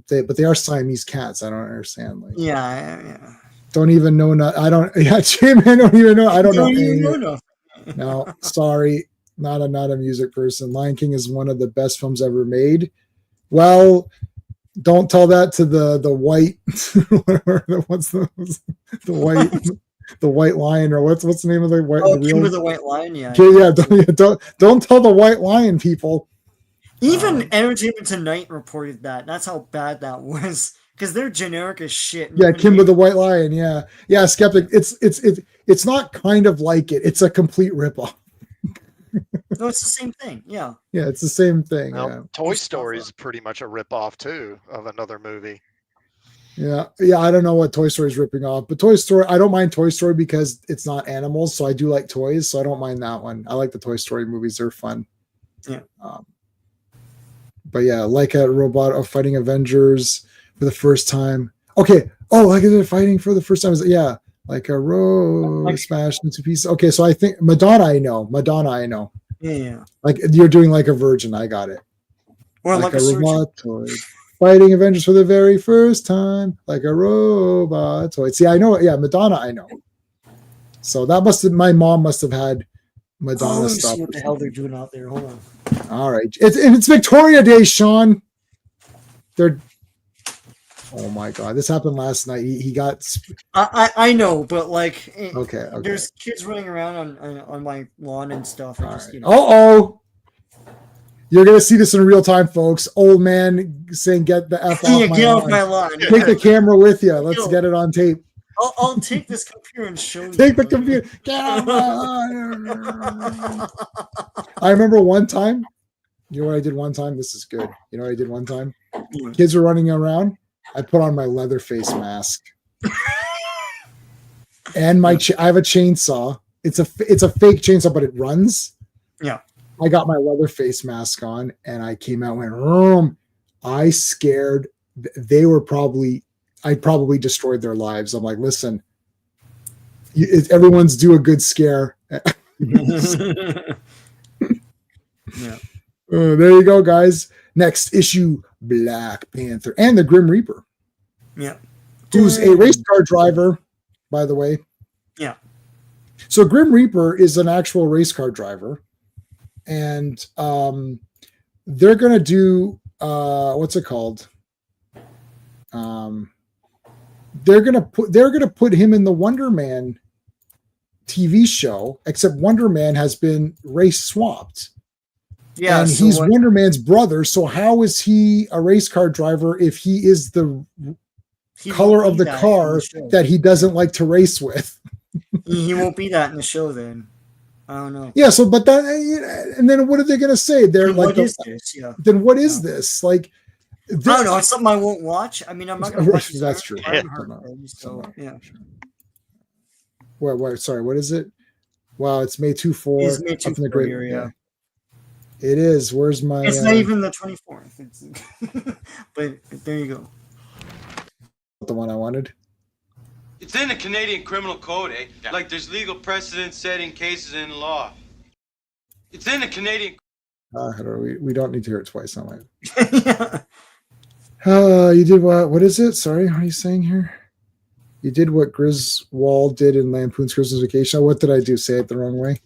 but they are Siamese cats. I don't understand. Like, yeah. don't even know. I don't. Yeah, Jim, I don't even know. I don't know. even know nothing. No, sorry, not a music person. Lion King is one of the best films ever made. Well, don't tell that to the white. What's the white? The white lion, or what's the name of the white? Oh, the King with the White Lion, yeah. Okay, yeah, don't tell the white lion, people. Even Entertainment Tonight reported that. That's how bad that was. Because they're generic as shit. Yeah, Kimba the White Lion. Yeah, Skeptic. It's not kind of like it. It's a complete ripoff. No, it's the same thing. Yeah. Yeah, it's the same thing. Well, Yeah. Toy Story is pretty much a ripoff too of another movie. Yeah. I don't know what Toy Story is ripping off, but Toy Story. I don't mind Toy Story because it's not animals, so I do like toys, so I don't mind that one. I like the Toy Story movies; they're fun. Yeah. But yeah, like a robot fighting Avengers for the first time. Okay. Oh, like they're fighting for the first time. Yeah, like a rose smashed into pieces. Okay, so I think Madonna. I know. Yeah. Like you're doing like a virgin. I got it. Or like a robot toy. Fighting Avengers for the very first time, like a robot toy. See, I know. Yeah, Madonna. I know. So my mom must have had Madonna stuff. See what the hell they're doing out there. Hold on. All right, it's Victoria Day, Sean. Oh my God, this happened last night. He got. I know, but like, Okay. There's kids running around on my lawn and stuff. All right. You're gonna see this in real time, folks. Old man saying, "Get the f off my get lawn. off my lawn." Take the camera with you. Let's get it on tape. I'll take this computer and show you. Take the computer. Get off my lawn. I remember one time. You know what I did one time? This is good. You know what I did one time? Kids were running around. I put on my leather face mask and I have a chainsaw. It's a fake chainsaw, but it runs. Yeah. I got my leather face mask on and I came out and went, Room. I scared. I probably destroyed their lives. I'm like, listen, everyone's due a good scare. Yeah. There you go, guys. Next issue, Black Panther and the Grim Reaper. Yeah. Who's a race car driver, by the way. Yeah. So Grim Reaper is an actual race car driver. And they're going to do, what's it called? They're going to put him in the Wonder Man TV show, except Wonder Man has been race swapped. Yeah, and he's Wonder Man's brother. So how is he a race car driver if he is the color of the car that he doesn't like to race with? He won't be that in the show then. I don't know. Yeah. So, but that, and then what are they going to say? They're then like, what is this? Yeah. Then what is this? Like, I don't know. It's something I won't watch. I mean, I'm not going to watch. That's true. So yeah. What? Sorry. What is it? Wow. It's May 24. It's May 24 here, yeah. It is. Where's my? It's not even the 24th. But there you go. The one I wanted. It's in the Canadian Criminal Code, eh? Yeah. Like there's legal precedent setting cases in law. It's in the Canadian. We don't need to hear it twice. Not like. You did what? What is it? Sorry, what are you saying here? You did what Griswold did in Lampoon's Christmas Vacation. What did I do? Say it the wrong way.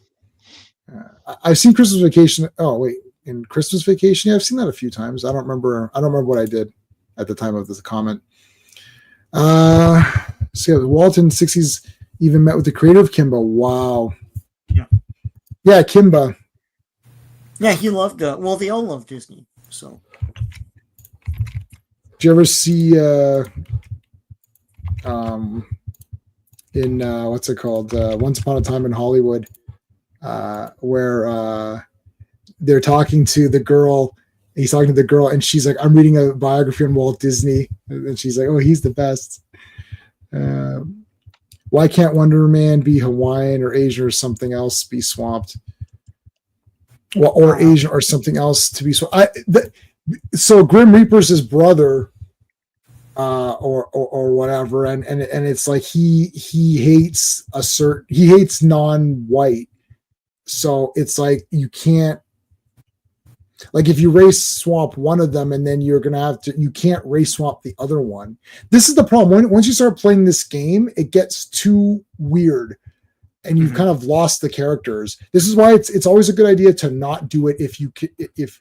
I've seen Christmas Vacation. Oh wait, in Christmas Vacation, yeah, I've seen that a few times. I don't remember what I did at the time of this comment. So yeah, Walt in the 60s even met with the creator of Kimba. Wow. Yeah, Kimba. Yeah, he loved well, they all love Disney. So did you ever see in what's it called? Once Upon a Time in Hollywood, where they're talking to the girl. He's talking to the girl, and she's like, "I'm reading a biography on Walt Disney," and she's like, "Oh, he's the best." Why can't Wonder Man be Hawaiian or Asian or something else? Be swamped? well, or Asian or something else to be. So Grim Reaper's his brother, or whatever, and it's like he hates he hates non-white. So it's like you can't, like if you race swap one of them and then you're gonna you can't race swap the other one. This is the problem. Once you start playing this game, it gets too weird and you've kind of lost the characters. This is why it's always a good idea to not do it if you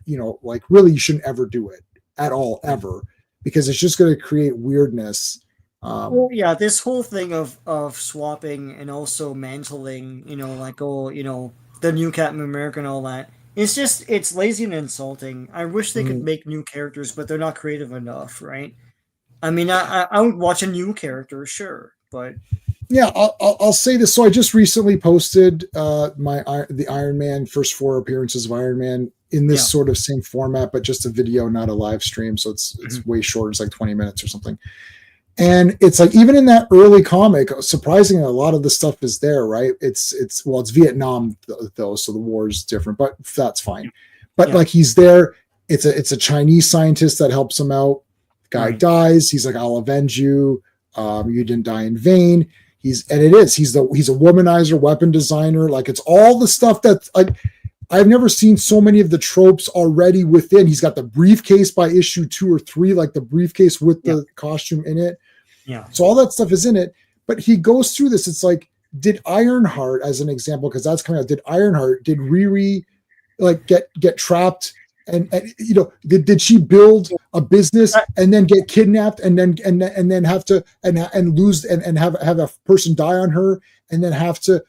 know, like really you shouldn't ever do it at all, ever, because it's just going to create weirdness. Well, yeah, this whole thing of swapping and also mantling, like, the new Captain America and all that. It's lazy and insulting. I wish they could make new characters, but they're not creative enough, right? I mean, I would watch a new character, sure, but yeah, I'll say this. So I just recently posted the Iron Man first 4 appearances of Iron Man in this sort of same format, but just a video, not a live stream. So it's way shorter. It's like 20 minutes or something. And it's like, even in that early comic, surprisingly, a lot of the stuff is there, right? It's Vietnam though, so the war is different, but that's fine. But like he's there. It's a Chinese scientist that helps him out. Guy dies. He's like, I'll avenge you. You didn't die in vain. He's a womanizer, weapon designer. Like it's all the stuff that's like, I've never seen so many of the tropes already within. He's got the briefcase by issue 2 or 3, like the briefcase with the costume in it. Yeah. So all that stuff is in it, but he goes through this. It's like, did Ironheart, as an example, because that's coming out, did Riri like get trapped and did she build a business and then get kidnapped and then have to and lose and have a person die on her and then have to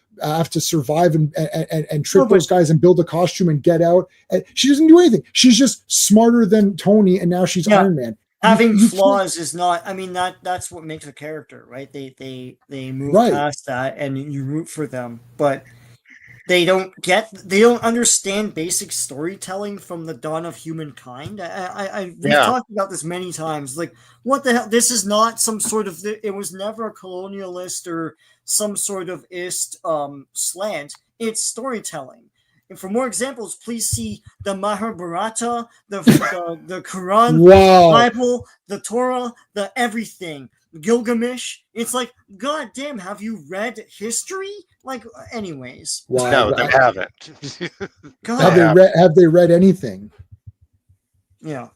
survive and trick those guys and build a costume and get out? And she doesn't do anything. She's just smarter than Tony, and now she's Iron Man. Having flaws is not. I mean, that's what makes a character, right? They move past that, and you root for them, but they don't understand basic storytelling from the dawn of humankind. We've talked about this many times. Like, what the hell? This is not some sort of. It was never a colonialist or some sort of slant. It's storytelling. And for more examples, please see the Mahabharata, the Quran, the Bible, the Torah, the everything. Gilgamesh. It's like, God damn, have you read history? Like, anyways. Wow. No, they haven't. Have they read anything? Yeah.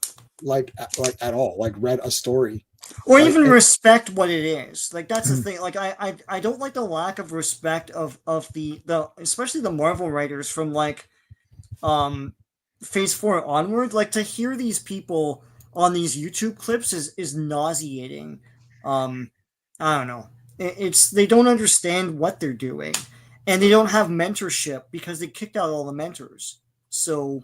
Like at all? Like read a story? Or even respect what it is. Like, that's the thing. Like, I don't like the lack of respect of the especially the Marvel writers from like Phase 4 onward. Like, to hear these people on these YouTube clips is nauseating. I don't know. They don't understand what they're doing, and they don't have mentorship because they kicked out all the mentors. So,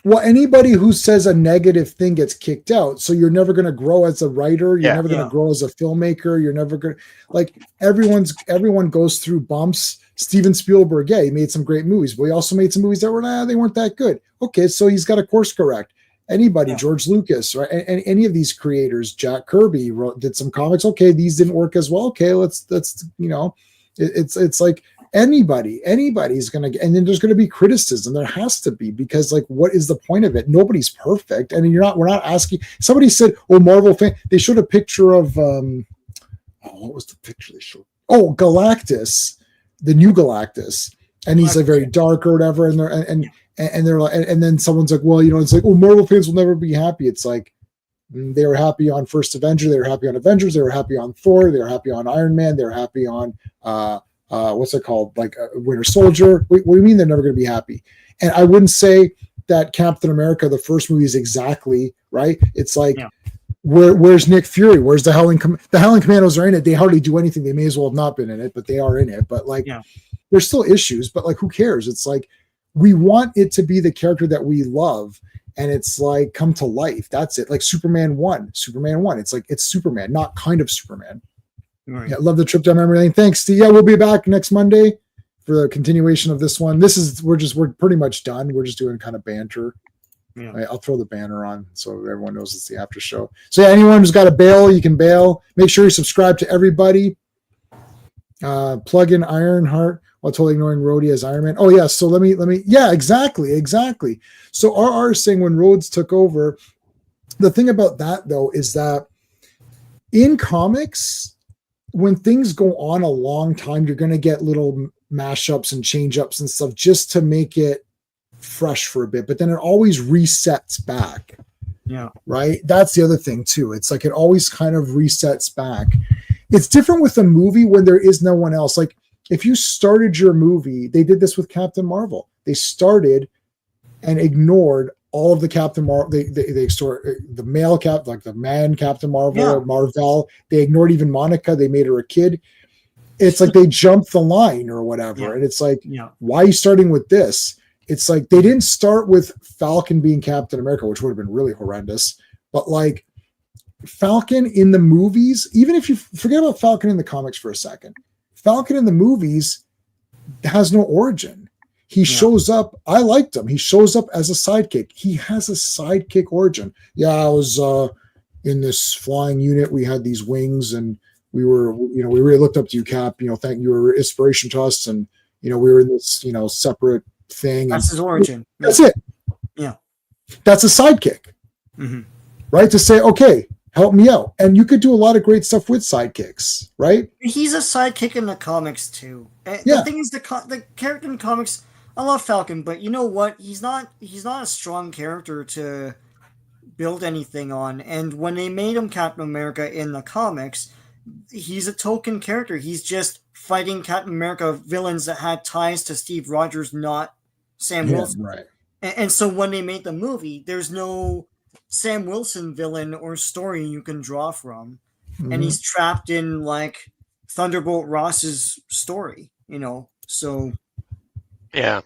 well, anybody who says a negative thing gets kicked out. So you're never going to grow as a writer. You're never going to grow as a filmmaker. You're never going to, like, everyone goes through bumps. Steven Spielberg, he made some great movies, but he also made some movies that they weren't that good. Okay, so he's got to course correct. Anybody, George Lucas, right? And any of these creators, Jack Kirby did some comics. Okay, these didn't work as well. Okay, let's it's like anybody's gonna get, and then there's gonna be criticism. There has to be, because like, what is the point of it? Nobody's perfect, and we're not asking. Somebody said, "Oh, Marvel fan." They showed a picture of what was the picture they showed? Oh, Galactus, the new Galactus, and he's like very dark or whatever, and they're like, and then someone's like, well, it's like, oh, Marvel fans will never be happy. It's like, they were happy on First Avenger, they were happy on Avengers, they were happy on Thor, they were happy on Iron Man, they were happy on what's it called, like Winter Soldier. What do you mean they're never going to be happy? And I wouldn't say that Captain America, the first movie, is exactly right. It's like, where's Nick Fury? Where's the Howling Commandos are in it? They hardly do anything. They may as well have not been in it, but they are in it. But like, there's still issues. But like, who cares? It's like, we want it to be the character that we love, and it's like come to life. That's it. Like Superman 1. It's like, it's Superman, not kind of Superman. Right. Yeah, love the trip down memory lane. Thanks, Steve. Yeah, we'll be back next Monday for the continuation of this one. We're pretty much done. We're just doing kind of banter. Yeah. Right, I'll throw the banner on so everyone knows it's the after show. So yeah, anyone who's got to bail, you can bail. Make sure you subscribe to everybody. Plug in Ironheart. while totally ignoring Rhodey as Iron Man. Oh yeah, so let me. Yeah, exactly. So RR is saying when Rhodes took over, the thing about that though is that in comics, when things go on a long time, you're going to get little mashups and change ups and stuff just to make it fresh for a bit, but then it always resets back. Yeah. Right. That's the other thing too. It's like it always kind of resets back. It's different with a movie when there is no one else. Like if you started your movie, they did this with Captain Marvel. They started and ignored all of the Captain Marvel. They ignored the male cap, like the man Captain Marvel or Marvel. They ignored even Monica. They made her a kid. It's like they jumped the line or whatever. Yeah. And it's like, why are you starting with this? It's like they didn't start with Falcon being Captain America, which would have been really horrendous. But like Falcon in the movies, even if you forget about Falcon in the comics for a second, Falcon in the movies has no origin. He shows up. I liked him. He shows up as a sidekick. He has a sidekick origin. Yeah, I was in this flying unit. We had these wings, and we were, we really looked up to you, Cap. Thank you were inspiration to us, and we were in this, separate thing. That's his origin. That's it. Yeah, that's a sidekick, right? To say, okay, help me out, and you could do a lot of great stuff with sidekicks, right? He's a sidekick in the comics too. The thing is, the character in the comics. I love Falcon, but you know what? He's not a strong character to build anything on. And when they made him Captain America in the comics, he's a token character. He's just fighting Captain America villains that had ties to Steve Rogers, not Sam Wilson. Right. And so when they made the movie, there's no Sam Wilson villain or story you can draw from. And he's trapped in like Thunderbolt Ross's story, so yeah.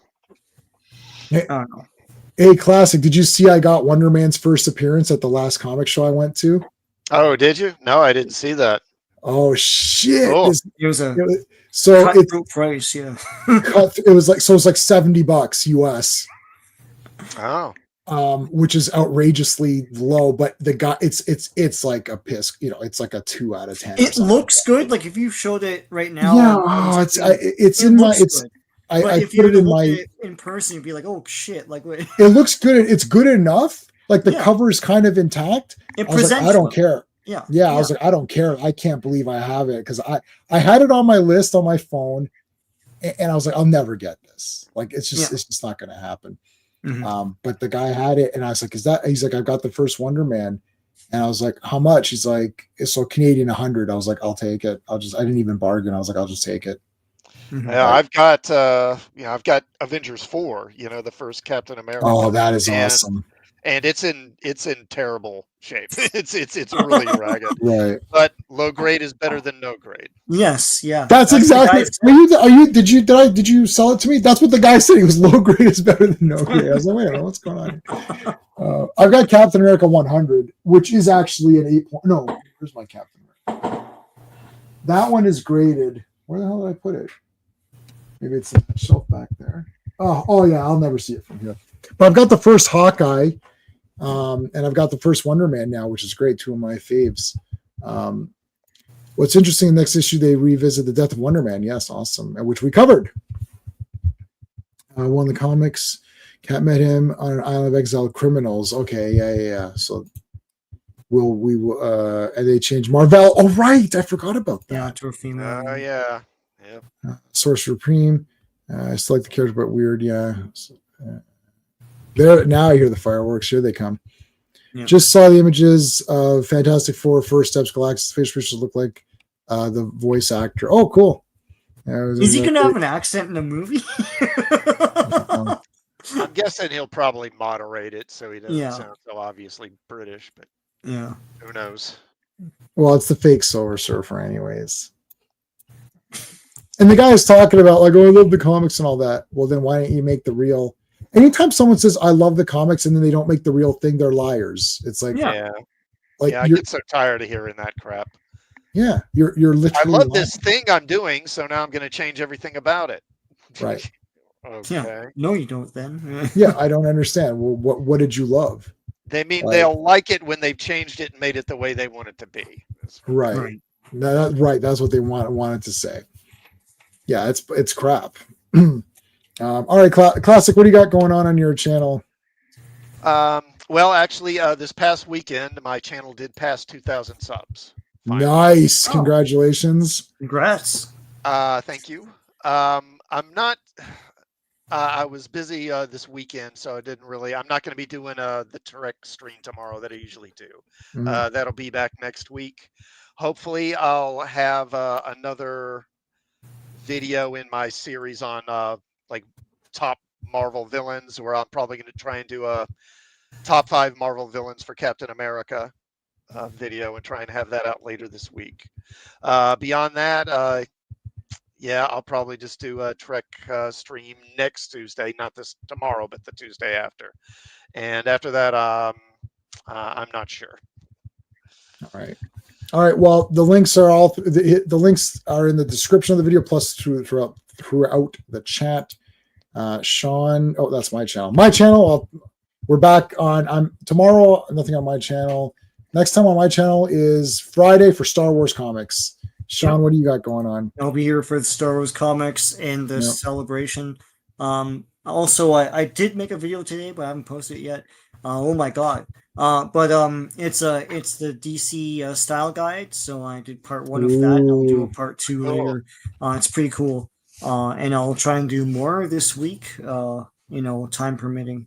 Hey, I don't know. Hey, classic. Did you see I got Wonder Man's first appearance at the last comic show I went to? Oh, did you? No, I didn't see that. Oh shit! Cool. It was a so cutthroat price, yeah. It was like $70 US. Oh. Which is outrageously low, but the guy, it's like a piss. It's like a 2 out of 10. It looks good. Like if you showed it right now, I put it in my in person. You'd be like, oh shit! Like wait. It looks good. It's good enough. Like the cover is kind of intact. It I was like, I don't care. Yeah. I was like, I don't care. I can't believe I have it because I had it on my list on my phone, and I was like, I'll never get this. Like it's just not going to happen. But the guy had it, and I was like, he's like, I've got the first Wonder Man, and I was like, how much? He's like, it's so Canadian 100. I was like, I'll take it. I didn't even bargain. I was like, I'll just take it. Yeah, I've got Avengers 4, the first Captain America. Oh, that is awesome. And it's in terrible shape. It's really ragged. Right. But low grade is better than no grade. Yes, yeah. That's exactly. Did you sell it to me? That's what the guy said. He was low grade is better than no grade. I was like, wait a minute, what's going on here? I've got Captain America 100, which is actually an 8. No, where's my Captain America? That one is graded. Where the hell did I put it? Maybe it's in the shelf back there. Oh yeah, I'll never see it from here. But I've got the first Hawkeye, and I've got the first Wonder Man now, which is great. 2 of my faves. What's interesting, the next issue they revisit the death of Wonder Man. Yes, awesome, which we covered. One of the comics. Cat met him on an island of exiled criminals. Okay, yeah. So and they changed Marvel. Oh right, I forgot about that. Yeah, to a female. Oh yeah. Sorcerer Supreme. I still like the character, but weird. Yeah. There now I hear the fireworks. Here they come. Yeah. Just saw the images of Fantastic Four First Steps Galactus. Face pictures look like the voice actor. Oh, cool. Is he going to have an accent in the movie? I'm guessing he'll probably moderate it so he doesn't sound so obviously British, but who knows? Well, it's the fake Silver Surfer anyways. And the guy is talking about like, oh, I love the comics and all that. Well, then why don't you make the real? Anytime someone says I love the comics and then they don't make the real thing, they're liars. It's like, I get so tired of hearing that crap. Yeah, you're literally. I love this thing I'm doing, so now I'm going to change everything about it. Right. Okay. Yeah. No, you don't. Then. Yeah, I don't understand. Well, what did you love? They mean they'll like it when they've changed it and made it the way they want it to be. Right. Right. That's what they wanted to say. Yeah, it's crap. All right, Classic, what do you got going on your channel? Well, actually, this past weekend, my channel did pass 2,000 subs. Finally. Nice. Oh. Congratulations. Congrats. Thank you. I'm not. I was busy this weekend, so I didn't really. I'm not going to be doing the direct stream tomorrow that I usually do. That'll be back next week. Hopefully, I'll have another video in my series on like top Marvel villains, where I'm probably going to try and do a top 5 Marvel villains for Captain America video and try and have that out later this week. Beyond that, yeah, I'll probably just do a Trek stream next Tuesday, not this tomorrow, but the Tuesday after. And after that, I'm not sure. All right. Well, the links are all the links are in the description of the video, plus throughout the chat. Sean, oh, that's my channel. My channel. We're back on. I'm tomorrow. Nothing on my channel. Next time on my channel is Friday for Star Wars comics. Sean, what do you got going on? I'll be here for the Star Wars comics and the celebration. Also, I did make a video today, but I haven't posted it yet. Oh my god! But it's the DC style guide. So I did part 1 of that. And I'll do a part 2 later. It's pretty cool. And I'll try and do more this week. Time permitting.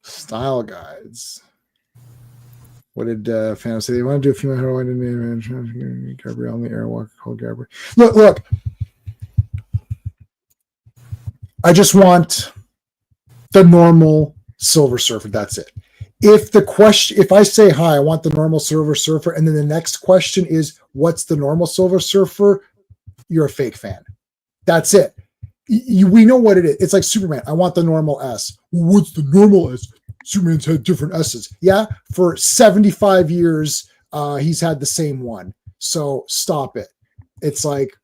Style guides. What did fans say? They want to do a female heroine in Gabrielle on the Airwalk called Gabrielle. Look. I just want the normal Silver Surfer. That's it. If I say hi, I want the normal Silver Surfer, and then the next question is, what's the normal Silver Surfer? You're a fake fan. That's it. We know what it is. It's like Superman. I want the normal S. What's the normal S? Superman's had different S's. Yeah, for 75 years, he's had the same one. So stop it. It's like,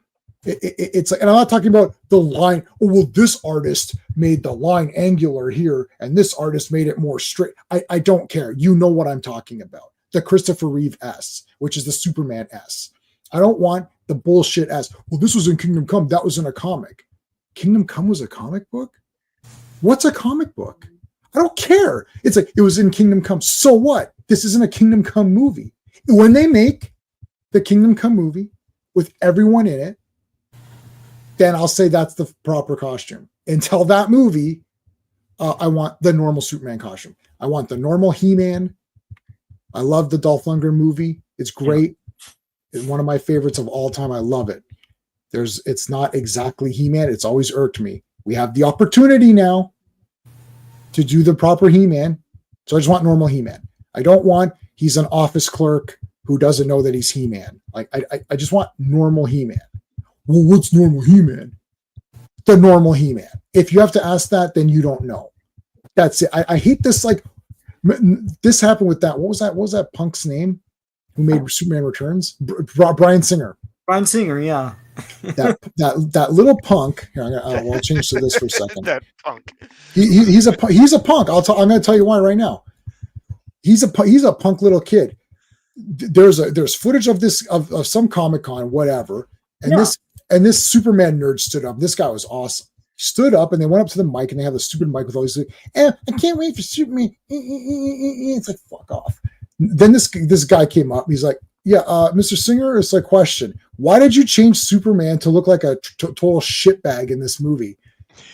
it's like, and I'm not talking about the line. Oh, well, this artist made the line angular here, and this artist made it more straight. I don't care. You know what I'm talking about. The Christopher Reeve S, which is the Superman S. I don't want the bullshit S. Well, this was in Kingdom Come. That was in a comic. Kingdom Come was a comic book? What's a comic book? I don't care. It's like, it was in Kingdom Come. So what? This isn't a Kingdom Come movie. When they make the Kingdom Come movie with everyone in it, then I'll say that's the proper costume. Until that movie, I want the normal Superman costume. I want the normal He-Man. I love the Dolph Lundgren movie. It's great. It's one of my favorites of all time. I love it. It's not exactly He-Man. It's always irked me. We have the opportunity now to do the proper He-Man. So I just want normal He-Man. I don't want he's an office clerk who doesn't know that he's He-Man. Like I just want normal He-Man. Well, what's normal He-Man? The normal He-Man. If you have to ask that, then you don't know. That's it. I hate this. Like, this happened with that. What was that punk's name who made Superman Returns? Bryan Singer. Bryan Singer, yeah. that little punk. Here, we'll change to this for a second. That punk. He's a punk. I'm going to tell you why right now. He's a punk little kid. There's footage of this of some Comic-Con, whatever, and this Superman nerd stood up. This guy was awesome. Stood up and they went up to the mic and they have the stupid mic with all these. I can't wait for Superman. It's like, fuck off. Then this guy came up. He's like, yeah, Mr. Singer, it's like, question. Why did you change Superman to look like a total shitbag in this movie?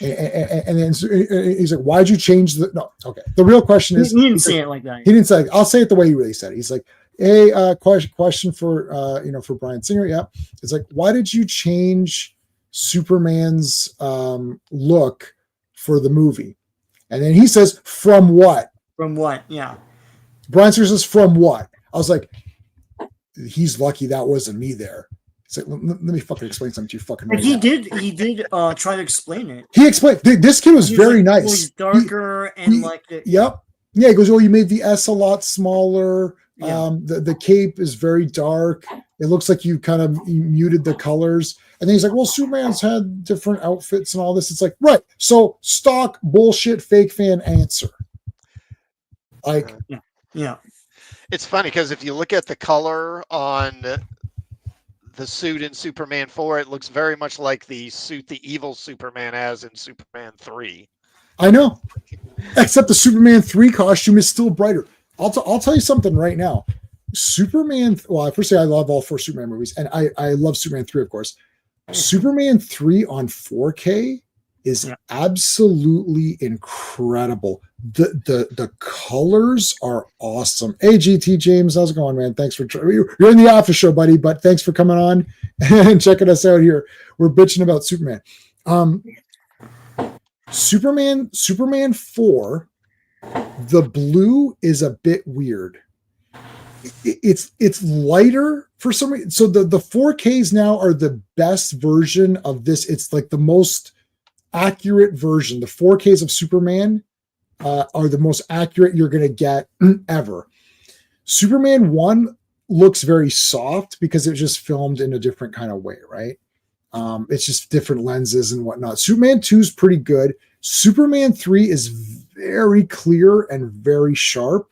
And then he's like, why'd you change the? No, okay. The real question is, he didn't say it like that. He didn't say it. I'll say it the way he really said it. He's like, hey, question for for Bryan Singer. Yeah, it's like, why did you change Superman's look for the movie? And then he says, from what? From what? Yeah. Bryan Singer says, from what? I was like, he's lucky that wasn't me there. So let me fucking explain something to you fucking right He now. did try to explain it. He explained, this kid was very nice. He's darker and like it. Yep. Yeah, he goes, oh, you made the S a lot smaller. Yeah. The cape is very dark. It looks like you kind of muted the colors. And then he's like, well, Superman's had different outfits and all this. It's like, right. So stock bullshit fake fan answer. Like, yeah. It's funny because if you look at the color on the suit in Superman 4, it looks very much like the suit the evil Superman has in Superman 3. I know, except the Superman 3 costume is still brighter. I'll tell you something right now. Superman, well, first I love all 4 Superman movies, and I love Superman 3, of course. Superman 3 on 4K is absolutely incredible. The colors are awesome. Hey, GT James, how's it going, man? Thanks for you're in the office show, buddy, but thanks for coming on and checking us out here. We're bitching about Superman. Superman 4, the blue is a bit weird. It's lighter for some reason. So the 4Ks now are the best version of this. It's like the most accurate version. The 4Ks of Superman are the most accurate you're going to get ever. Superman 1 looks very soft because it was just filmed in a different kind of way, right? It's just different lenses and whatnot. Superman 2 is pretty good. Superman 3 is very clear and very sharp.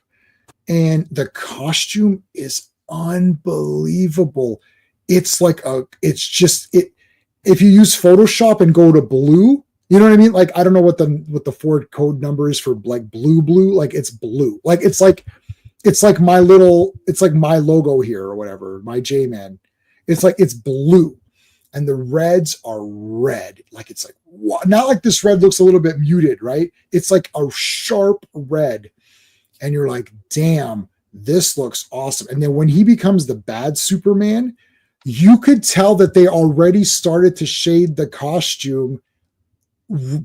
And the costume is unbelievable. It's like if you use Photoshop and go to blue, you know what I mean? Like, I don't know what the Ford code number is for like blue, like it's blue. Like, it's like my logo here or whatever, my J-Man. It's like, it's blue and the reds are red. Like, it's like, not like this red looks a little bit muted, right? It's like a sharp red. And you're like, damn, this looks awesome. And then when he becomes the bad Superman, you could tell that they already started to shade the costume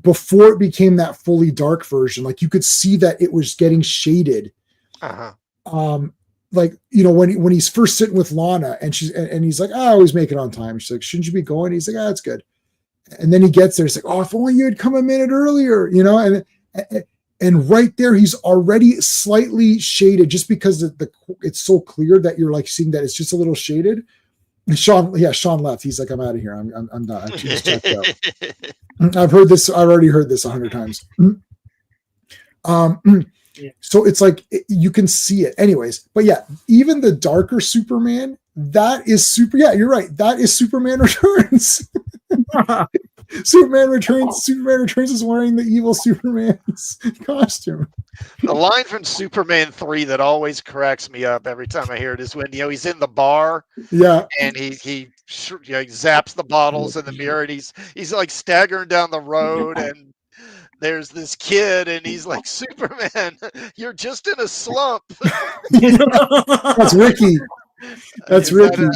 before it became that fully dark version. Like, you could see that it was getting shaded. Like, you know, when he's first sitting with Lana and he's like, I always make it on time. She's like, shouldn't you be going? He's like, that's good. And then he gets there. He's like, oh, if only you had come a minute earlier, you know? And right there, he's already slightly shaded just because it's so clear that you're like seeing that it's just a little shaded. And Sean left. He's like, I'm out of here. I'm done. I just checked out. I've already heard this 100 times. So it's like, you can see it anyways, but yeah, even the darker Superman, that is you're right. That is Superman Returns. Superman Returns is wearing the evil Superman's costume. The line from Superman 3 that always cracks me up every time I hear it is when, you know, he's in the bar, and he zaps the bottles in the mirror, and he's like staggering down the road, and there's this kid, and he's like, Superman, you're just in a slump. That's Ricky. That's Ricky.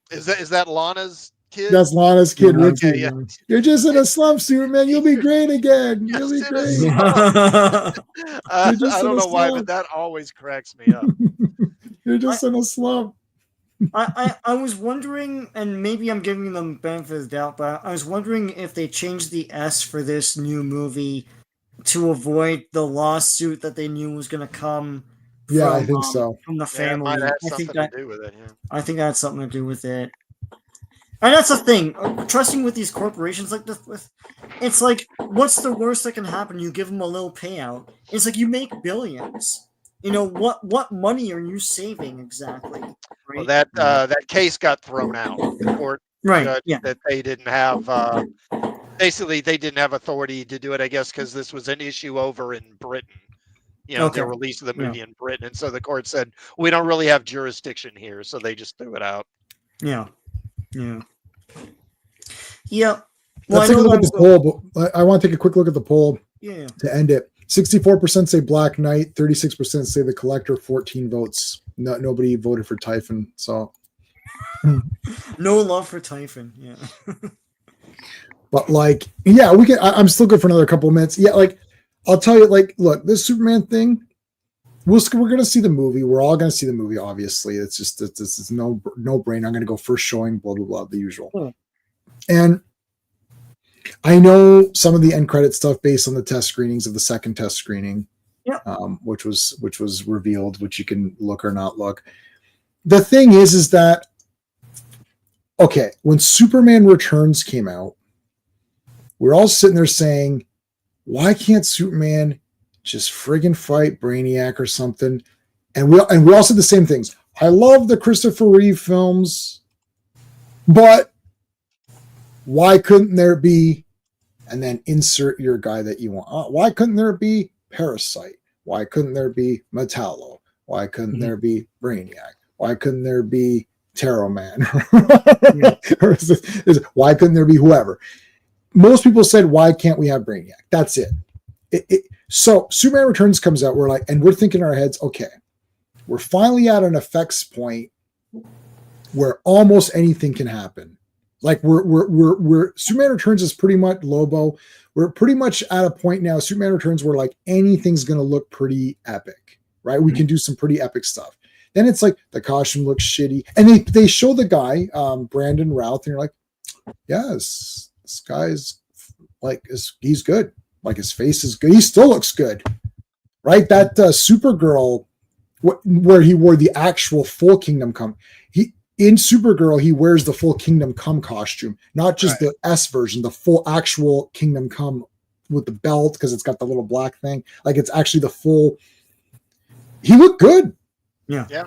Is that Lana's kid? That's Lana's kid, Ricky. Okay, yeah. You're just in a slump, Superman. You'll be great again. You'll be great. I don't know why, but that always cracks me up. You're just in a slump. I was wondering, and maybe I'm giving them benefit of the doubt, but I was wondering if they changed the S for this new movie to avoid the lawsuit that they knew was going to come. Yeah, I think so. From the family. Yeah, I think that to do with it. Yeah. I think that had something to do with it. And that's the thing. Trusting with these corporations like this, it's like, what's the worst that can happen? You give them a little payout. It's like, you make billions. You know, what money are you saving exactly? Right? Well, that case got thrown out. The court judge that they didn't have basically they didn't have authority to do it, I guess, because this was an issue over in Britain. You know, the release of the movie in Britain. And so the court said, we don't really have jurisdiction here, so they just threw it out. Yeah. Well, Let's take a look at this poll. But I want to take a quick look at the poll to end it. 64% say Black Knight, 36% say The Collector, 14 votes. Nobody voted for Typhon, so no love for Typhon. Yeah. But like, yeah, we can. I'm still good for another couple of minutes. Yeah, like I'll tell you, like, look, this Superman thing. We're gonna see the movie. We're all gonna see the movie. Obviously, it's just it's no brainer. I'm gonna go first showing. Blah blah blah. The usual. And I know some of the end credit stuff based on the test screenings of the second test screening, which was revealed, which you can look or not look. The thing is that, okay, when Superman Returns came out, we're all sitting there saying, why can't Superman just friggin' fight Brainiac or something? And we all said the same things. I love the Christopher Reeve films. But why couldn't there be, and then insert your guy that you want. Why couldn't there be Parasite? Why couldn't there be Metallo? Why couldn't there be Brainiac? Why couldn't there be Tarot Man? Why couldn't there be whoever? Most people said, why can't we have Brainiac? That's it. So Superman Returns comes out. We're like, and we're thinking in our heads, okay, we're finally at an effects point where almost anything can happen. Like we're Superman Returns is pretty much Lobo. We're pretty much at a point now, Superman Returns, where like anything's going to look pretty epic, right? We can do some pretty epic stuff. Then it's like the costume looks shitty. And they show the guy, Brandon Routh, and you're like, yeah, this guy's like, he's good. Like his face is good. He still looks good, right? That Supergirl, where he wore the actual full Kingdom Come. In Supergirl, he wears the full Kingdom Come costume, not just the S version, the full actual Kingdom Come with the belt, because it's got the little black thing. Like it's actually the full. He looked good. Yeah.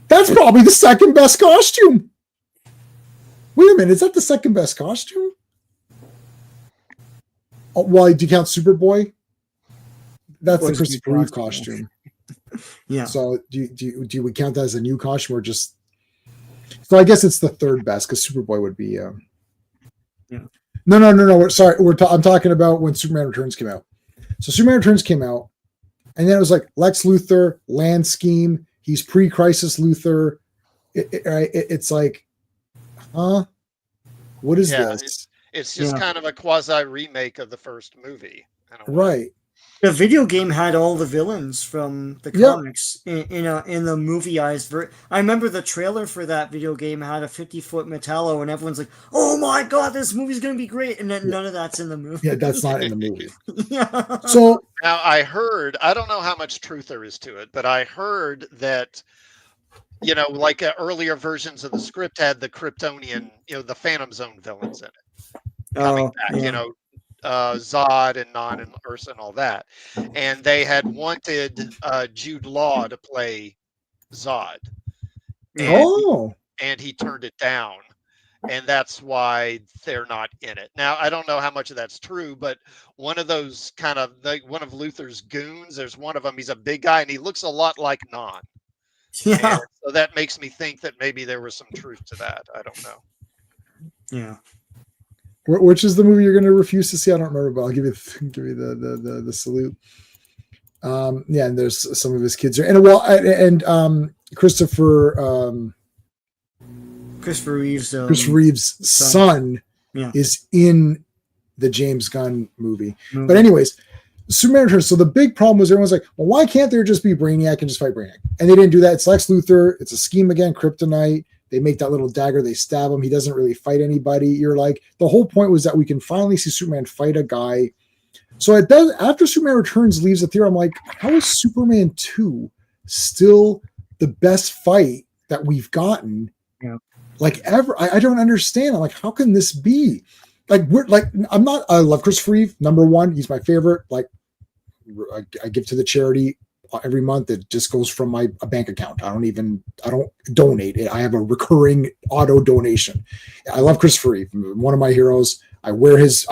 That's probably the second best costume. Wait a minute, is that the second best costume? Oh, well, do you count Superboy? That's the Christopher Reeve costume. Yeah. So do we count that as a new costume or just? So I guess it's the third best because Superboy would be. No. Sorry, I'm talking about when Superman Returns came out. So Superman Returns came out, and then it was like Lex Luthor, Land Scheme. He's pre-Crisis Luthor. It's like, huh? What is this? It's just kind of a quasi remake of the first movie. Right. The video game had all the villains from the comics in the movieized I remember the trailer for that video game had a 50-foot Metallo, and everyone's like, "Oh my god, this movie's gonna be great!" And then none of that's in the movie. Yeah, that's not in the movie. Yeah. So now I don't know how much truth there is to it, but I heard that like earlier versions of the script had the Kryptonian, the Phantom Zone villains in it coming back. Zod and Non and Ursa and all that, and they had wanted Jude Law to play Zod, and he turned it down, and that's why they're not in it. Now I don't know how much of that's true, but one of those one of Luthor's goons, there's one of them. He's a big guy and he looks a lot like Non. Yeah. And so that makes me think that maybe there was some truth to that. I don't know. Yeah. Which is the movie you're going to refuse to see? I don't remember, but I'll give you the salute. And there's some of his kids there, and Christopher Reeve's son is in the James Gunn movie. But anyways, Superman Returns. So the big problem was everyone's like, well, why can't there just be Brainiac and just fight Brainiac? And they didn't do that. It's Lex Luthor. It's a scheme again, kryptonite. They make that little dagger. They stab him. He doesn't really fight anybody. You're like, the whole point was that we can finally see Superman fight a guy. So it does. After Superman Returns leaves the theater, I'm like, how is Superman 2 still the best fight that we've gotten? Yeah. Like ever. I don't understand. I'm like, how can this be? Like, I love Christopher Reeve. Number one, he's my favorite. Like, I give to the charity every month. It just goes from my bank account. I don't donate it. I have a recurring auto donation. I love Christopher Reeve, one of my heroes. I wear his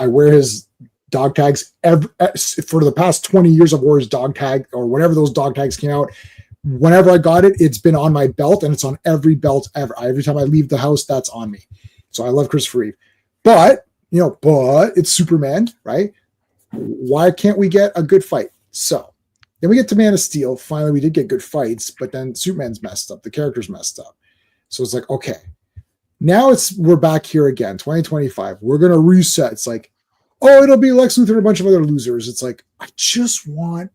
dog tags for the past 20 years. I've worn his dog tag or whenever those dog tags came out. Whenever I got it, it's been on my belt, and it's on every belt ever. Every time I leave the house, that's on me. So I love Christopher Reeve. But it's Superman, right? Why can't we get a good fight? So then we get to Man of Steel. Finally, we did get good fights, but then Superman's messed up. The character's messed up. So it's like, okay, now we're back here again, 2025. We're going to reset. It's like, oh, it'll be Lex Luthor and a bunch of other losers. It's like, I just want,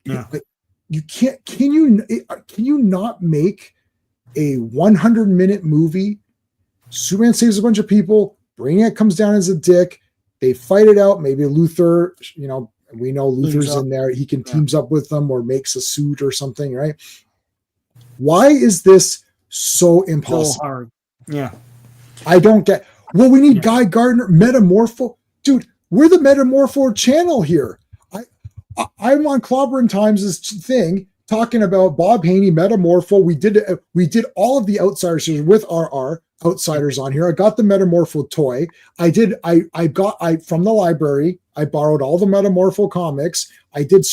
like, can you not make a 100-minute movie? Superman saves a bunch of people. Brainiac comes down as a dick. They fight it out. Maybe Luthor, we know Luthor's in there. He can teams up with them or makes a suit or something, right? Why is this so impossible? So hard. Yeah. I don't get. Well, we need Guy Gardner, Metamorpho. Dude, we're the Metamorpho channel here. I'm on Clobberin Times' thing talking about Bob Haney, Metamorpho. We did all of the Outsiders with RR. Outsiders on here. I got the Metamorpho toy. I from the library. I borrowed all the Metamorpho comics. I did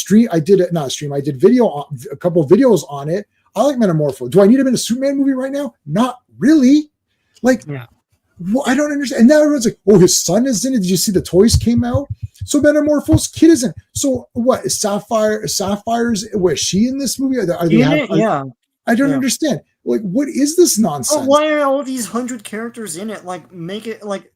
video, a couple of videos on it. I like Metamorpho. Do I need him in a Superman movie right now? Not really. Like, well, I don't understand. And now everyone's like, oh, his son is in it. Did you see the toys came out? So Metamorpho's kid isn't. So what? Is Sapphire's, was she in this movie? I don't understand. Like, what is this nonsense? Why are all these 100 characters in it? Like, make it like,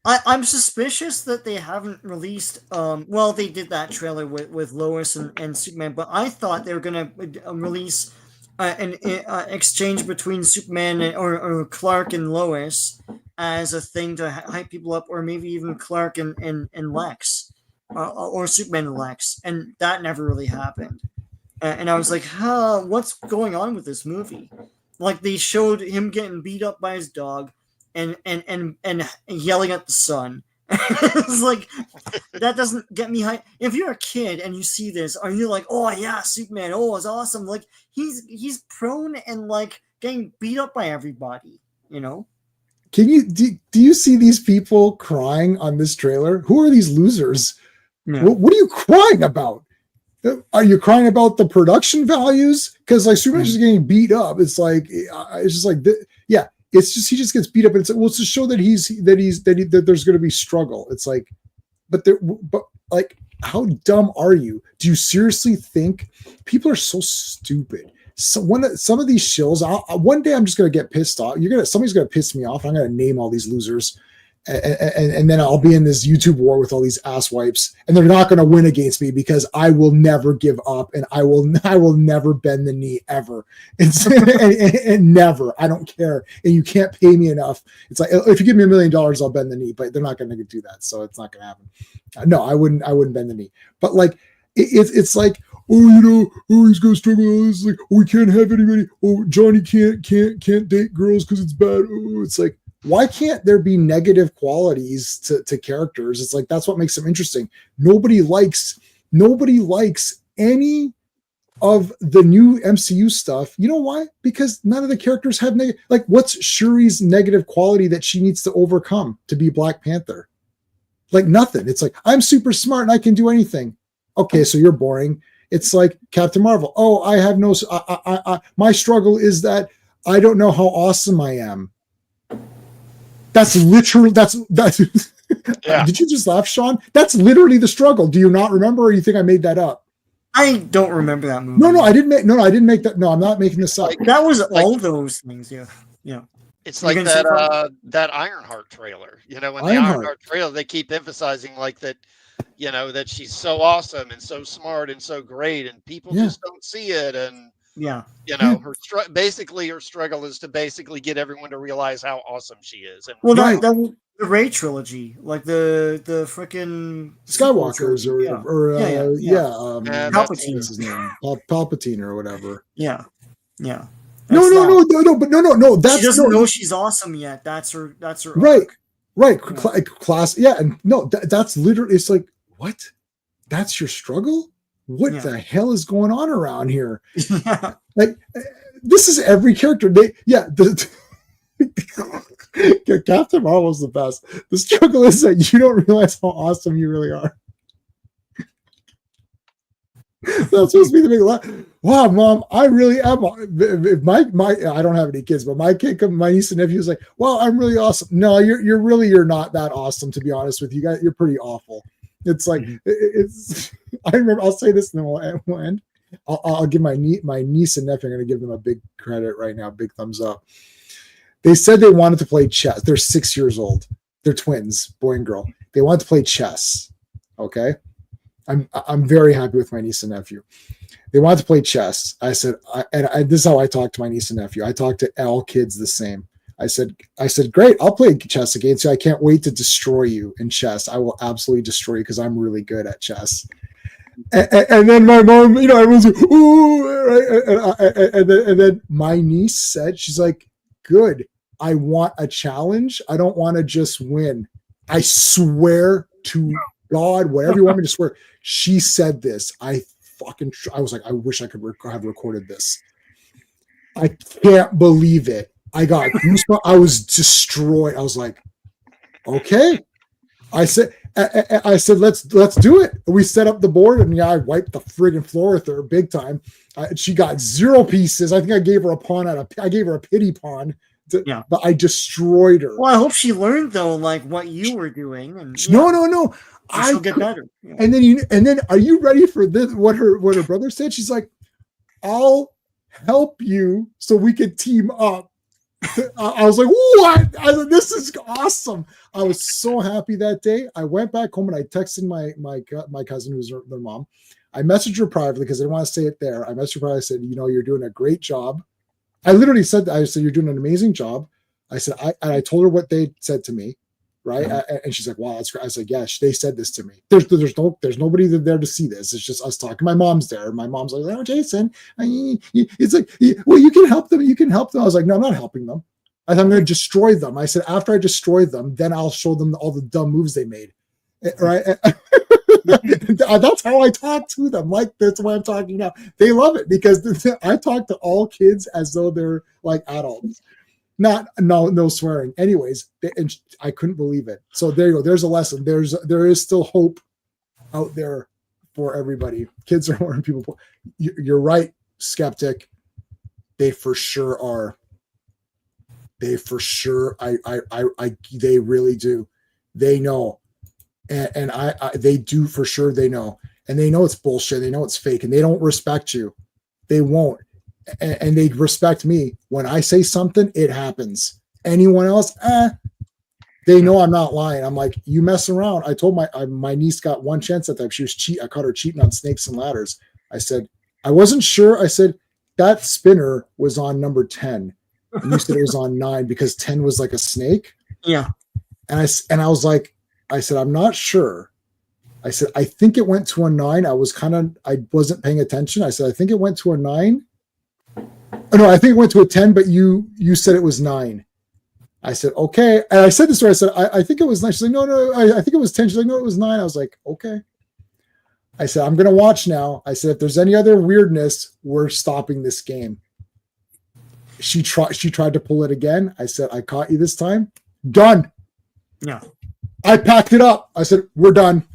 I'm suspicious that they haven't released. Well, they did that trailer with Lois and Superman, but I thought they were gonna release an exchange between Superman or Clark and Lois as a thing to hype people up, or maybe even Clark and Lex, or Superman and Lex, and that never really happened. And I was like, what's going on with this movie? Like, they showed him getting beat up by his dog and yelling at the sun. It's like, that doesn't get me hyped. If you're a kid and you see this, are you like, oh yeah, Superman, oh, it's awesome? Like, he's prone and like getting beat up by everybody, Can you do you see these people crying on this trailer? Who are these losers? Yeah. What are you crying about? Are you crying about the production values? Because like Superman's just getting beat up. It's like, it's just like, it's just, he just gets beat up, and it's like, well, it's to show that that there's going to be struggle. It's like, but like, how dumb are you? Do you seriously think people are so stupid? So some of these shills, one day I'm just going to get pissed off. Somebody's going to piss me off. And I'm going to name all these losers. And then I'll be in this YouTube war with all these ass wipes, and they're not going to win against me because I will never give up, and I will never bend the knee ever. And never, I don't care. And you can't pay me enough. It's like, if you give me $1 million, I'll bend the knee, but they're not going to do that. So it's not going to happen. No, I wouldn't bend the knee. But like, it's like, oh, he's going to struggle. It's like, oh, we can't have anybody. Oh, Johnny can't date girls because it's bad. Oh, it's like, why can't there be negative qualities to characters? It's like, that's what makes them interesting. Nobody likes any of the new MCU stuff. You know why? Because none of the characters have like, what's Shuri's negative quality that she needs to overcome to be Black Panther? Like, nothing. It's like, I'm super smart and I can do anything. Okay, so you're boring. It's like Captain Marvel. Oh, I have no. My struggle is that I don't know how awesome I am. That's literally that's. Yeah. Did you just laugh, Sean? That's literally the struggle. Do you not remember, or you think I made that up? I don't remember that movie. No, I didn't make that. No, I'm not making this up. That was all those things. Yeah. It's like that Ironheart trailer. In the Ironheart trailer, they keep emphasizing like that. That she's so awesome and so smart and so great, and people just don't see it. And her struggle is to basically get everyone to realize how awesome she is. And that the Rey trilogy, like the freaking Skywalkers Palpatine or whatever. Yeah. No. She doesn't know she's awesome yet. That's her. Right. Arc. Right. Yeah. Class. Yeah. And no, that's literally, it's like, what? That's your struggle? What the hell is going on around here? Like, this is every character. Captain Marvel's the best. The struggle is that you don't realize how awesome you really are. That's supposed to be the big laugh. Wow, Mom, I really am. I don't have any kids, but my niece and nephew is like, wow, I'm really awesome. No, you're not that awesome, to be honest with you guys. You're pretty awful. It's like, I remember, I'll say this and then we'll end. I'll give my niece and nephew, I'm going to give them a big credit right now, big thumbs up. They said they wanted to play chess. They're 6 years old. They're twins, boy and girl. They wanted to play chess. Okay. I'm very happy with my niece and nephew. They wanted to play chess. I said, this is how I talk to my niece and nephew. I talk to all kids the same. I said, great, I'll play chess against you. I can't wait to destroy you in chess. I will absolutely destroy you because I'm really good at chess. And then my mom, everyone's like, ooh, and then my niece said, she's like, good. I want a challenge. I don't want to just win. I swear to God, whatever you want me to swear. She said this. I was like, I wish I could have recorded this. I can't believe it. I got goosebumps. I was destroyed. I was like, okay. I said, let's do it. We set up the board, and I wiped the friggin' floor with her big time. She got 0 pieces. I think I gave her a pawn I gave her a pity pawn. But I destroyed her. Well, I hope she learned though, like what you were doing. And no. She'll get better. Yeah. And then are you ready for this? What her brother said? She's like, I'll help you so we could team up. I was like, what? I was like, this is awesome. I was so happy that day. I went back home and I texted my cousin, who's their mom. I messaged her privately because I didn't want to say it there. I messaged her privately. I said, you're doing a great job. I literally said that. I said, you're doing an amazing job. I said, I told her what they said to me. Right. Mm-hmm. And she's like, wow, that's great. I was like, yeah, they said this to me. There's nobody there to see this. It's just us talking. My mom's there. My mom's like, oh, Jason, it's like, well, you can help them. You can help them. I was like, no, I'm not helping them. I said, I'm going to destroy them. I said, after I destroy them, then I'll show them all the dumb moves they made. Right. That's how I talk to them. Like, that's why I'm talking now. They love it because I talk to all kids as though they're like adults. No swearing. Anyways, and I couldn't believe it. So there you go. There's a lesson. There is still hope out there for everybody. Kids are more people. You're right, skeptic. They for sure are. They for sure. They really do. They know, and they do for sure. They know, and they know it's bullshit. They know it's fake, and they don't respect you. They won't. And they respect me. When I say something, it happens. Anyone else, they know I'm not lying. I'm like, you mess around. I told my niece got one chance at that. She was I caught her cheating on snakes and ladders. I said, I wasn't sure. I said, that spinner was on number 10. And you said it was on 9 because 10 was like a snake. Yeah. And I was like, I said, I'm not sure. I said, I think it went to a 9. I wasn't paying attention. I said, I think it went to a 9. Oh, no, I think it went to a 10, but you said it was 9. I said, okay. And I said this to her. I said, I think it was 9. She's like, no, I think it was 10. She's like, no, it was 9. I was like, okay. I said, I'm going to watch now. I said, if there's any other weirdness, we're stopping this game. She tried to pull it again. I said, I caught you this time. Done. Yeah. I packed it up. I said, we're done.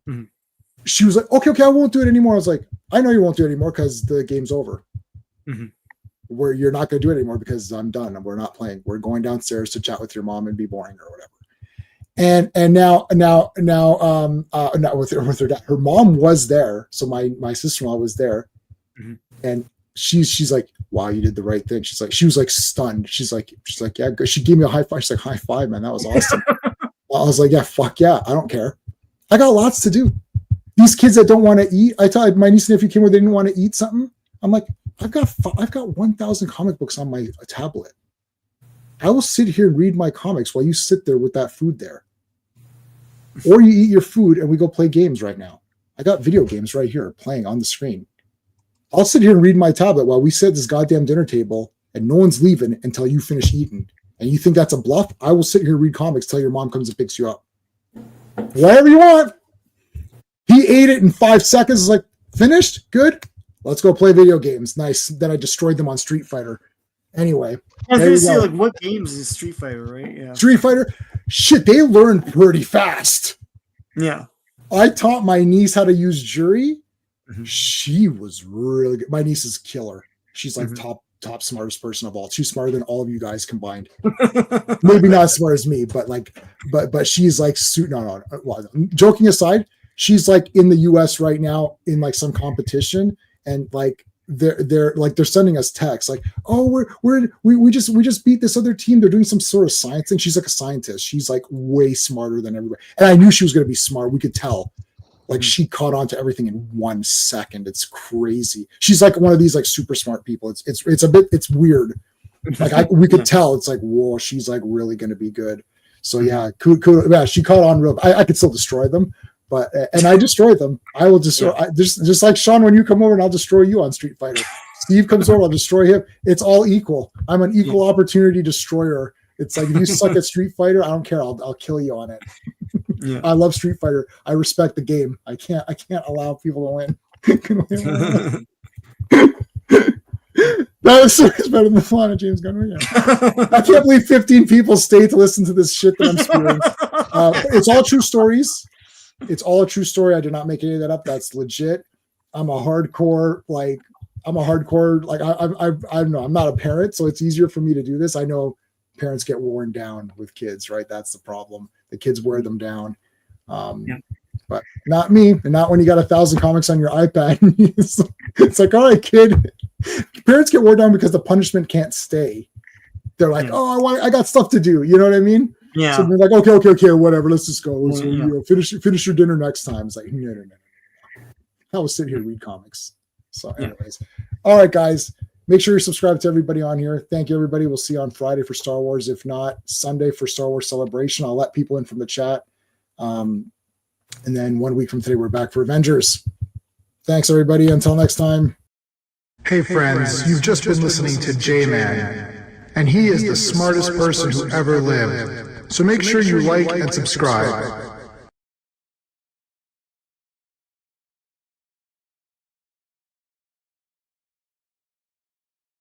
Mm-hmm. She was like, okay, I won't do it anymore. I was like, I know you won't do it anymore because the game's over. Mm-hmm. Where you're not going to do it anymore because I'm done and we're not playing. We're going downstairs to chat with your mom and be boring or whatever. And now with her dad, her mom was there. So my sister-in-law was there. Mm-hmm. And she's like, wow, you did the right thing. She was like stunned. She's like, yeah, good. She gave me a high five. She's like, high five, man. That was awesome. I was like, yeah, fuck yeah. I don't care. I got lots to do. These kids that don't want to eat. I thought my niece and nephew came where they didn't want to eat something. I'm like, I've got 1,000 comic books on my tablet. I will sit here and read my comics while you sit there with that food there. Or you eat your food and we go play games right now. I got video games right here playing on the screen. I'll sit here and read my tablet while we sit at this goddamn dinner table and no one's leaving until you finish eating. And you think that's a bluff? I will sit here and read comics till your mom comes and picks you up. Whatever you want. He ate it in 5 seconds. It's like, finished? Good. Let's go play video games. Nice. Then I destroyed them on Street Fighter. Anyway. I was going to say, like, what games is Street Fighter, right? Yeah. Street Fighter? Shit, they learn pretty fast. Yeah. I taught my niece how to use jury. Mm-hmm. She was really good. My niece is killer. She's like top smartest person of all. She's smarter than all of you guys combined. Maybe not as smart as me, but she's like well, joking aside, she's like in the US right now in like some competition, and like they're sending us texts like, oh, we just beat this other team. They're doing some sort of science thing. She's like a scientist. She's like way smarter than everybody. And I knew she was going to be smart. We could tell. Like she caught on to everything in 1 second. It's crazy. She's like one of these like super smart people. It's weird. Like we could tell. It's like, whoa, she's like really going to be good. So yeah, cool. Yeah, she caught on real. I could still destroy them, and I destroy them. I will destroy. Just like Sean, when you come over and I'll destroy you on Street Fighter. Steve comes over, I'll destroy him. It's all equal. I'm an equal opportunity destroyer. It's like if you suck at Street Fighter, I don't care. I'll kill you on it. Yeah. I love Street Fighter. I respect the game. I can't allow people to win. That is so much better than the Lana James Gunn. Yeah. I can't believe 15 people stayed to listen to this shit that I'm spewing. It's all true stories. It's all a true story. I did not make any of that up. That's legit. I'm a hardcore, I don't know. I'm not a parent, so it's easier for me to do this. I know parents get worn down with kids, right? That's the problem. The kids wear them down. But not me, and not when you got 1,000 comics on your iPad. It's like, all right, kid. Parents get worn down because the punishment can't stay. They're like, I got stuff to do. You know what I mean? Yeah. So they're like, okay, whatever. Let's just go. Finish your dinner next time. It's like, no. I will sit here and read comics. So, anyways, all right, guys. Make sure you subscribe to everybody on here. Thank you, everybody. We'll see you on Friday for Star Wars. If not, Sunday for Star Wars Celebration. I'll let people in from the chat. And then 1 week from today, we're back for Avengers. Thanks, everybody. Until next time. Hey, friends. You've just been listening to J-Man, and he is the smartest person who ever lived. So make sure you like and subscribe.